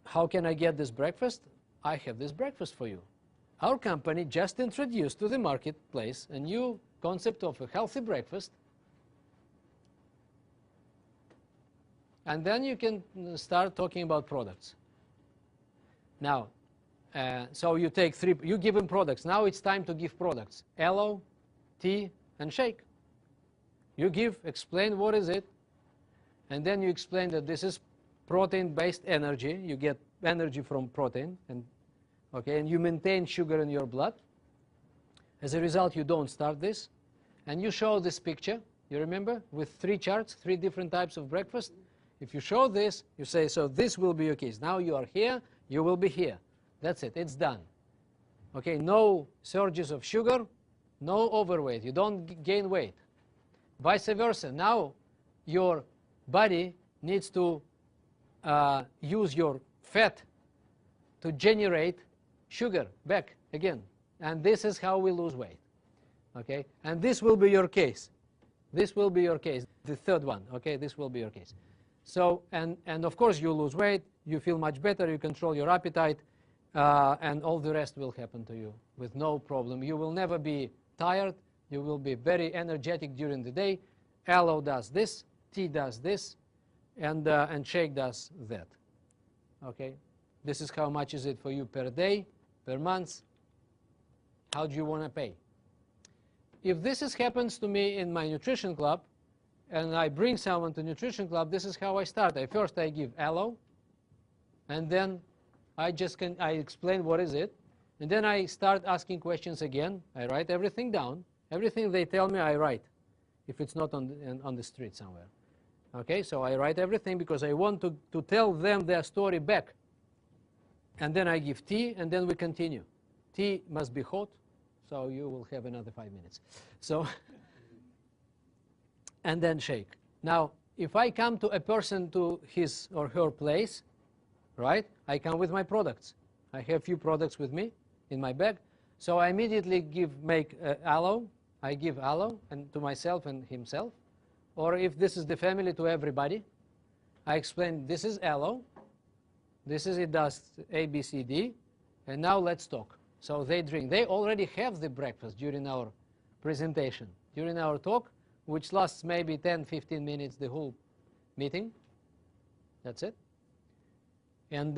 how can I get this breakfast? I have this breakfast for you. Our company just introduced to the marketplace a new concept of a healthy breakfast. And then you can start talking about products. Now, so you take three, you give him products. Now it's time to give products. Aloe, tea, and shake. You give, explain what is it, and then you explain that this is protein-based energy. You get energy from protein, and you maintain sugar in your blood. As a result, you don't start this, and you show this picture. You remember, with 3 charts, 3 different types of breakfast. If you show this, you say, so this will be your case. Now you are here, you will be here. That's it, it's done. Okay, no surges of sugar, no overweight. You don't gain weight. Vice versa, now your body needs to use your fat to generate sugar back again. And this is how we lose weight. Okay, and this will be your case. This will be your case, the third one. Okay, this will be your case. So, and of course you lose weight, you feel much better, you control your appetite, and all the rest will happen to you with no problem. You will never be tired, you will be very energetic during the day. Aloe does this, tea does this, and shake does that. Okay, this is how much is it for you per day, per month. How do you want to pay? If this happens to me in my nutrition club, and I bring someone to nutrition club, this is how I start. First I give aloe, and then I explain what is it, and then I start asking questions again. I write everything down. Everything they tell me, I write, if it's not on the street somewhere. Okay, so I write everything because I want to tell them their story back. And then I give tea, and then we continue. Tea must be hot, so you will have another 5 minutes. So, and then shake. Now, if I come to a person to his or her place, right, I come with my products. I have few products with me in my bag. So I immediately make aloe. I give aloe and to myself and himself. Or if this is the family, to everybody. I explain, this is aloe. This is, it does A, B, C, D. And now let's talk. So they drink. They already have the breakfast during our presentation. During our talk, which lasts maybe 10, 15 minutes, the whole meeting. That's it. And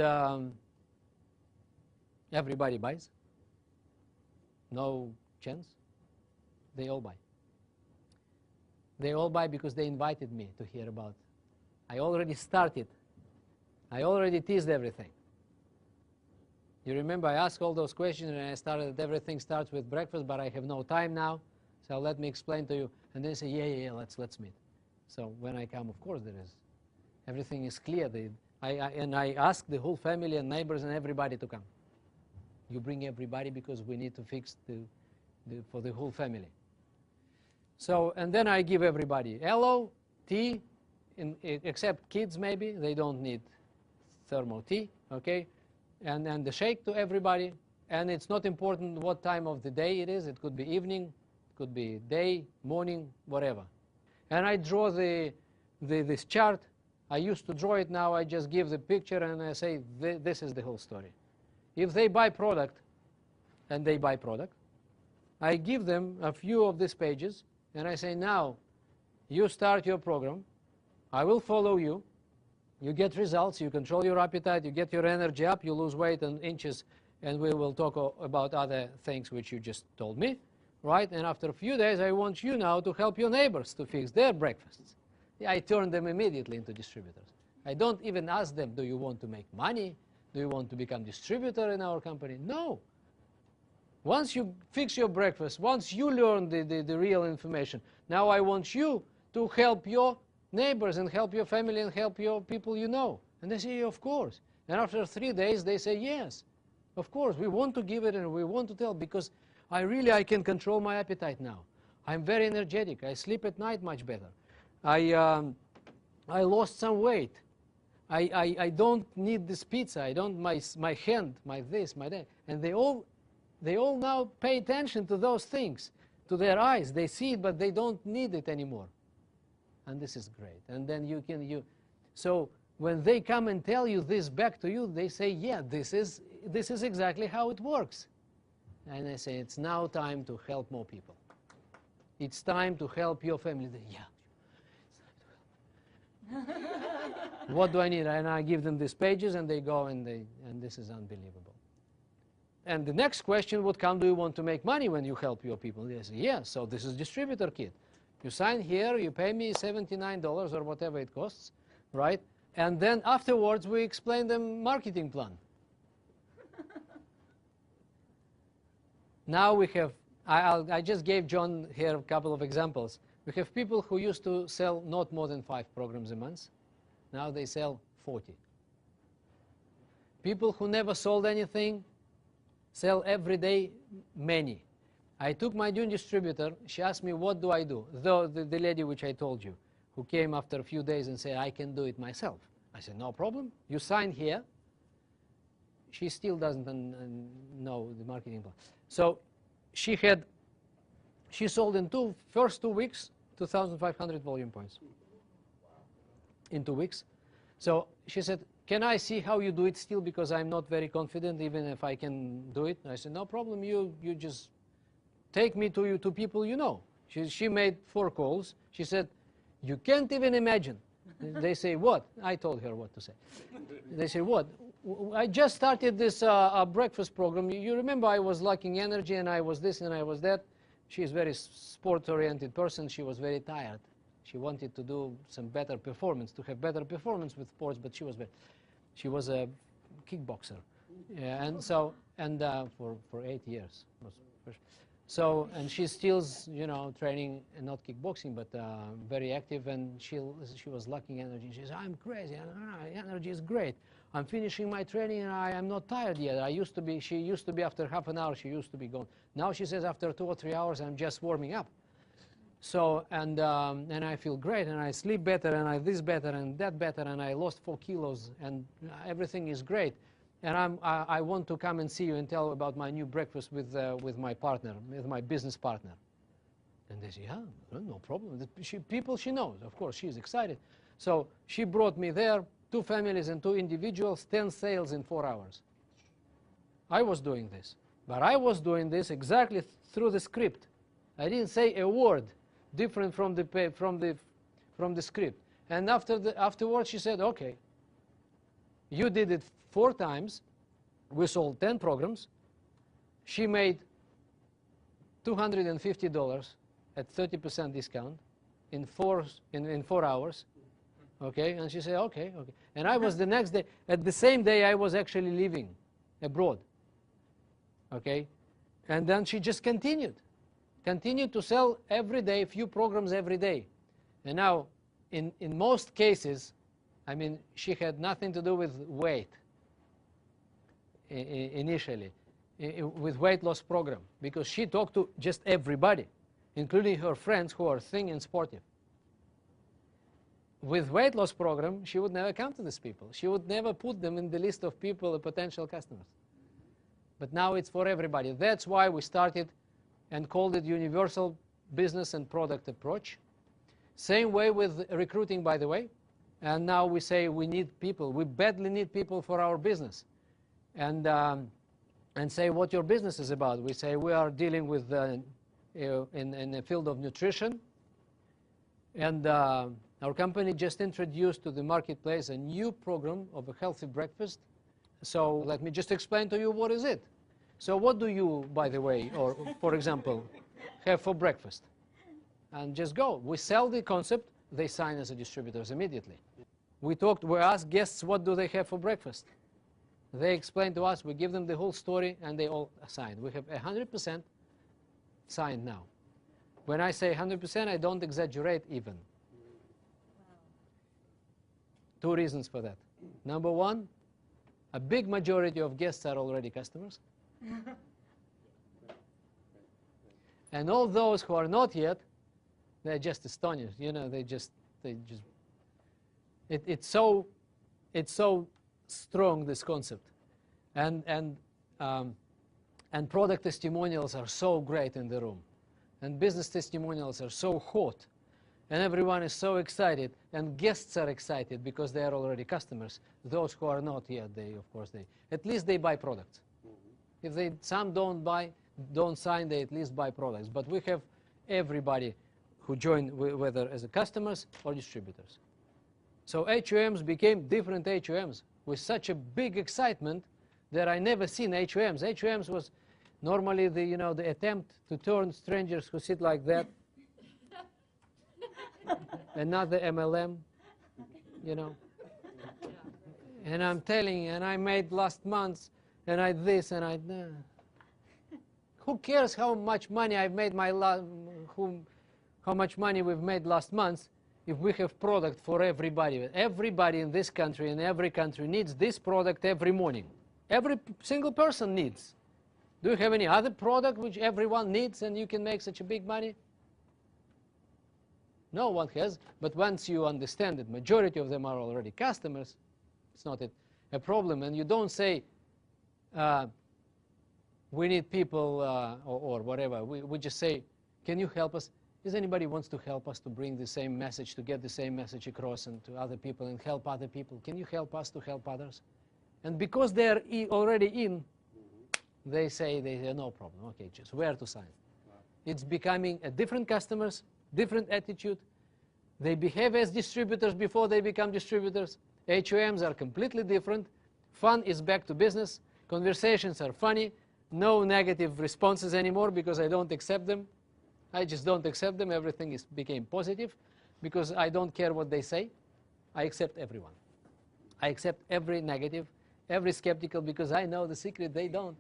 everybody buys. No chance. They all buy. They all buy because they invited me to hear about it. I already started. I already teased everything. You remember I asked all those questions and I started that everything starts with breakfast, but I have no time now, so let me explain to you. And they say, yeah, let's meet. So when I come, of course there is. Everything is clear. And I ask the whole family and neighbors and everybody to come. You bring everybody because we need to fix for the whole family. So, and then I give everybody aloe, tea, except kids maybe, they don't need thermo tea, okay? And then the shake to everybody, and it's not important what time of the day it is. It could be evening, it could be day, morning, whatever. And I draw this chart. I used to draw it, now I just give the picture and I say, this is the whole story. If they buy product, and they buy product, I give them a few of these pages, and I say, now, you start your program, I will follow you, you get results, you control your appetite, you get your energy up, you lose weight in inches, and we will talk about other things which you just told me, right? And after a few days, I want you now to help your neighbors to fix their breakfasts. I turn them immediately into distributors. I don't even ask them, do you want to make money? Do you want to become distributor in our company? No. Once you fix your breakfast, once you learn the real information, now I want you to help your neighbors and help your family and help your people you know. And they say, of course. And after 3 days, they say, yes, of course, we want to give it and we want to tell because I can control my appetite now. I'm very energetic. I sleep at night much better. I lost some weight. I don't need this pizza. I don't, my hand, my this, my that. And they all now pay attention to those things, to their eyes. They see it, but they don't need it anymore. And this is great. And then so when they come and tell you this back to you, they say, yeah, this is exactly how it works. And I say, it's now time to help more people. It's time to help your family. Yeah, it's time to help. What do I need? And I give them these pages, and they go, and this is unbelievable. And the next question would come, do you want to make money when you help your people? They say, yes, so this is distributor kit. You sign here, you pay me $79 or whatever it costs, right? And then afterwards, we explain them marketing plan. Now we have, I just gave John here a couple of examples. We have people who used to sell not more than 5 programs a month. Now they sell 40. People who never sold anything sell every day many. I took my new distributor. She asked me, what do I do? The lady which I told you, who came after a few days and said, I can do it myself. I said, no problem. You sign here. She still doesn't know the marketing plan. So she sold in first 2 weeks, 2,500 volume points. In 2 weeks. So she said, can I see how you do it still, because I'm not very confident even if I can do it? And I said, no problem, you just take me to people you know. She made 4 calls. She said, you can't even imagine. They say, what? I told her what to say. They say, what? I just started this breakfast program. You remember I was lacking energy, and I was this and I was that. She's a very sport-oriented person. She was very tired. She wanted to do some better performance, to have better performance with sports, but she was a kickboxer. Yeah, and so, for 8 years. So, and she's still, training, and not kickboxing, but very active, and she was lacking energy. She says, I'm crazy, energy is great. I'm finishing my training, and I'm not tired yet. She used to be after half an hour, she used to be gone. Now she says after 2 or 3 hours, I'm just warming up. So, and I feel great, and I sleep better, and I this better, and that better, and I lost 4 kilos, and everything is great. And I want to come and see you and tell about my new breakfast with my partner, with my business partner. And they say, yeah, no problem. People she knows, of course, she's excited. So she brought me there, 2 families and 2 individuals, 10 sales in 4 hours. I was doing this. But I was doing this exactly through the script. I didn't say a word different from the script. And afterwards she said, okay, you did it 4 times. We sold 10 programs. She made $250 at 30% discount in 4 hours. Okay, and she said, okay. And I was the next day, at the same day I was actually living abroad. Okay, and then she just continued to sell every day, a few programs every day. And now, in most cases, I mean, she had nothing to do with weight initially, with weight loss program, because she talked to just everybody, including her friends who are thin and sportive. With weight loss program, she would never come to these people. She would never put them in the list of people, potential customers. But now it's for everybody. That's why we started and called it Universal Business and Product Approach. Same way with recruiting, by the way. And now we say we need people. We badly need people for our business. And say what your business is about. We say we are dealing with in the field of nutrition. And our company just introduced to the marketplace a new program of a healthy breakfast. So let me just explain to you what is it. So what do you, by the way, or for example, have for breakfast? And just go. We sell the concept. They sign as a distributors immediately. We asked guests what do they have for breakfast. They explain to us. We give them the whole story, and they all sign. We have 100% signed now. When I say 100%, I don't exaggerate even. Wow. 2 reasons for that. Number 1, a big majority of guests are already customers. And all those who are not yet, they're just astonished. It's so strong, this concept. And product testimonials are so great in the room. And business testimonials are so hot. And everyone is so excited. And guests are excited because they are already customers. Those who are not yet, at least they buy products. If some don't sign, they at least buy products. But we have everybody who join, whether as customers or distributors. So HOMs became different HOMs with such a big excitement that I never seen HOMs. HOMs was normally the, the attempt to turn strangers who sit like that. Another MLM, And I'm telling you, and I made last month, and I this, and I... Who cares how much money I've made how much money we've made last month if we have product for everybody? Everybody in this country and every country needs this product every morning. Every single person needs. Do you have any other product which everyone needs and you can make such a big money? No one has. But once you understand that majority of them are already customers, it's not a problem. And you don't say, we need people or whatever. We just say, can you help us? Is anybody wants to help us to bring the same message, to get the same message across and to other people and help other people? Can you help us to help others? And because they're already in, they say no problem. Okay, just where to sign. It's becoming a different customers, different attitude. They behave as distributors before they become distributors. HOMs are completely different. Fun is back to business. Conversations are funny. No negative responses anymore because I don't accept them. I just don't accept them. Everything became positive because I don't care what they say. I accept everyone. I accept every negative, every skeptical, because I know the secret they don't.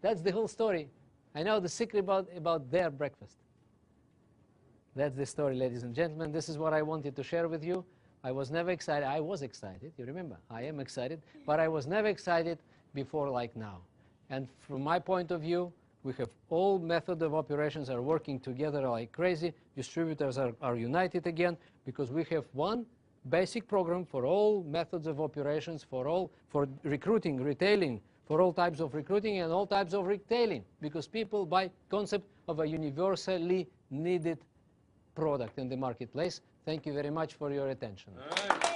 That's the whole story. I know the secret about their breakfast. That's the story, ladies and gentlemen. This is what I wanted to share with you. I was never excited. I was excited. You remember, I am excited. But I was never excited before like now. And from my point of view, we have all methods of operations are working together like crazy. Distributors are united again because we have one basic program for all methods of operations, for recruiting, retailing, for all types of recruiting and all types of retailing, because people buy concept of a universally needed product in the marketplace. Thank you very much for your attention. All right.